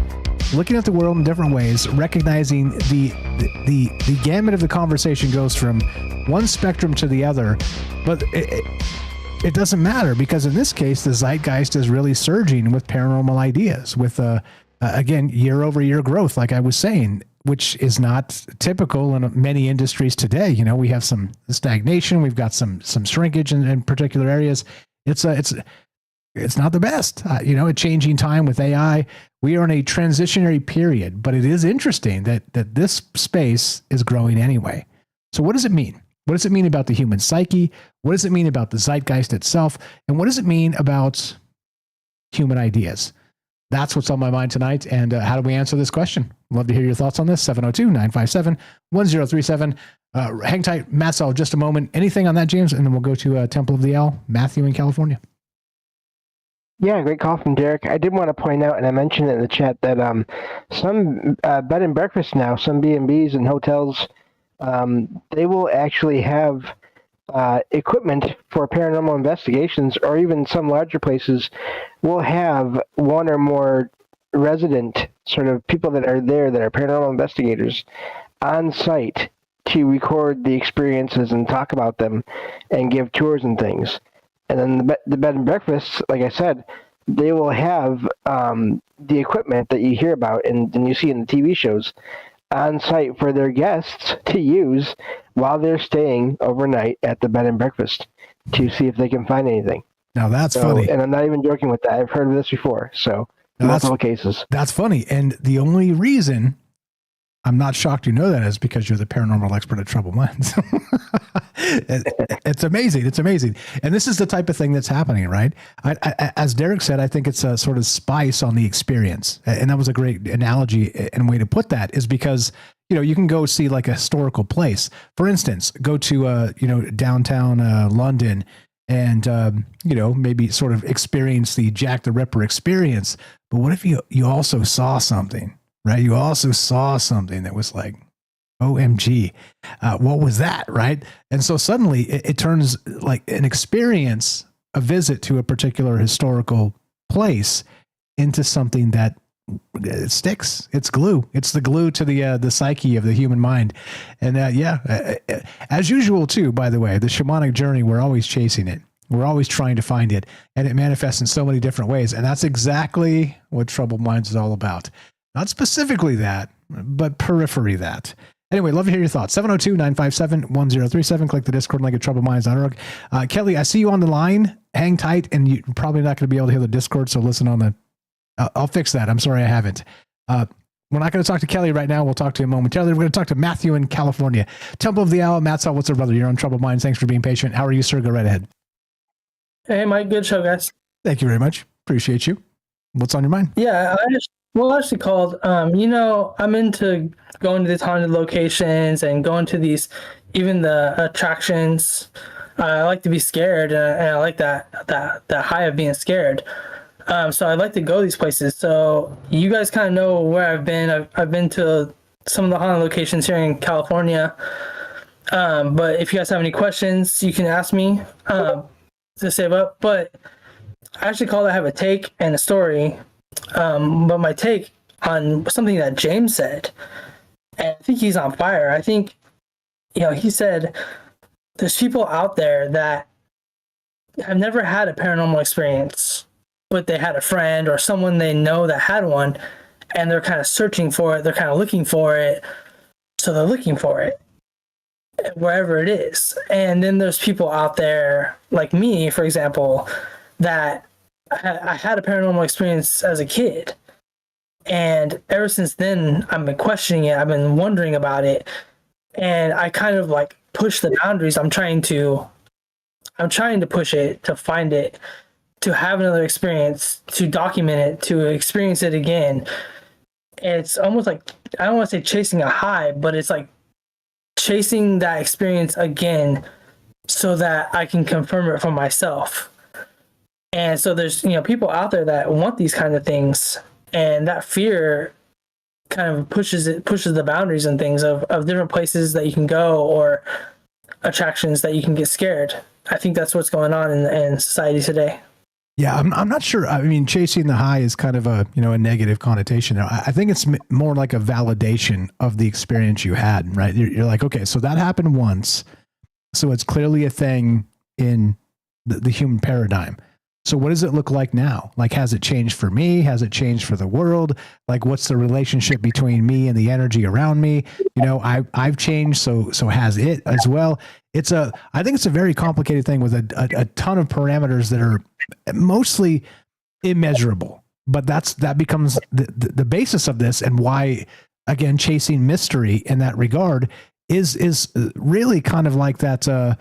Looking at the world in different ways, recognizing the gamut of the conversation goes from one spectrum to the other, but it doesn't matter, because in this case, the zeitgeist is really surging with paranormal ideas, with again, year over year growth, like I was saying, which is not typical in many industries today. We have some stagnation, we've got some shrinkage in particular areas. It's not the best, a changing time with AI. We are in a transitionary period, but it is interesting that this space is growing anyway. So what does it mean? What does it mean about the human psyche? What does it mean about the zeitgeist itself? And what does it mean about human ideas? That's what's on my mind tonight. And how do we answer this question? Love to hear your thoughts on this. 702-957-1037. Hang tight, Matt Saul, just a moment. Anything on that, James? And then we'll go to Temple of the Owl, Matthew in California. Yeah, great call from Derek. I did want to point out, and I mentioned it in the chat, that some bed and breakfast now, some B&Bs and hotels, they will actually have equipment for paranormal investigations, or even some larger places will have one or more resident sort of people that are there that are paranormal investigators on site to record the experiences and talk about them and give tours and things. And then the bed and breakfasts, like I said, they will have the equipment that you hear about and you see in the TV shows on site for their guests to use while they're staying overnight at the bed and breakfast to see if they can find anything. Now that's funny. And I'm not even joking with that. I've heard of this before. So multiple cases. That's funny. And the only reason I'm not shocked you know that is because you're the paranormal expert at Troubled Minds. It's amazing. It's amazing. And this is the type of thing that's happening, right? As Derek said, I think it's a sort of spice on the experience. And that was a great analogy and way to put that, is because, you can go see like a historical place. For instance, go to, downtown London and, maybe sort of experience the Jack the Ripper experience. But what if you also saw something? Right? You also saw something that was like, OMG, what was that? Right? And so suddenly it turns like an experience, a visit to a particular historical place, into something that it sticks. It's glue. It's the glue to the psyche of the human mind. And as usual too, by the way, the shamanic journey, we're always chasing it. We're always trying to find it, and it manifests in so many different ways. And that's exactly what Troubled Minds is all about. Not specifically that, but periphery that. Anyway, love to hear your thoughts. 702-957-1037. Click the Discord link at troubledminds.org. Kelly, I see you on the line. Hang tight, and you're probably not going to be able to hear the Discord, so listen on the... I'll fix that. I'm sorry I haven't. We're not going to talk to Kelly right now. We'll talk to him momentarily. We're going to talk to Matthew in California. Temple of the Owl, Matt's what's up, brother? You're on Troubled Minds. Thanks for being patient. How are you, sir? Go right ahead. Hey, Mike. Good show, guys. Thank you very much. Appreciate you. What's on your mind? Yeah, I actually called. I'm into going to these haunted locations and going to these, even the attractions. I like to be scared, and I like that high of being scared. So I'd like to go these places. So you guys kind of know where I've been. I've been to some of the haunted locations here in California. But if you guys have any questions, you can ask me to save up. But I actually called. I have a take and a story. But my take on something that James said, and I think he's on fire. I think, he said there's people out there that have never had a paranormal experience, but they had a friend or someone they know that had one, and they're kind of searching for it. They're kind of looking for it. So they're looking for it wherever it is. And then there's people out there like me, for example, that I had a paranormal experience as a kid, and ever since then I've been questioning it. I've been wondering about it, and I kind of like push the boundaries. I'm trying to push it, to find it, to have another experience, to document it, to experience it again. It's almost like, I don't want to say chasing a high, but it's like chasing that experience again so that I can confirm it for myself. And so there's, people out there that want these kind of things, and that fear kind of pushes the boundaries and things of different places that you can go or attractions that you can get scared. I think that's what's going on in society today. Yeah, I'm not sure. I mean, chasing the high is kind of a negative connotation. I think it's more like a validation of the experience you had, right? You're like, okay, so that happened once, so it's clearly a thing in the human paradigm. So what does it look like now? Like, has it changed for me? Has it changed for the world? Like, what's the relationship between me and the energy around me? I've changed, so has it as well. I think it's a very complicated thing with a ton of parameters that are mostly immeasurable. But that becomes the basis of this, and why, again, chasing mystery in that regard is really kind of like that.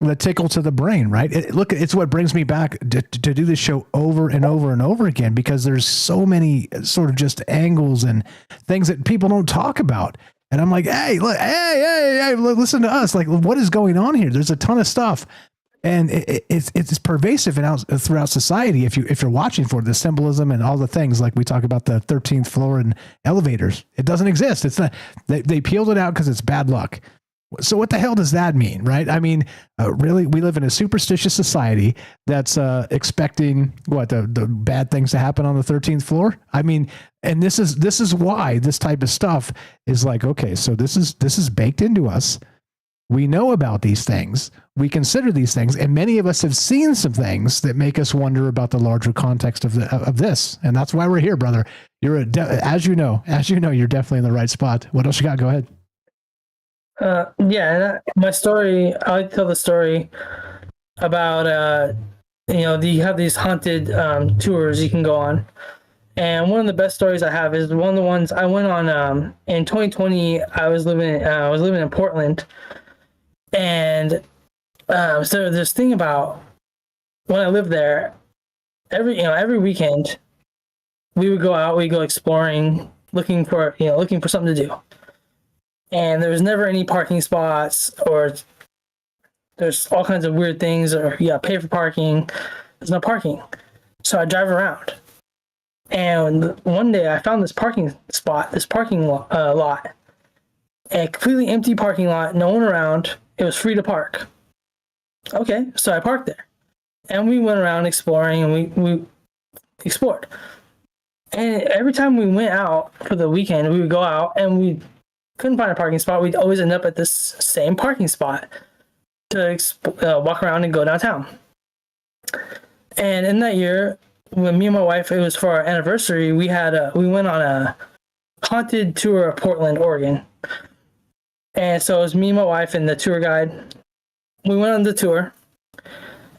The tickle to the brain, right? It's what brings me back to do this show over and over and over again, because there's so many sort of just angles and things that people don't talk about. And I'm like, hey, look, hey, listen to us. Like, what is going on here? There's a ton of stuff, and it's pervasive and throughout society. If you're watching for the symbolism and all the things, like we talk about the 13th floor and elevators, it doesn't exist. It's not. They peeled it out because it's bad luck. So what the hell does that mean, right? I mean, really, we live in a superstitious society that's expecting the bad things to happen on the 13th floor. I mean, and this is why this type of stuff is like, okay, so this is baked into us. We know about these things. We consider these things, and many of us have seen some things that make us wonder about the larger context of this. And that's why we're here, brother. You're as you know, you're definitely in the right spot. What else you got? Go ahead. My story, I like to tell the story about, you have these haunted tours you can go on. And one of the best stories I have is one of the ones I went on in 2020. I was living in Portland. And so there's this thing about when I lived there, every weekend we would go out, we'd go exploring, looking for something to do. And there was never any parking spots, or there's all kinds of weird things, or you gotta pay for parking. There's no parking. So I drive around. And one day I found this parking lot, a completely empty parking lot, no one around. It was free to park. Okay, so I parked there. And we went around exploring, and we explored. And every time we went out for the weekend, we would go out and we couldn't find a parking spot. We'd always end up at this same parking spot to walk around and go downtown. And in that year, when me and my wife, it was for our anniversary, we went on a haunted tour of Portland, Oregon. And so it was me and my wife and the tour guide. We went on the tour,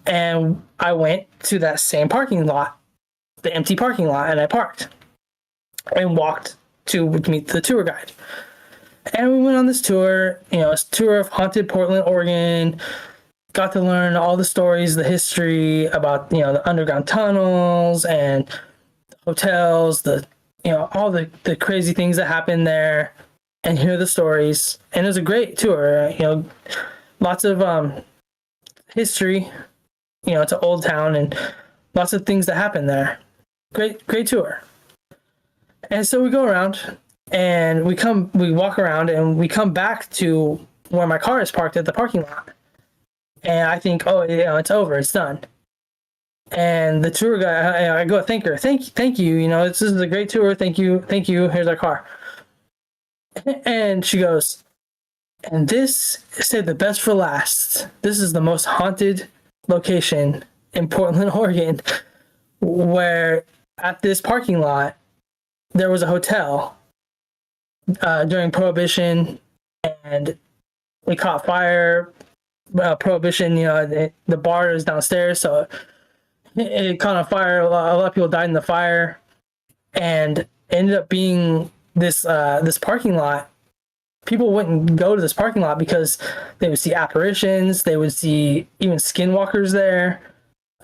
and I went to that same parking lot, the empty parking lot, and I parked and walked to meet the tour guide. And we went on this tour, a tour of haunted Portland, Oregon. Got to learn all the stories, the history about, the underground tunnels and hotels, all the crazy things that happen there, and hear the stories. And it was a great tour, lots of history, it's an old town and lots of things that happen there. Great tour. And so we go around and we walk around and we come back to where my car is parked at the parking lot. And I think, it's over, it's done. And the tour guy, I go thank her, thank you, this is a great tour, thank you, here's our car. And she goes, and this saved the best for last. This is the most haunted location in Portland, Oregon, where at this parking lot there was a hotel during Prohibition, and we caught fire. Prohibition, the bar is downstairs, so it caught on fire. A lot of people died in the fire, and it ended up being this parking lot. People wouldn't go to this parking lot because they would see apparitions. They would see even skinwalkers there.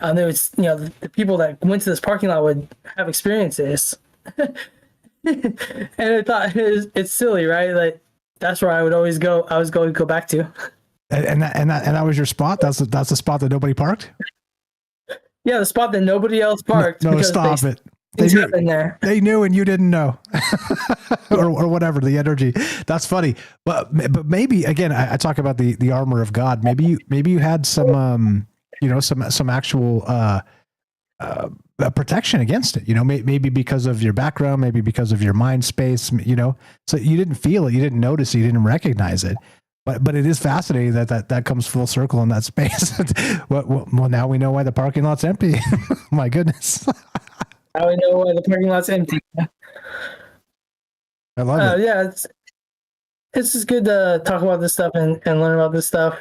They would, the people that went to this parking lot would have experiences. And I thought it's silly, right? Like that's where I would always go. I was going to go back to. And that was your spot. That's the spot that nobody parked. Yeah, the spot that nobody else parked. No, stop it. They knew, there. They knew and you didn't know, or whatever the energy. That's funny. But maybe again, I talk about the armor of God. Maybe you had some some actual protection against it. Maybe because of your background, maybe because of your mind space. So you didn't feel it, you didn't notice it, you didn't recognize it. But it is fascinating that comes full circle in that space. Well, now we know why the parking lot's empty. My goodness. Now we know why the parking lot's empty. I love it. Yeah, it's just good to talk about this stuff and learn about this stuff.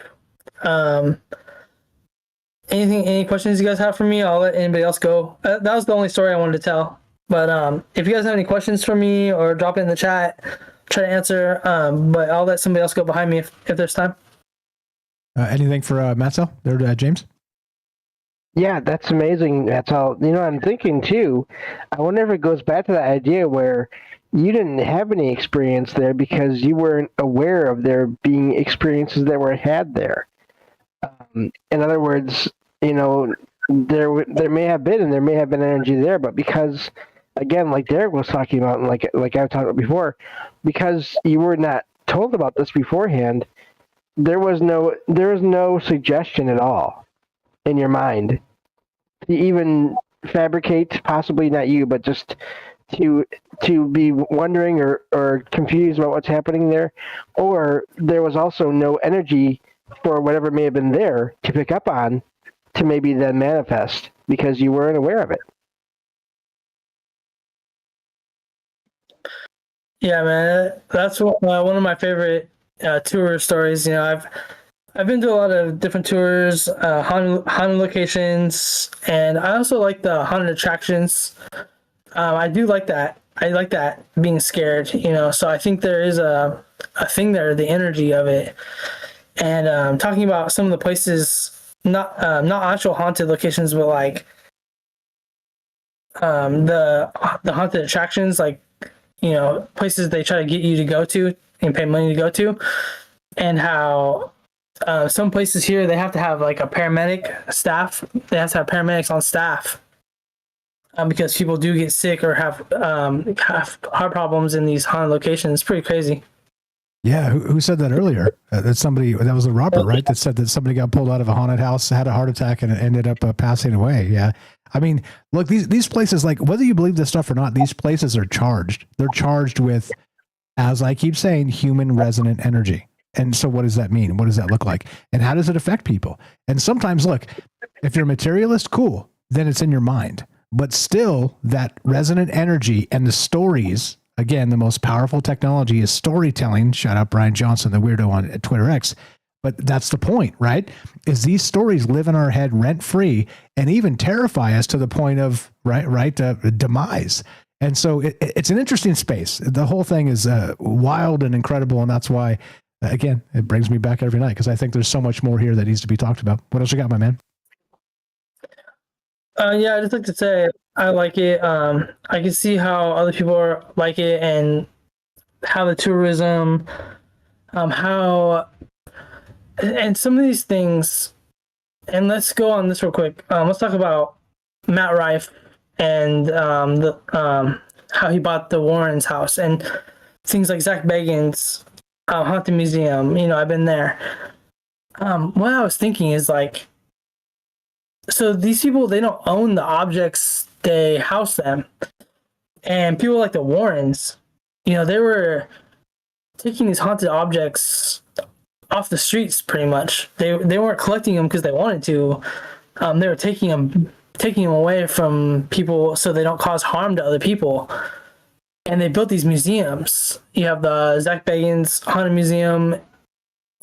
Any questions you guys have for me? I'll let anybody else go. That was the only story I wanted to tell. But if you guys have any questions for me or drop it in the chat, try to answer, but I'll let somebody else go behind me if there's time. Anything for Matzo there, James? Yeah, that's amazing. That's all. I'm thinking too, I wonder if it goes back to that idea where you didn't have any experience there because you weren't aware of there being experiences that were had there. In other words, there may have been energy there, but because, again, like Derek was talking about, and like I've talked about before, because you were not told about this beforehand, there was no suggestion at all in your mind to even fabricate, possibly not you, but just to be wondering or confused about what's happening there, or there was also no energy for whatever may have been there to pick up on to maybe then manifest because you weren't aware of it. Yeah, man, that's one of my favorite tour stories. I've been to a lot of different tours, haunted locations, and I also like the haunted attractions. I do like that. I like that, being scared, so I think there is a thing there, the energy of it. And talking about some of the places, not actual haunted locations, but like the haunted attractions, like places they try to get you to go to and pay money to go to, and how some places here they have to have like a paramedic staff. They have to have paramedics on staff because people do get sick or have heart problems in these haunted locations. It's pretty crazy. Yeah, who said that earlier? That somebody, that was a Robert, right? That said that somebody got pulled out of a haunted house, had a heart attack, and ended up passing away. Yeah. I mean, look, these places, like, whether you believe this stuff or not, these places are charged. They're charged with, as I keep saying, human resonant energy. And so what does that mean? What does that look like? And how does it affect people? And sometimes, look, if you're a materialist, cool, then it's in your mind. But still, that resonant energy and the stories, again, the most powerful technology is storytelling. Shout out Brian Johnson, the weirdo on Twitter X. But that's the point, right? Is these stories live in our head rent free and even terrify us to the point of demise. And so it's an interesting space. The whole thing is wild and incredible. And that's why, again, it brings me back every night, because I think there's so much more here that needs to be talked about. What else you got, my man? Yeah, I just like to say I like it. I can see how other people like it, and how the tourism, how, and some of these things. And let's go on this real quick. Let's talk about Matt Rife and how he bought the Warrens' house, and things like Zach Bagans' haunted museum. You know, I've been there. What I was thinking is, like, so these people, they don't own the objects, they house them. And people like the Warrens, you know, they were taking these haunted objects off the streets pretty much. They weren't collecting them because they wanted to. They were taking them away from people so they don't cause harm to other people. And they built these museums. You have the Zach Bagans Haunted Museum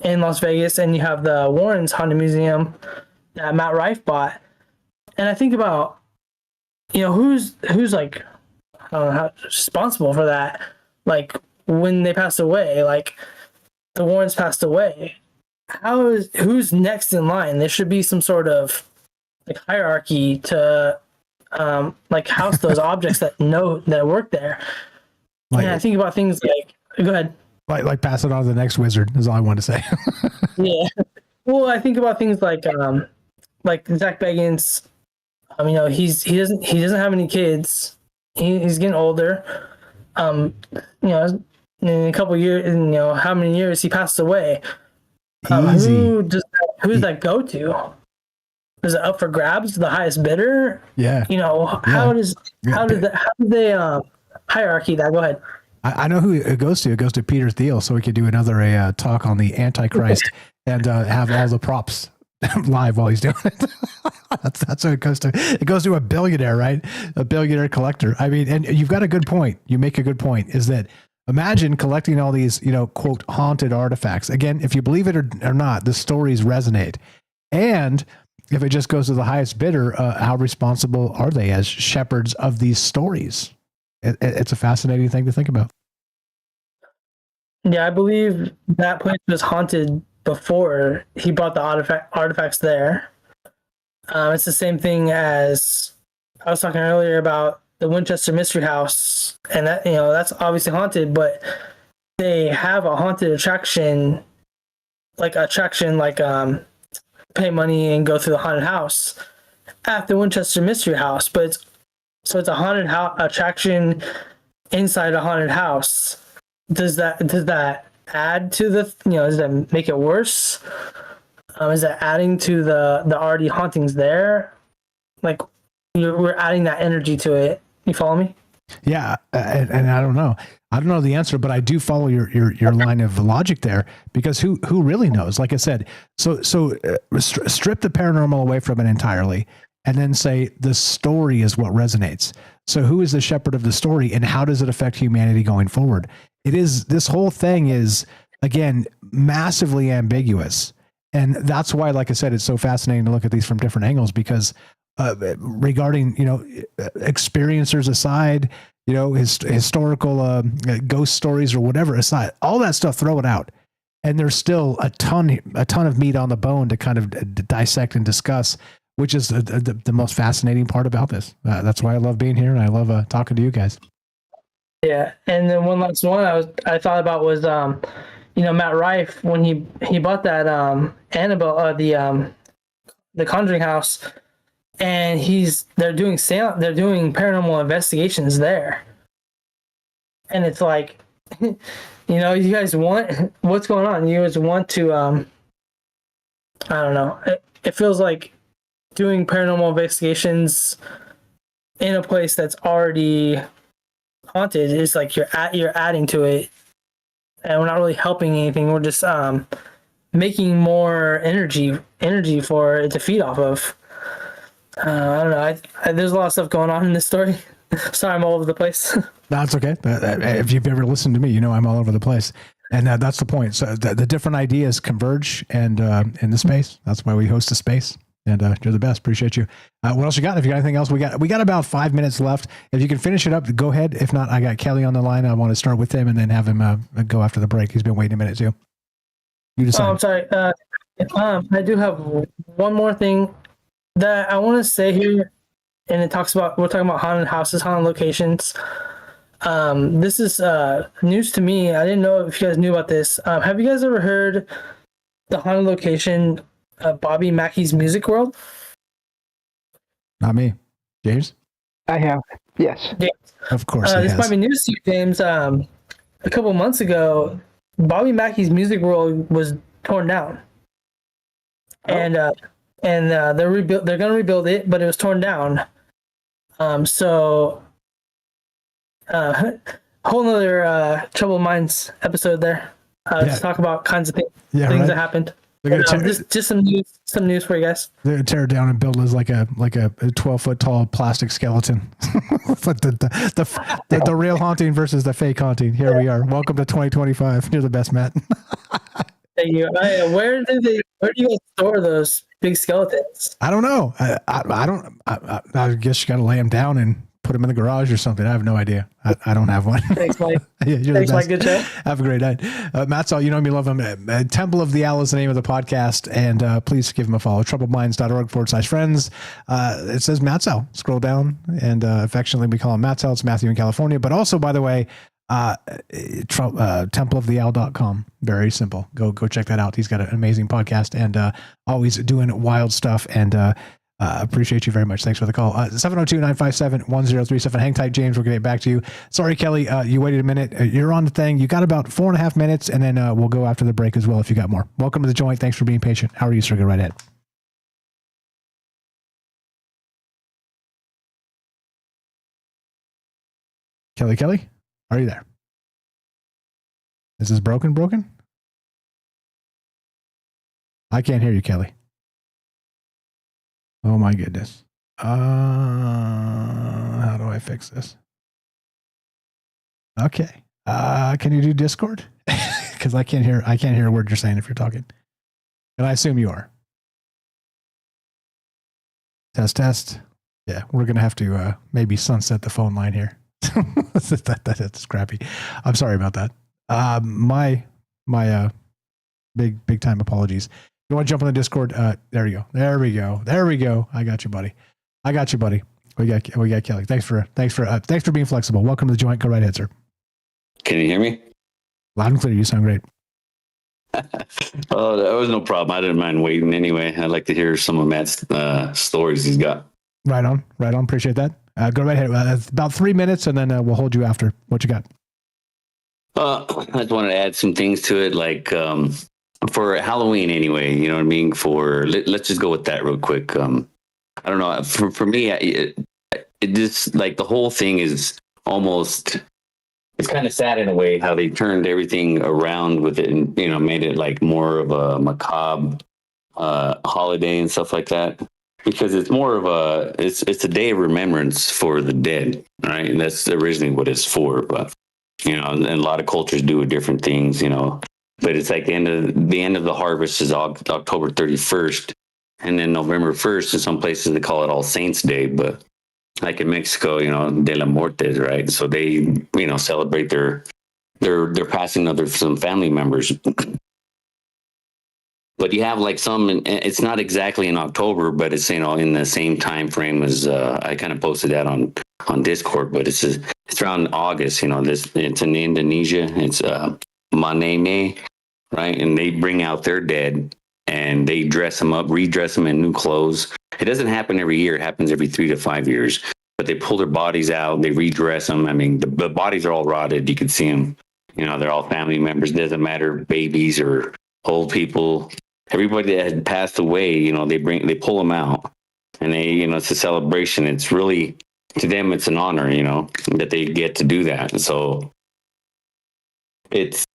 in Las Vegas, and you have the Warrens Haunted Museum that Matt Rife bought. And I think about, you know, who's like, I don't know, how responsible for that. Like, when they passed away, like the Warrens passed away, who's next in line? There should be some sort of like hierarchy to like house those objects that work there. Like, and I think about things like, go ahead. Like pass it on to the next wizard is all I want to say. Yeah. Well, I think about things like Zach Bagans. You know, he doesn't have any kids. He's getting older. You know, in a couple years, you know, how many years he passed away. Who's that go to? Is it up for grabs? The highest bidder? Yeah. You know, how does they hierarchy that? Go ahead. I know who it goes to. It goes to Peter Thiel, so we could do another talk on the Antichrist and have all the props live while he's doing it. That's what it goes to. It goes to a billionaire, right? A billionaire collector. I mean, and you've got a good point. You make a good point. Is that, imagine collecting all these, you know, quote, haunted artifacts. Again, if you believe it or not, the stories resonate. And if it just goes to the highest bidder, how responsible are they as shepherds of these stories? It's a fascinating thing to think about. Yeah, I believe that place was haunted before he bought the artifacts there. It's the same thing as I was talking earlier about the Winchester Mystery House, and that, you know, that's obviously haunted, but they have a haunted attraction like pay money and go through the haunted house at the Winchester Mystery House, but it's a haunted attraction inside a haunted house. Does that add to the, you know, does that make it worse? Is that adding to the already hauntings there? Like, we're adding that energy to it. You follow me? Yeah, and I don't know. I don't know the answer, but I do follow your line of logic there, because who really knows? Like I said, so strip the paranormal away from it entirely, and then say the story is what resonates. So who is the shepherd of the story, and how does it affect humanity going forward? This whole thing is, again, massively ambiguous. And that's why, like I said, it's so fascinating to look at these from different angles, because regarding, you know, experiencers aside, you know, historical ghost stories or whatever aside, all that stuff, throw it out. And there's still a ton of meat on the bone to kind of dissect and discuss, which is the most fascinating part about this. That's why I love being here, and I love talking to you guys. Yeah, and then one last one I thought about was, you know, Matt Rife, when he bought that Annabelle, the Conjuring house, and they're doing paranormal investigations there, and it's like, you guys want, what's going on? You guys want to, I don't know. It feels like doing paranormal investigations in a place that's already haunted is like you're adding to it, and we're not really helping anything. We're just making more energy for it to feed off of. I don't know. There's a lot of stuff going on in this story. Sorry, I'm all over the place. That's okay. If you've ever listened to me, I'm all over the place. And that's the point. So the different ideas converge and in the space. That's why we host a space. And you're the best. Appreciate you. What else you got? If you got anything else, we got about 5 minutes left. If you can finish it up, go ahead. If not, I got Kelly on the line. I want to start with him and then have him go after the break. He's been waiting a minute too. You decide. Oh, I'm sorry. I do have one more thing that I want to say here, and we're talking about haunted houses, haunted locations. This is news to me. I didn't know if you guys knew about this. Have you guys ever heard the haunted location, Bobby Mackey's Music World? Not me. James? I have. Yes. Yeah. Of course. This might be news to you, James. A couple months ago, Bobby Mackey's Music World was torn down, and they're They're gonna rebuild it, but it was torn down. So whole nother Troubled Minds episode there. Just talk about kinds of things that happened. Just some news for you guys. They're gonna tear it down and build it as like a 12-foot tall plastic skeleton. the real haunting versus the fake haunting. Here we are. Welcome to 2025. You're the best, Matt. Thank you. Where do you guys store those big skeletons? I don't know. I guess you got to lay them down and put them in the garage or something. I have no idea. I don't have one. Thanks, Mike. Thanks, Mike. Good show. Have a great night. Matt's all, me, love him. Temple of the Owl is the name of the podcast. And please give him a follow. troubledminds.org/friends. It says Matt's Owl. Scroll down and affectionately we call him Matt's Owl. It's Matthew in California. But also, by the way, templeoftheowl.com. Very simple. Go check that out. He's got an amazing podcast and always doing wild stuff. And appreciate you very much. Thanks for the call. 702-957-1037. Hang tight, James. We'll get back to you. Sorry, Kelly. You waited a minute. You're on the thing. You got about 4.5 minutes, and then we'll go after the break as well if you got more. Welcome to the joint. Thanks for being patient. How are you, sir? Go right ahead. Kelly, are you there? Is this broken? I can't hear you, Kelly. Oh my goodness. How do I fix this? Okay. Can you do Discord? Because I can't hear a word you're saying if you're talking. And I assume you are. Test. Yeah, we're gonna have to maybe sunset the phone line here. That's crappy. I'm sorry about that. My big time apologies. You want to jump on the Discord? There we go. I got you, buddy. We got Kelly. Thanks for being flexible. Welcome to the joint. Go right ahead, sir. Can you hear me? Loud and clear. You sound great. Oh, that was no problem. I didn't mind waiting anyway. I'd like to hear some of Matt's stories he's got. Right on. Appreciate that. Go right ahead. It's about 3 minutes, and then we'll hold you after. What you got? I just wanted to add some things to it, like for Halloween anyway, you know what I mean? Let's just go with that real quick. I don't know. For me, it just like the whole thing is almost, it's kind of sad in a way how they turned everything around with it and, made it like more of a macabre holiday and stuff like that. Because it's more of it's a day of remembrance for the dead, right? And that's originally what it's for. But, and a lot of cultures do different things, But it's like the end of the harvest is October 31st, and then November 1st. In some places they call it All Saints Day, but like in Mexico, De la Muertes, right? So they, celebrate their passing of some family members. But you have like it's not exactly in October, but it's in the same time frame as I kind of posted that on Discord. But it's around August. It's in Indonesia. It's Maneme. Right, and they bring out their dead and they dress them up, redress them in new clothes. It doesn't happen every year; it happens every 3 to 5 years. But they pull their bodies out, they redress them. I mean, the bodies are all rotted; you can see them. You know, they're all family members. It doesn't matter, babies or old people. Everybody that had passed away, you know, they pull them out, and it's a celebration. It's really, to them, it's an honor, you know, that they get to do that. And so it's,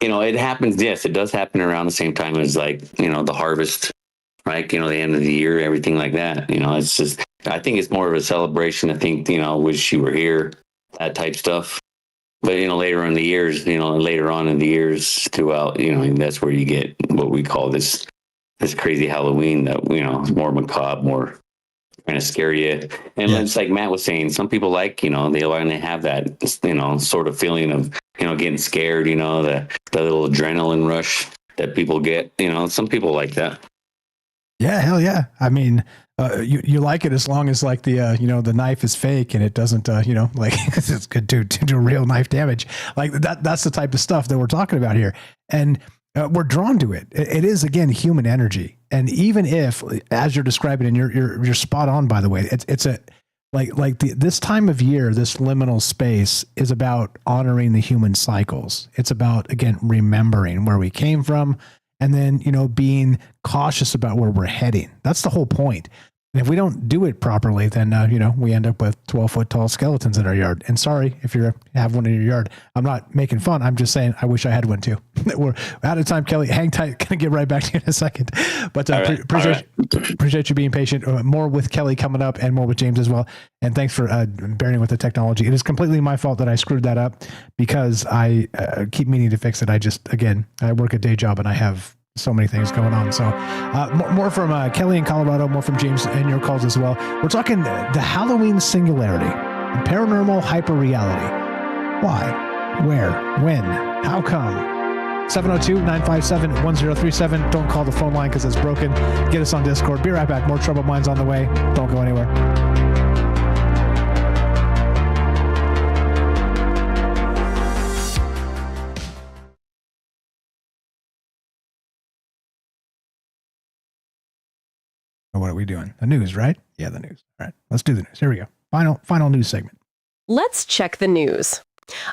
it happens. Yes, it does happen around the same time as, like, the harvest, right? The end of the year, everything like that. It's just, I think it's more of a celebration. I think, wish you were here, that type stuff. But, later on in the years throughout, that's where you get what we call this crazy Halloween that, is more macabre, more kind of scare you. And it's like Matt was saying, some people like, they want to have that, sort of feeling of, getting scared, the little adrenaline rush that people get, some people like that. Yeah, hell yeah. I mean, you like it as long as, like, the the knife is fake and it doesn't like it's good to do real knife damage. Like that's the type of stuff that we're talking about here, and we're drawn to it. It is, again, human energy. And even if, as you're describing, and you're spot on, by the way, it's a this time of year, this liminal space is about honoring the human cycles. It's about, again, remembering where we came from. And then, being cautious about where we're heading. That's the whole point. And if we don't do it properly, then, we end up with 12-foot tall skeletons in our yard. And sorry if you have one in your yard. I'm not making fun. I'm just saying I wish I had one too. We're out of time, Kelly. Hang tight. Going to get right back to you in a second. But appreciate you being patient. More with Kelly coming up, and more with James as well. And thanks for bearing with the technology. It is completely my fault that I screwed that up, because I keep meaning to fix it. I work a day job and I have so many things going on. So more from Kelly in Colorado, more from James and your calls as well. We're talking the Halloween Singularity, paranormal hyperreality. Why? Where? When? How come? 702-957-1037. Don't call the phone line because it's broken. Get us on Discord. Be right back. More Troubled Minds on the way. Don't go anywhere. What are we doing? The news, right? Yeah, the news. All right, let's do the news. Here we go. Final news segment. Let's check the news.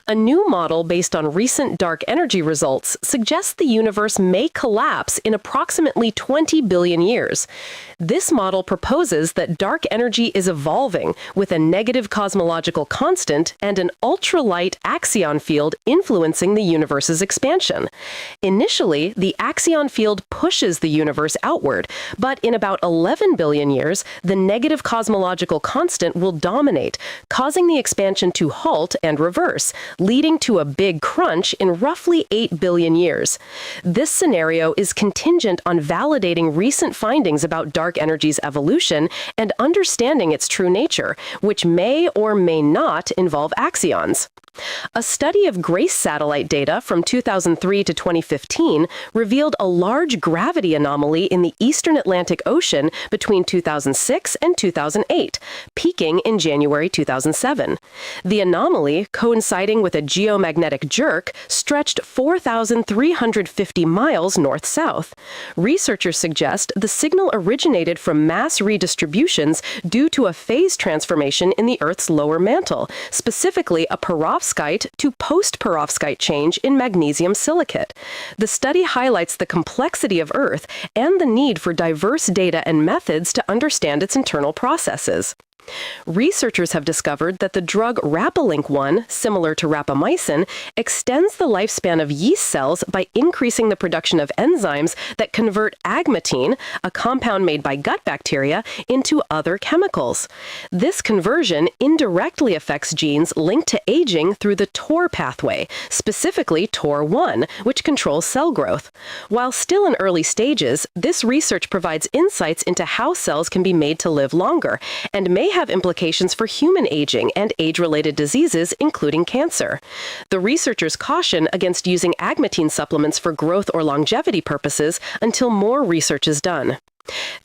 A new model based on recent dark energy results suggests the universe may collapse in approximately 20 billion years. This model proposes that dark energy is evolving with a negative cosmological constant and an ultralight axion field influencing the universe's expansion. Initially, the axion field pushes the universe outward, but in about 11 billion years, the negative cosmological constant will dominate, causing the expansion to halt and reverse, leading to a big crunch in roughly 8 billion years. This scenario is contingent on validating recent findings about dark energy's evolution and understanding its true nature, which may or may not involve axions. A study of GRACE satellite data from 2003 to 2015 revealed a large gravity anomaly in the eastern Atlantic Ocean between 2006 and 2008, peaking in January 2007. The anomaly, coinciding with a geomagnetic jerk, stretched 4,350 miles north-south. Researchers suggest the signal originated from mass redistributions due to a phase transformation in the Earth's lower mantle, specifically a perovskite to post-perovskite change in magnesium silicate. The study highlights the complexity of Earth and the need for diverse data and methods to understand its internal processes. Researchers have discovered that the drug Rapalink-1, similar to rapamycin, extends the lifespan of yeast cells by increasing the production of enzymes that convert agmatine, a compound made by gut bacteria, into other chemicals. This conversion indirectly affects genes linked to aging through the TOR pathway, specifically TOR1, which controls cell growth. While still in early stages, this research provides insights into how cells can be made to live longer, and may have implications for human aging and age-related diseases, including cancer. The researchers caution against using agmatine supplements for growth or longevity purposes until more research is done.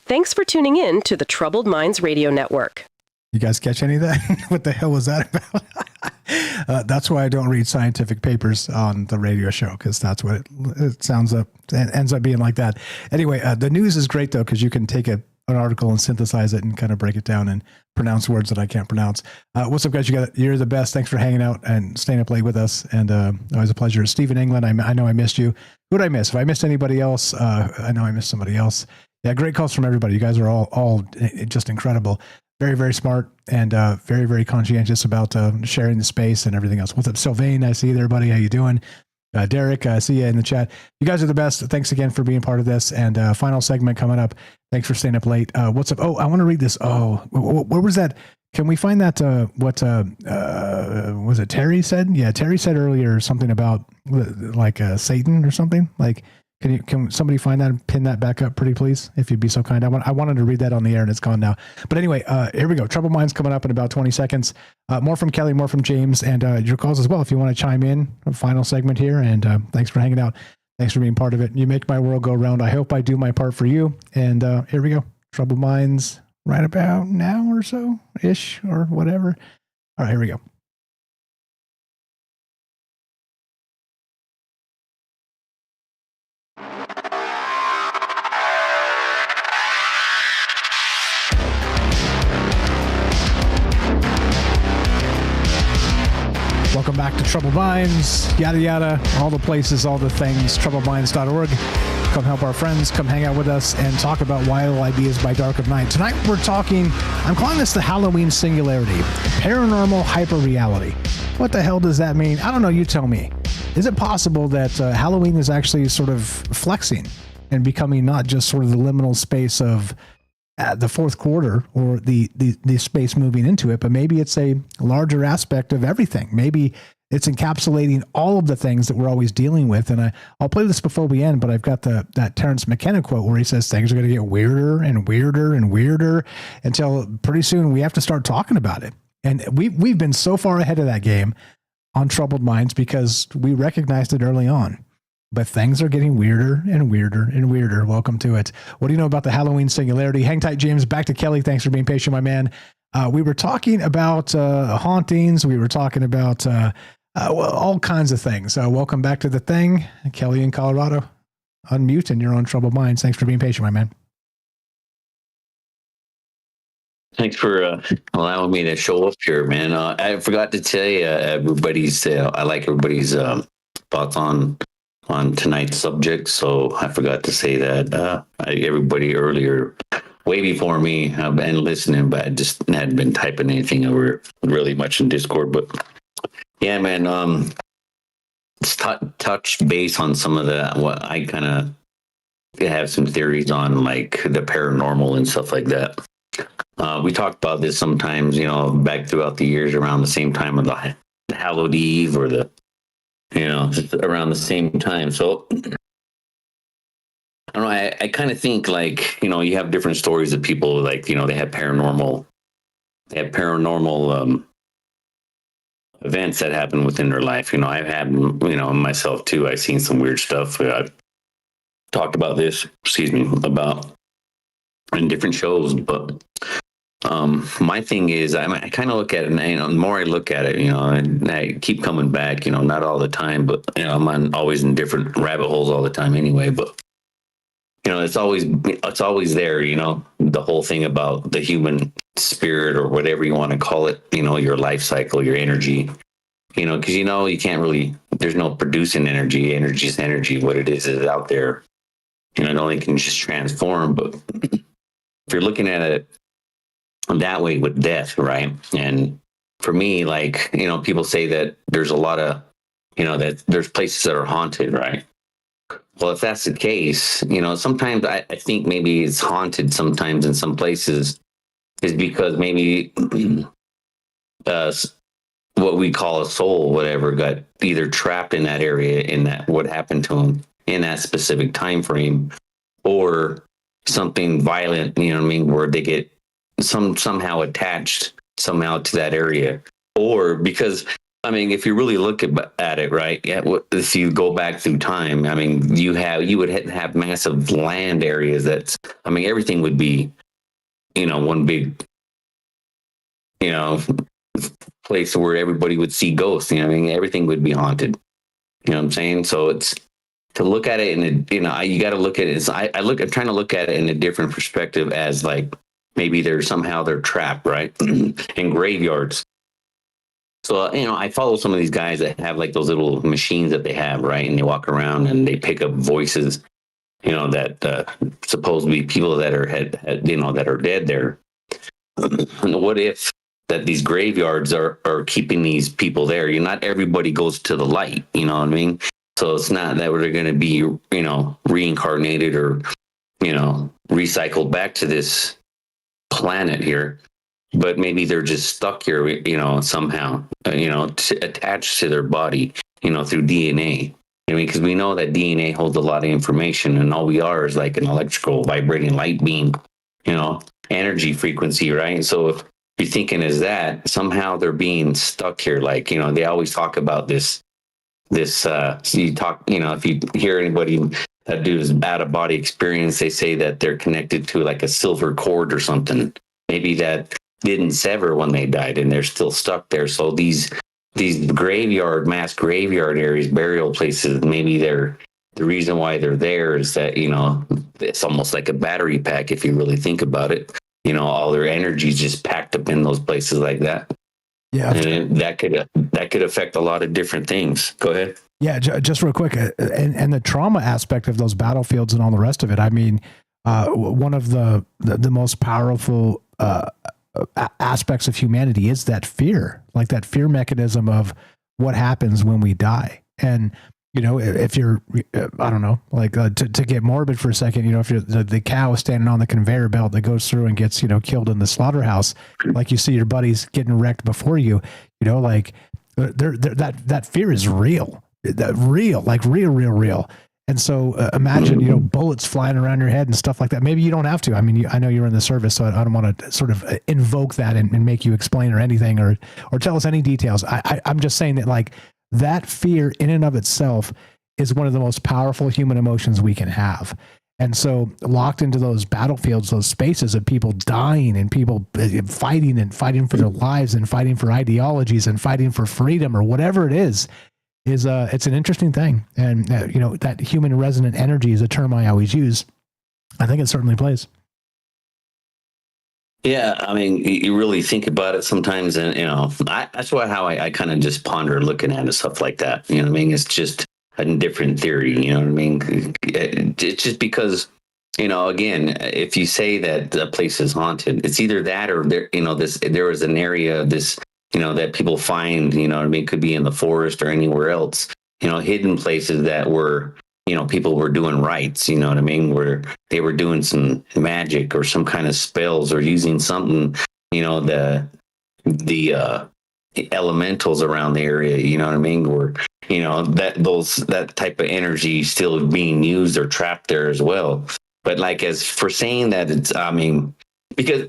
Thanks for tuning in to the Troubled Minds Radio Network. You guys catch any of that? What the hell was that about? That's why I don't read scientific papers on the radio show, because that's what it sounds up and ends up being like that. Anyway, the news is great, though, because you can take a an article and synthesize it and kind of break it down and pronounce words that I can't pronounce. What's up, guys? You're the best. Thanks for hanging out and staying up late with us. And always a pleasure. Stephen England, I know I missed you. Who did I miss? If I missed anybody else, I know I missed somebody else. Yeah, great calls from everybody. You guys are all just incredible. Very, very smart and very, very conscientious about sharing the space and everything else. What's up, Sylvain? I see you there, buddy. How you doing? Derek, I see you in the chat. You guys are the best. Thanks again for being part of this. And final segment coming up. Thanks for staying up late. What's up? Oh, I want to read this. Oh, where was that? Can we find that? What was it? Terry said? Yeah, Terry said earlier something about like Satan or something. Like, can somebody find that and pin that back up, pretty please, if you'd be so kind? I wanted to read that on the air and it's gone now. But anyway, here we go. Troubled Minds coming up in about 20 seconds. More from Kelly, more from James, and your calls as well if you want to chime in. A final segment here, and thanks for hanging out. Thanks for being part of it. You make my world go round. I hope I do my part for you. And here we go. Troubled Minds right about now or so ish or whatever. All right, here we go. Welcome back to Troubled Minds, yada yada, all the places, all the things, troubledminds.org. Come help our friends, come hang out with us, and talk about Wild Ideas by Dark of Night. Tonight we're talking, I'm calling this the Halloween Singularity, Paranormal Hyperreality. What the hell does that mean? I don't know, you tell me. Is it possible that Halloween is actually sort of flexing and becoming not just sort of the liminal space of the fourth quarter or the space moving into it, but maybe it's a larger aspect of everything. Maybe it's encapsulating all of the things that we're always dealing with. And I'll play this before we end, but I've got that Terrence McKenna quote where he says things are going to get weirder and weirder and weirder until pretty soon we have to start talking about it. And we've been so far ahead of that game on Troubled Minds because we recognized it early on. But things are getting weirder and weirder and weirder. Welcome to it. What do you know about the Halloween Singularity? Hang tight, James. Back to Kelly. Thanks for being patient, my man. We were talking about hauntings. We were talking about all kinds of things. Welcome back to the thing. Kelly in Colorado. Unmute and you're on Troubled Minds. Thanks for being patient, my man. Thanks for allowing me to show up here, man. I forgot to tell you everybody's. I like everybody's thoughts on tonight's subject, so I forgot to say that everybody earlier, way before me, I've been listening, but I just hadn't been typing anything over really much in Discord. But yeah, man, let's touch base on some of what I kind of have some theories on, like the paranormal and stuff like that. We talked about this sometimes, back throughout the years around the same time of the Hallowed Eve or just around the same time. So I don't know. I kind of think like, you have different stories of people like, they have paranormal events that happen within their life. I've had, myself too. I've seen some weird stuff. I've talked about this, about in different shows, but my thing is, I kind of look at it, and the more I look at it, and I keep coming back, not all the time, but I'm always in different rabbit holes all the time anyway. But it's always there, the whole thing about the human spirit or whatever you want to call it, your life cycle, your energy, because you can't really, there's no producing energy. Energy is energy. What it is out there. It only can just transform. But if you're looking at it that way with death, right? And for me, like, people say that there's a lot of, that there's places that are haunted, right? Well, if that's the case, sometimes I think maybe it's haunted sometimes in some places is because maybe what we call a soul, whatever, got either trapped in that area, in that what happened to them in that specific time frame, or something violent, where they get somehow attached somehow to that area. Or because, if you really look at it, right, if you go back through time, you would have massive land areas everything would be, one big, place where everybody would see ghosts. Everything would be haunted. You know what I'm saying? So to look at it in a, you got to look at it. I'm trying to look at it in a different perspective as like maybe they're trapped, right, in graveyards. So, I follow some of these guys that have like those little machines that they have, right? And they walk around and they pick up voices, that supposed to be people that are that are dead there. And what if that these graveyards are keeping these people there? Not everybody goes to the light, you know what I mean? So it's not that they're going to be, reincarnated or, recycled back to this planet here. But maybe they're just stuck here, somehow, attached to their body, through DNA. Because we know that DNA holds a lot of information, and all we are is like an electrical vibrating light beam, energy frequency, right? So if you're thinking is that somehow they're being stuck here, like, they always talk about this, so you talk, if you hear anybody that do this out of body experience, they say that they're connected to like a silver cord or something. Maybe that didn't sever when they died and they're still stuck there. So these mass graveyard areas, burial places, maybe the reason why they're there is that, it's almost like a battery pack if you really think about it. All their energy is just packed up in those places like that. Yeah. And that could affect a lot of different things. Go ahead. Yeah, just real quick, and the trauma aspect of those battlefields and all the rest of it. I mean, one of the most powerful aspects of humanity is that fear, like that fear mechanism of what happens when we die. And, if you're, I don't know, like to get morbid for a second, if you're the cow standing on the conveyor belt that goes through and gets, killed in the slaughterhouse, like you see your buddies getting wrecked before you, like that fear is real, real. And so imagine, bullets flying around your head and stuff like that. Maybe you don't have to. I mean, I know you're in the service, so I don't want to sort of invoke that and make you explain or anything or tell us any details. I'm just saying that like that fear in and of itself is one of the most powerful human emotions we can have. And so locked into those battlefields, those spaces of people dying and people fighting for their lives and fighting for ideologies and fighting for freedom or whatever it is it's an interesting thing. And, that human resonant energy is a term I always use. I think it certainly plays. Yeah. I mean, you really think about it sometimes. And, that's how I kind of just ponder looking at it, stuff like that. You know what I mean? It's just a different theory. You know what I mean? It's just because, again, if you say that the place is haunted, it's either that or there was an area of this, that people find, could be in the forest or anywhere else, hidden places that were, people were doing rites, where they were doing some magic or some kind of spells or using something, the elementals around the area, or, that type of energy still being used or trapped there as well. But like, as for saying that it's, because,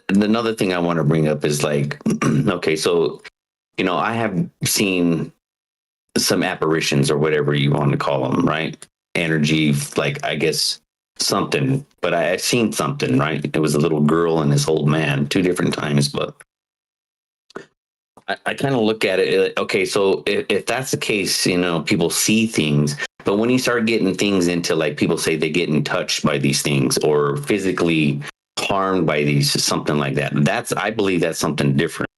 another thing I want to bring up is like, okay, so, I have seen some apparitions or whatever you want to call them, right? Energy, like, I guess something, but I've seen something, right? It was a little girl and this old man 2 different times, but I kind of look at it, okay, so if that's the case, people see things, but when you start getting things into, like, people say they get in touch by these things or physically harmed by these, something like that. I believe that's something different.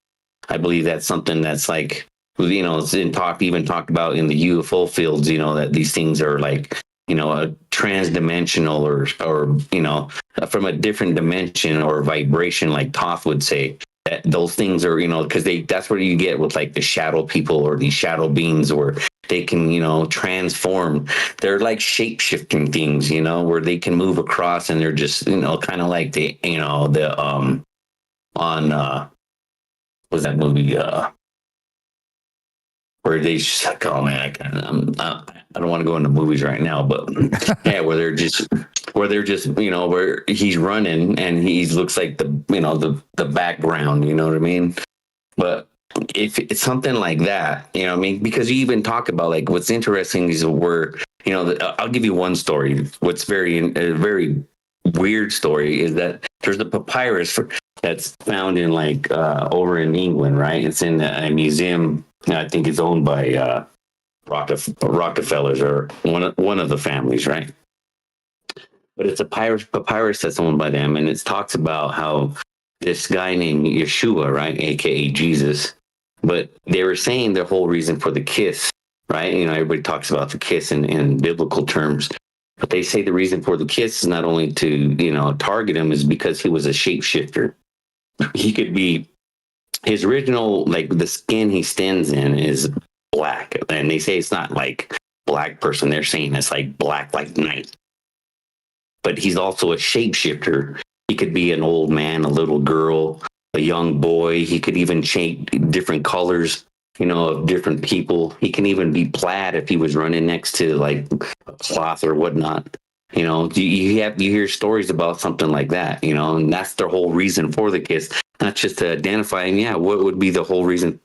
I believe that's something that's like, it's even talked about in the UFO fields, that these things are like, a trans-dimensional or from a different dimension or vibration, like Toth would say. That those things are, because that's what you get with like the shadow people or these shadow beings, where they can, transform. They're like shape-shifting things, where they can move across and they're just, kind of like on was that movie, where they just like, oh man, I don't want to go into movies right now, but yeah, where they're just, where he's running and he looks like the background, you know what I mean? But if it's something like that, because you even talk about, like, what's interesting is where, I'll give you one story. What's a very weird story is that there's a papyrus that's found in over in England, right? It's in a museum. I think it's owned by Rockefellers or one of the families, right? But it's a papyrus that's owned by them, and it talks about how this guy named Yeshua, right, aka Jesus, but they were saying the whole reason for the kiss, right? Everybody talks about the kiss in biblical terms, but they say the reason for the kiss is not only to target him, is because he was a shapeshifter. He could be his original, like the skin he stands in is black, and they say it's not like black person. They're saying it's like black, like night. But he's also a shapeshifter. He could be an old man, a little girl, a young boy. He could even change different colors, of different people. He can even be plaid if he was running next to like a cloth or whatnot. You hear stories about something like that, and that's their whole reason for the kiss, not just to identify him. Yeah, what would be the whole reason?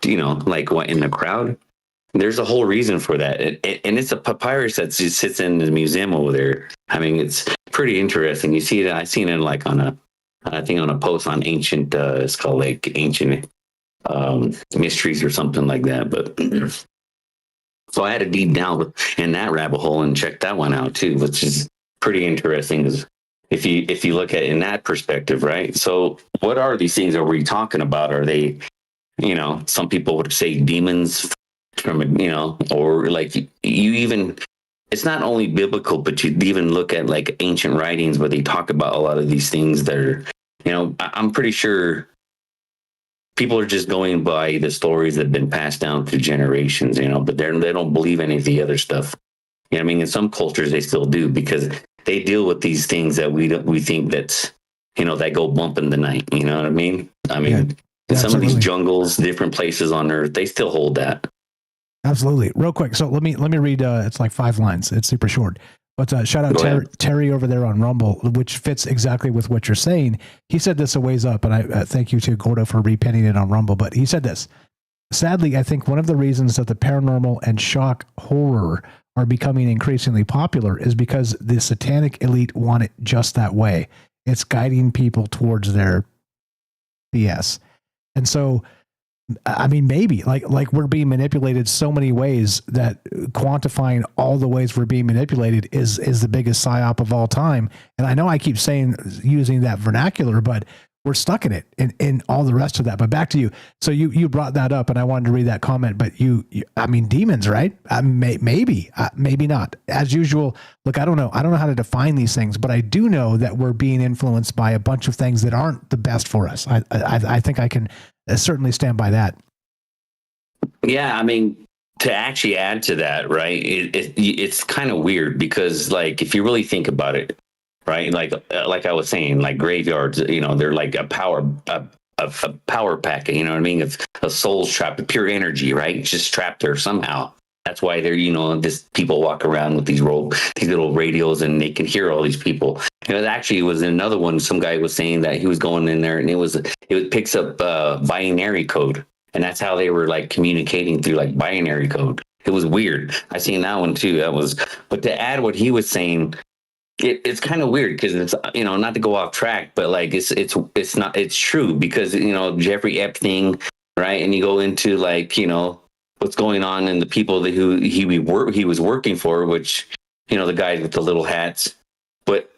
Like what in the crowd? There's a whole reason for that, and it's a papyrus that just sits in the museum over there. I mean, it's pretty interesting. You see it. I seen it like on a post on ancient. It's called like ancient mysteries or something like that. But so I had to deep down in that rabbit hole and check that one out too, which is pretty interesting. If you look at it in that perspective, right? So what are these things that we're talking about? Are they, some people would say demons from, or like you even, it's not only biblical, but you even look at like ancient writings where they talk about a lot of these things that are, I'm pretty sure people are just going by the stories that have been passed down through generations, but they don't believe any of the other stuff. In some cultures they still do, because they deal with these things that we think that's, that go bump in the night. You know what I mean? In some of these jungles, different places on Earth, they still hold that. Absolutely. Real quick. So let me read, it's like 5 lines. It's super short, but shout out Terry over there on Rumble, which fits exactly with what you're saying. He said this a ways up, and I thank you to Gordo for repinning it on Rumble, but he said this: sadly, I think one of the reasons that the paranormal and shock horror are becoming increasingly popular is because the satanic elite want it just that way. It's guiding people towards their BS. And so, maybe like we're being manipulated so many ways that quantifying all the ways we're being manipulated is the biggest psyop of all time. And I know I keep using that vernacular, but we're stuck in it in all the rest of that. But back to you. So you brought that up, and I wanted to read that comment, but demons, right? Maybe not. As usual, look, I don't know how to define these things, but I do know that we're being influenced by a bunch of things that aren't the best for us. I think I can certainly stand by that. Yeah, to actually add to that, right? It's kind of weird because, like, if you really think about it, right? Like I was saying, like graveyards, they're like a power pack. You know what I mean? It's a soul's trapped, pure energy, right? It's just trapped there somehow. That's why they're, this people walk around with these little radios, and they can hear all these people. It actually was another one. Some guy was saying that he was going in there, and it picks up binary code, and that's how they were like communicating through like binary code. It was weird. I seen that one too. But to add what he was saying, it's kind of weird because it's, not to go off track, but like it's true because, Jeffrey Epstein, right? And you go into like, what's going on in the people who he was working for, which, the guys with the little hats, but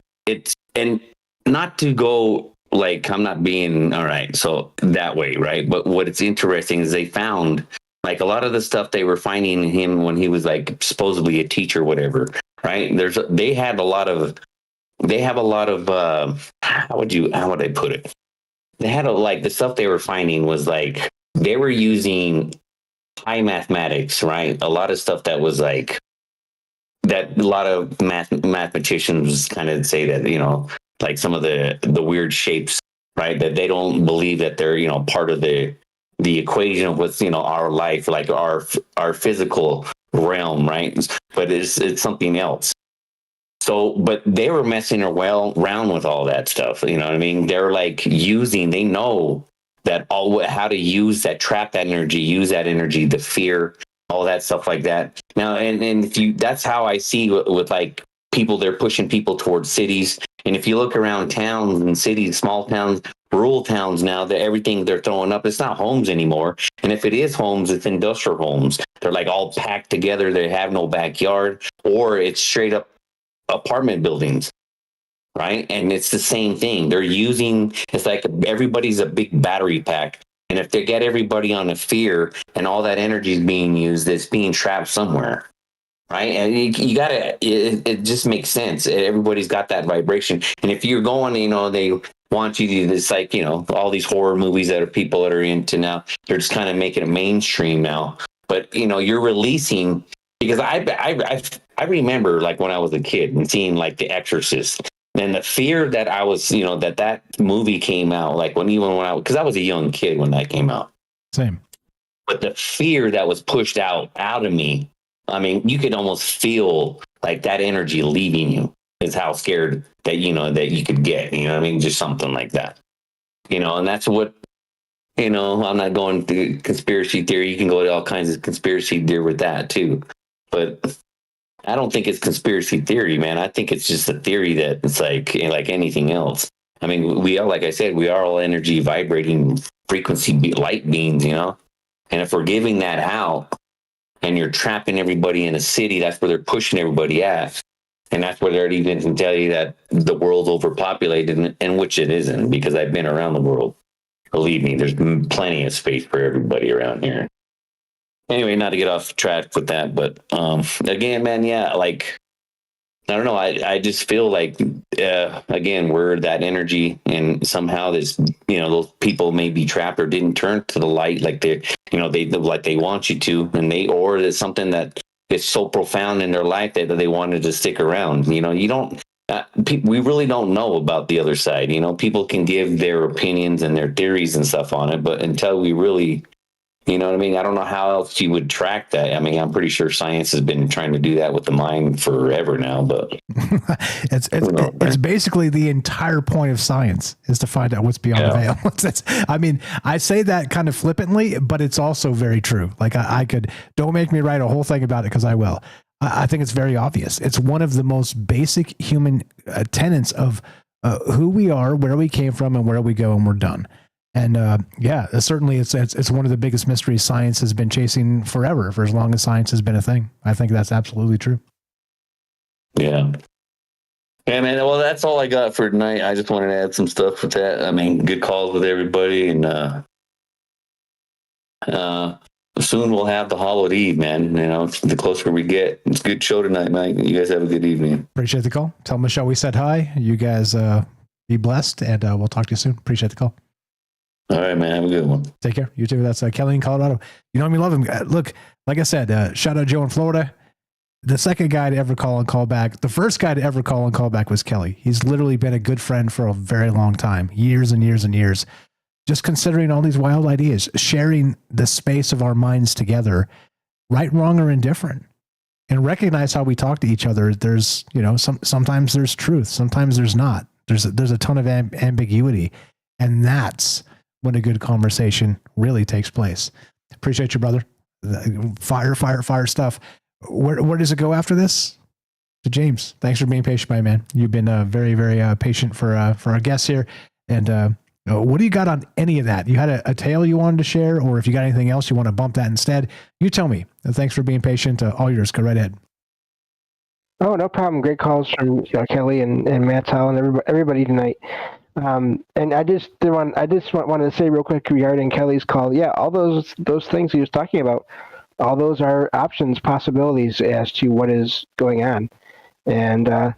and not to go like, I'm not being all right. So that way, right. But what it's interesting is they found like a lot of the stuff they were finding in him when he was like supposedly a teacher, whatever. Right. They have a lot of how would I put it? They had the stuff they were finding was like, they were using high mathematics, right? A lot of stuff that was like that. A lot of mathematicians kind of say that, like some of the weird shapes, right? That they don't believe that they're, part of the equation of what's, our life, like our physical realm, right? But it's something else. So, but they were messing around with all that stuff. You know what I mean? They're like they know that how to use that, trap that energy, use that energy, the fear, all that stuff like that. Now, and that's how I see with like people, they're pushing people towards cities. And if you look around towns and cities, small towns rural towns now that everything they're throwing up, it's not homes anymore. And if it is homes, it's industrial homes. They're like all packed together. They have no backyard, or it's straight up apartment buildings. Right. And it's the same thing. They're using, it's like everybody's a big battery pack. And if they get everybody on a fear and all that energy is being used, it's being trapped somewhere. Right. And you got to, it just makes sense. Everybody's got that vibration. And if you're going, they want you to, it's like, all these horror movies that people that are into now, they're just kind of making it mainstream now. But, you're releasing, because I remember like when I was a kid and seeing like The Exorcist. And the fear that I was, that movie came out, like because I was a young kid when that came out. Same. But the fear that was pushed out of me, I mean, you could almost feel like that energy leaving you is how scared that, that you could get, I mean, just something like that, and that's what, I'm not going to conspiracy theory. You can go to all kinds of conspiracy theory with that too. But I don't think it's conspiracy theory, man. I think it's just a theory that it's like anything else. I mean, we are, like I said, we are all energy vibrating frequency light beings, And if we're giving that out and you're trapping everybody in a city, that's where they're pushing everybody at. And that's where they're even can tell you that the world's overpopulated, and which it isn't, because I've been around the world. Believe me, there's plenty of space for everybody around here. Anyway, not to get off track with that, but again, man, yeah, like, I don't know. I just feel like, again, we're that energy, and somehow this, those people may be trapped or didn't turn to the light like they like they want you to, or there's something that is so profound in their life that they wanted to stick around. You don't. We really don't know about the other side. People can give their opinions and their theories and stuff on it, but until we really. You know what I mean? I don't know how else you would track that. I mean, I'm pretty sure science has been trying to do that with the mind forever now, but it's basically the entire point of science is to find out what's beyond the veil. I mean, I say that kind of flippantly, but it's also very true. Like I could, don't make me write a whole thing about it, because I will. I think it's very obvious. It's one of the most basic human tenets of who we are, where we came from, and where we go, and we're done. And certainly it's one of the biggest mysteries science has been chasing forever, for as long as science has been a thing. I think that's absolutely true. Yeah. Yeah, man. Well, that's all I got for tonight. I just wanted to add some stuff with that. I mean, good calls with everybody. And soon we'll have the Hallowed Eve, man. The closer we get. It's a good show tonight, Mike. You guys have a good evening. Appreciate the call. Tell Michelle we said hi. You guys be blessed, and we'll talk to you soon. Appreciate the call. All right, man. Have a good one. Take care. You too. That's Kelly in Colorado. We love him. Look, like I said, shout out Joe in Florida. The second guy to ever call and call back. The first guy to ever call and call back was Kelly. He's literally been a good friend for a very long time, years and years and years. Just considering all these wild ideas, sharing the space of our minds together, right, wrong, or indifferent, and recognize how we talk to each other. There's, sometimes there's truth, sometimes there's not. There's a ton of ambiguity, and that's when a good conversation really takes place. Appreciate you, brother. Fire stuff. Where does it go after this? To James. Thanks for being patient, my man. You've been very, very patient for our guests here. And what do you got on any of that? You had a tale you wanted to share, or if you got anything else you want to bump that instead, you tell me. Thanks for being patient. All yours. Go right ahead. Oh, no problem. Great calls from Kelly and Matt Hall and everybody tonight. And I just wanted to say real quick regarding Kelly's call. Yeah, all those things he was talking about, all those are options, possibilities as to what is going on. And I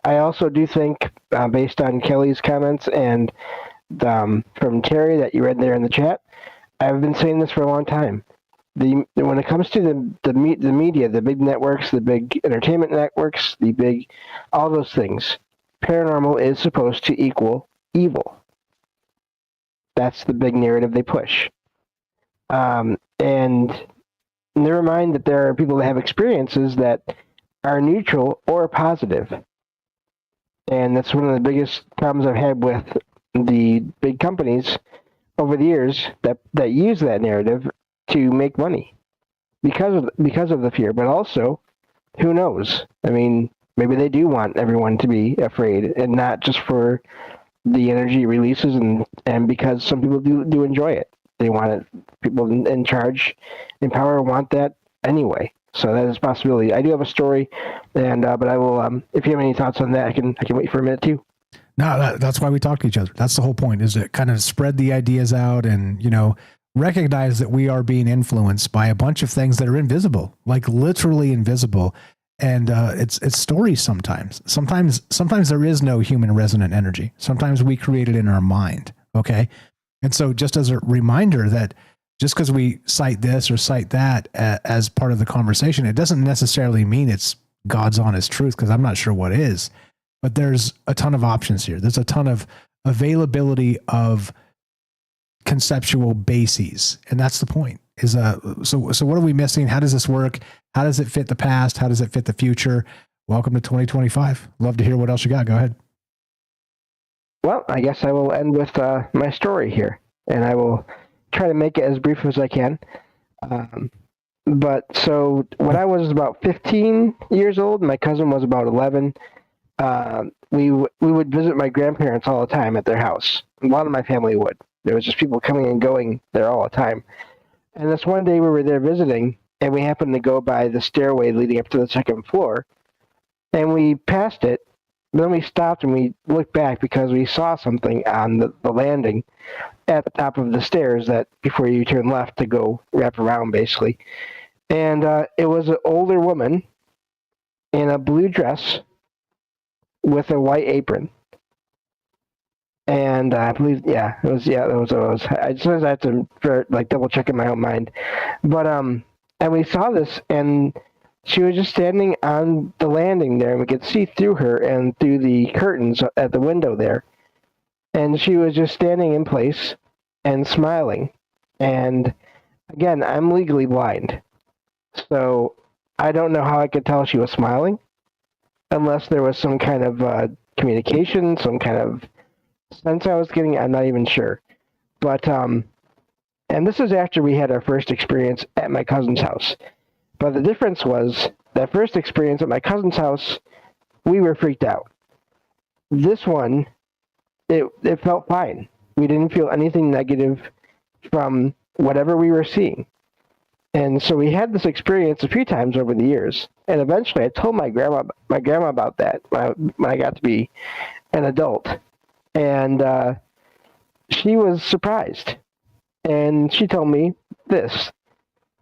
also do think, based on Kelly's comments and from Terry that you read there in the chat, I've been saying this for a long time. When it comes to the media, the big networks, the big entertainment networks, all those things, paranormal is supposed to equal evil. That's the big narrative they push. And never mind that there are people that have experiences that are neutral or positive. And that's one of the biggest problems I've had with the big companies over the years that use that narrative to make money because of the fear. But also, who knows? I mean, maybe they do want everyone to be afraid, and not just for the energy releases, and because some people do enjoy it. They want it. People in charge, in power, want that anyway. So that is a possibility. I do have a story, and but I will. If you have any thoughts on that, I can wait for a minute too. No, that's why we talk to each other. That's the whole point, is to kind of spread the ideas out and, recognize that we are being influenced by a bunch of things that are invisible, like literally invisible. And it's stories sometimes. Sometimes there is no human resonant energy. Sometimes we create it in our mind. Okay. And so just as a reminder that just because we cite this or cite that as part of the conversation, it doesn't necessarily mean it's God's honest truth, because I'm not sure what is. But there's a ton of options here. There's a ton of availability of conceptual bases. And that's the point. So what are we missing? How does this work? How does it fit the past? How does it fit the future? Welcome to 2025. Love to hear what else you got. Go ahead. Well, I guess I will end with my story here, and I will try to make it as brief as I can. But so when I was about 15 years old, my cousin was about 11. We would visit my grandparents all the time at their house. A lot of my family would. There was just people coming and going there all the time. And this one day we were there visiting, and we happened to go by the stairway leading up to the second floor. And we passed it. Then we stopped and we looked back because we saw something on the landing at the top of the stairs that before you turn left to go wrap around, basically. And it was an older woman in a blue dress with a white apron. And I believe, it was. I just had to double check in my own mind. But, and we saw this, and she was just standing on the landing there, and we could see through her and through the curtains at the window there. And she was just standing in place and smiling. And again, I'm legally blind. So I don't know how I could tell she was smiling unless there was some kind of communication, some kind of sense I was getting. I'm not even sure. But, and this is after we had our first experience at my cousin's house. But the difference was that first experience at my cousin's house, we were freaked out. This one, it felt fine. We didn't feel anything negative from whatever we were seeing. And so we had this experience a few times over the years. And eventually I told my grandma about that when I got to be an adult. And she was surprised. And she told me this.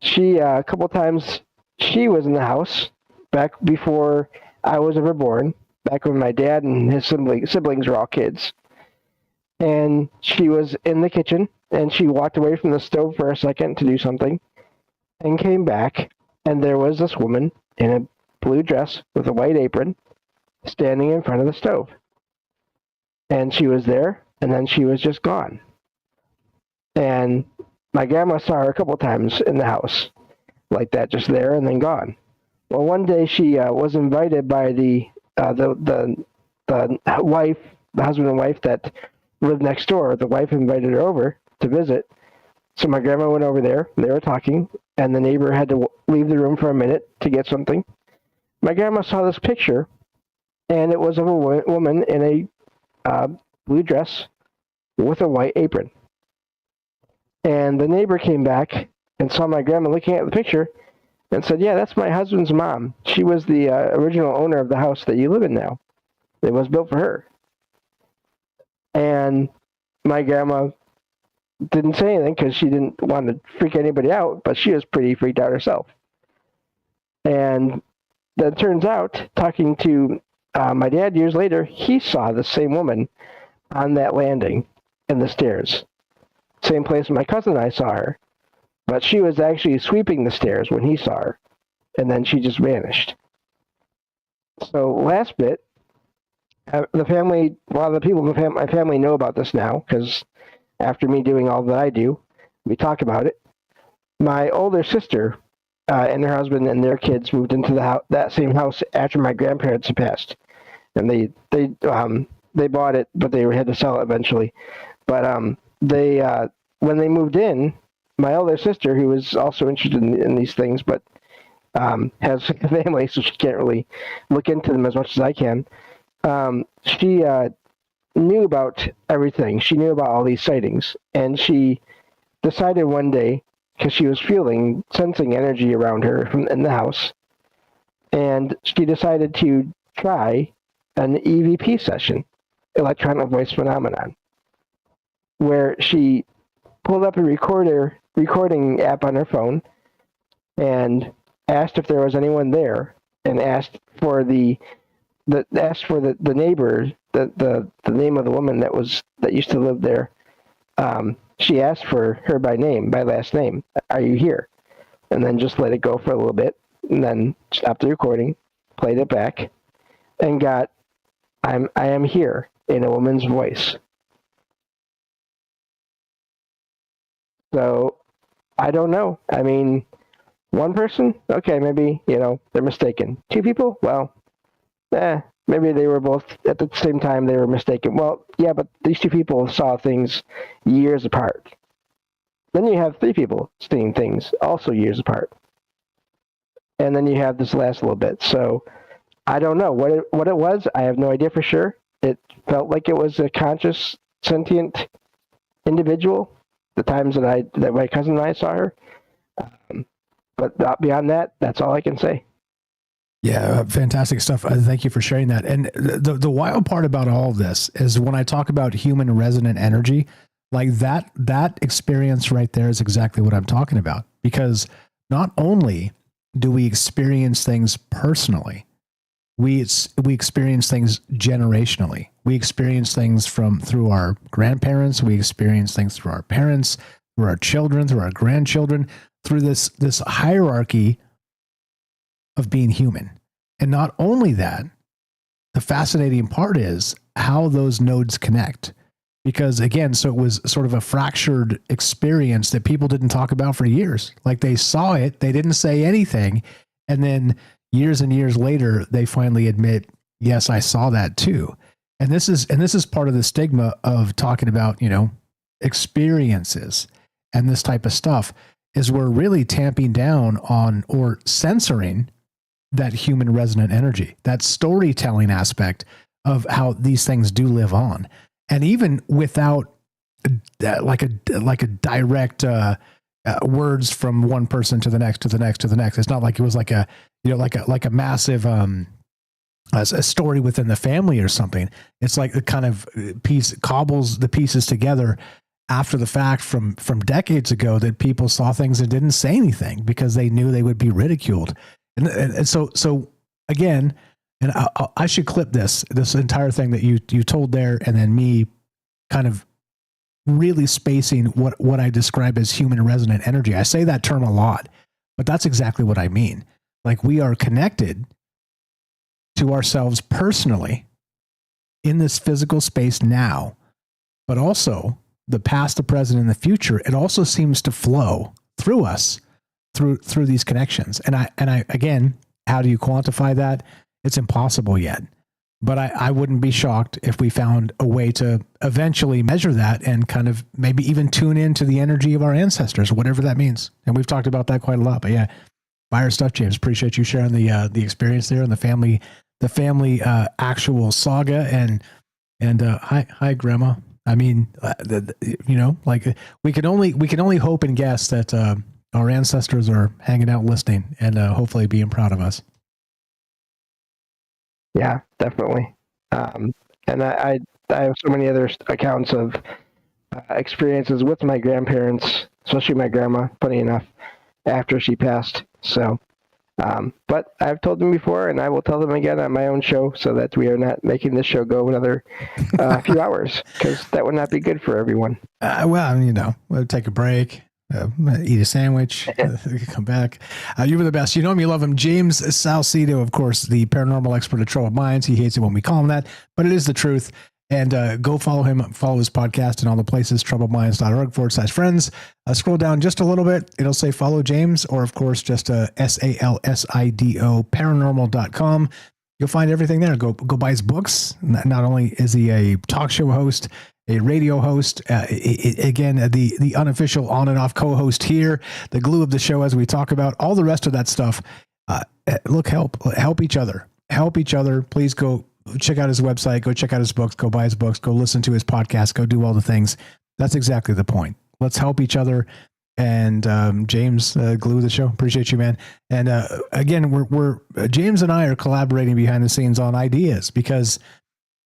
She, a couple times, she was in the house back before I was ever born, back when my dad and his siblings were all kids. And she was in the kitchen, and she walked away from the stove for a second to do something, and came back, and there was this woman in a blue dress with a white apron standing in front of the stove. And she was there, and then she was just gone. And my grandma saw her a couple times in the house like that, just there and then gone. Well, one day she was invited by the wife, the husband and wife that lived next door. The wife invited her over to visit. So my grandma went over there. They were talking, and the neighbor had to leave the room for a minute to get something. My grandma saw this picture, and it was of a woman in a blue dress with a white apron. And the neighbor came back and saw my grandma looking at the picture and said, "Yeah, that's my husband's mom. She was the original owner of the house that you live in now. It was built for her." And my grandma didn't say anything because she didn't want to freak anybody out, but she was pretty freaked out herself. And then it turns out, talking to my dad years later, he saw the same woman on that landing in the stairs. Same place my cousin and I saw her. But she was actually sweeping the stairs when he saw her. And then she just vanished. So last bit, the family, a lot of the people in my family know about this now, because after me doing all that I do, we talk about it. My older sister and her husband and their kids moved into that same house after my grandparents had passed. And they bought it, but they had to sell it eventually. But when they moved in, my older sister, who is also interested in these things, but has a family, so she can't really look into them as much as I can. She knew about everything. She knew about all these sightings, and she decided one day, because she was sensing energy around her in the house, and she decided to try an EVP session, electronic voice phenomenon, where she pulled up a recording app on her phone and asked if there was anyone there, and asked for the neighbor, the name of the woman that used to live there. She asked for her by last name. Are you here? And then just let it go for a little bit, and then stopped the recording, played it back, and got I am here in a woman's voice. So I don't know. I mean, one person, okay, maybe, they're mistaken. Two people, well, maybe they were both at the same time they were mistaken. Well, yeah, but these two people saw things years apart. Then you have three people seeing things also years apart. And then you have this last little bit. So I don't know what it was. I have no idea for sure. It felt like it was a conscious, sentient individual. The times that my cousin and I saw her. But beyond that, that's all I can say. Yeah, fantastic stuff. Thank you for sharing that. And the wild part about all of this is when I talk about human resonant energy, like that experience right there is exactly what I'm talking about. Because not only do we experience things personally, we experience things generationally. We experience things through our grandparents. We experience things through our parents, through our children, through our grandchildren, through this hierarchy of being human. And not only that, the fascinating part is how those nodes connect. Because again, so it was sort of a fractured experience that people didn't talk about for years. Like they saw it, they didn't say anything. And then years and years later, they finally admit, yes, I saw that too. And this is part of the stigma of talking about, experiences and this type of stuff, is we're really tamping down on or censoring that human resonant energy, that storytelling aspect of how these things do live on. And even without like a direct words from one person to the next, to the next, to the next. It's not like it was like a massive a story within the family or something. It's like the kind of piece cobbles the pieces together after the fact from decades ago, that people saw things and didn't say anything because they knew they would be ridiculed. And so again, and I should clip this entire thing that you told there, and then me kind of really spacing what I describe as human resonant energy. I say that term a lot, but that's exactly what I mean. Like, we are connected to ourselves personally in this physical space now, but also the past, the present, and the future. It also seems to flow through us, through these connections. And I again, how do you quantify that? It's impossible yet. But I wouldn't be shocked if we found a way to eventually measure that and kind of maybe even tune into the energy of our ancestors, whatever that means. And we've talked about that quite a lot. But yeah, fire stuff, James. Appreciate you sharing the experience there and the family actual saga. And hi, Grandma. I mean, like we can only hope and guess that our ancestors are hanging out listening and hopefully being proud of us. Yeah, definitely. And I have so many other accounts of experiences with my grandparents, especially my grandma, funny enough, after she passed. So, but I've told them before, and I will tell them again on my own show, so that we are not making this show go another few hours, because that would not be good for everyone. Well, we'll take a break. Eat a sandwich, come back. You were the best. You know him, you love him. James Salcedo, of course, the paranormal expert at Troubled Minds. He hates it when we call him that, but it is the truth. And go follow him, follow his podcast and all the places, troubledminds.org/friends. Scroll down just a little bit. It'll say follow James, or of course, just SALSIDO paranormal.com. You'll find everything there. Go buy his books. Not only is he a talk show host, a radio host, again, the unofficial on and off co-host here, the glue of the show as we talk about all the rest of that stuff. Look, help each other. Help each other. Please go check out his website, go check out his books, go buy his books, go listen to his podcast, go do all the things. That's exactly the point. Let's help each other. And James, glue of the show, appreciate you, man. And again, we're James and I are collaborating behind the scenes on ideas because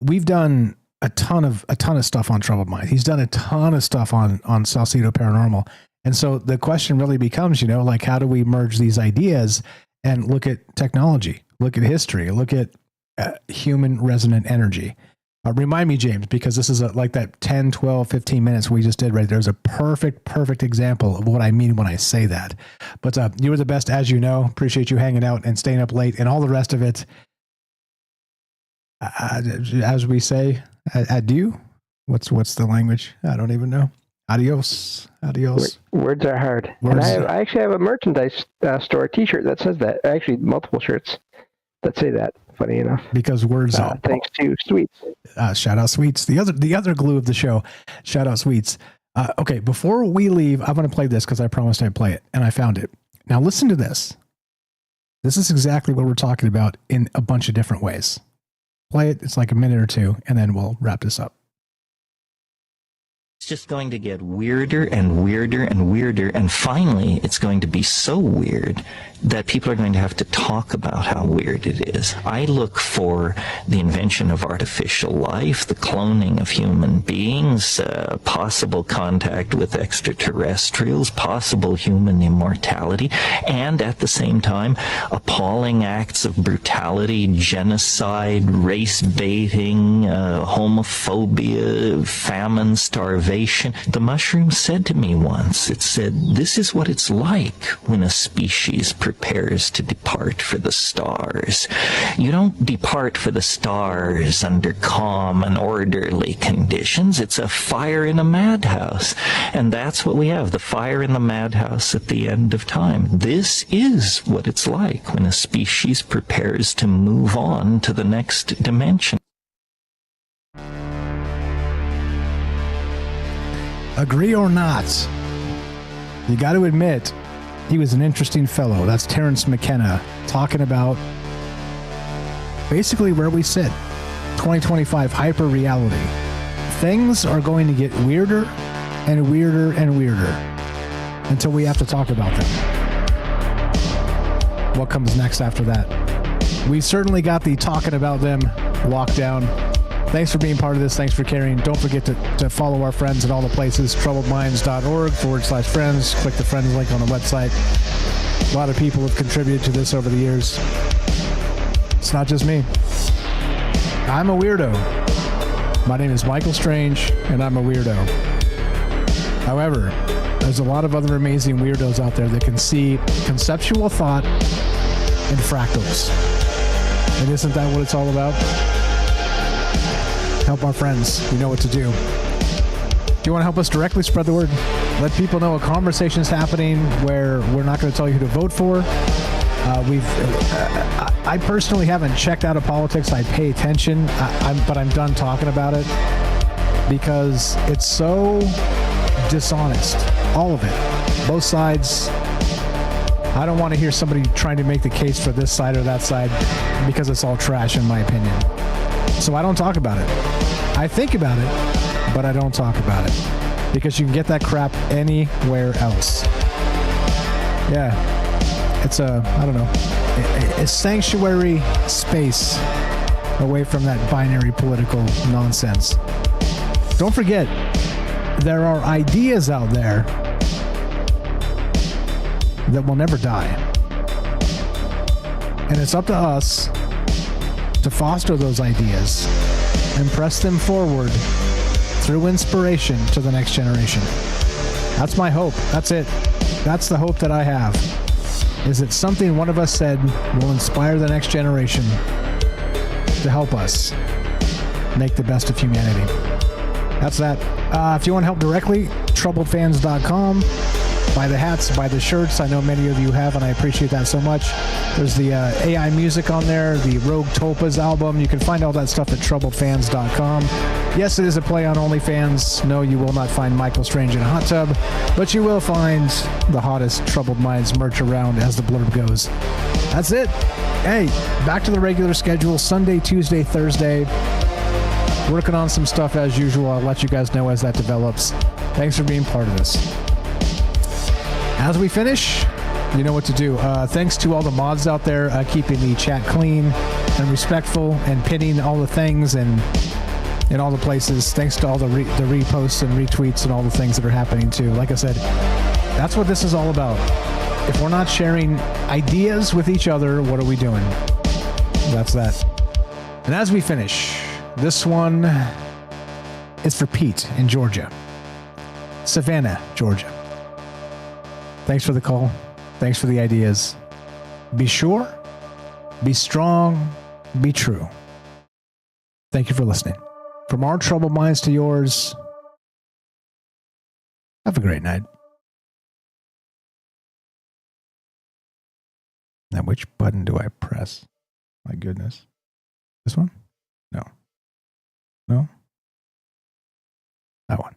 we've done a ton of stuff on Troubled Mind. He's done a ton of stuff on Saucedo Paranormal. And so the question really becomes, like, how do we merge these ideas and look at technology, look at history, look at human resonant energy? Remind me, James, because this is like that 10, 12, 15 minutes we just did right there's a perfect example of what I mean when I say that. But you were the best, as you know. Appreciate you hanging out and staying up late and all the rest of it. As we say, adieu. What's the language? I don't even know. Adios. Words are hard. And I actually have a merchandise store T-shirt that says that. Actually, multiple shirts that say that. Funny enough, because words. Thanks to Sweets. Shout out Sweets. The other glue of the show. Shout out Sweets. Okay, before we leave, I'm going to play this because I promised I'd play it, and I found it. Now listen to this. This is exactly what we're talking about in a bunch of different ways. Play it. It's like a minute or two, and then we'll wrap this up. It's just going to get weirder and weirder and weirder, and finally it's going to be so weird that people are going to have to talk about how weird it is. I look for the invention of artificial life, the cloning of human beings, possible contact with extraterrestrials, possible human immortality, and at the same time, appalling acts of brutality, genocide, race baiting, homophobia, famine, starvation. The mushroom said to me once, it said, "This is what it's like when a species prepares to depart for the stars. You don't depart for the stars under calm and orderly conditions. It's a fire in a madhouse." And that's what we have, the fire in the madhouse at the end of time. This is what it's like when a species prepares to move on to the next dimension. Agree or not, you got to admit, he was an interesting fellow. That's Terrence McKenna talking about basically where we sit. 2025 hyperreality. Things are going to get weirder and weirder and weirder until we have to talk about them. What comes next after that? We certainly got the talking about them lockdown. Thanks for being part of this. Thanks for caring. Don't forget to follow our friends at all the places. troubledminds.org/friends. Click the friends link on the website. A lot of people have contributed to this over the years. It's not just me. I'm a weirdo. My name is Michael Strange, and I'm a weirdo. However, there's a lot of other amazing weirdos out there that can see conceptual thought in fractals. And isn't that what it's all about? Help our friends. You know what to do. If you want to help us directly, spread the word. Let people know a conversation is happening where we're not going to tell you who to vote for. I personally haven't checked out of politics. I pay attention, but I'm done talking about it because it's so dishonest. All of it. Both sides. I don't want to hear somebody trying to make the case for this side or that side because it's all trash in my opinion. So I don't talk about it. I think about it, but I don't talk about it because you can get that crap anywhere else. Yeah. It's a sanctuary space away from that binary political nonsense. Don't forget, there are ideas out there that will never die. And it's up to us to foster those ideas and press them forward through inspiration to the next generation. That's my hope. That's it. That's the hope that I have. Is that something one of us said will inspire the next generation to help us make the best of humanity. That's that. If you want to help directly, troubledfans.com. Buy the hats, buy the shirts. I know many of you have, and I appreciate that so much. There's the AI music on there, the Rogue Tulpas album. You can find all that stuff at troubledfans.com. Yes, it is a play on OnlyFans. No, you will not find Michael Strange in a hot tub, but you will find the hottest Troubled Minds merch around, as the blurb goes. That's it. Hey, back to the regular schedule, Sunday, Tuesday, Thursday. Working on some stuff as usual. I'll let you guys know as that develops. Thanks for being part of this. As we finish, you know what to do. Thanks to all the mods out there keeping the chat clean and respectful and pinning all the things and in all the places. Thanks to all the reposts and retweets and all the things that are happening too. Like I said, that's what this is all about. If we're not sharing ideas with each other, what are we doing? That's that. And as we finish, this one is for Pete in Georgia. Savannah, Georgia. Thanks for the call. Thanks for the ideas. Be sure, be strong, be true. Thank you for listening. From our troubled minds to yours, have a great night. Now, which button do I press? My goodness. This one? No. No? That one.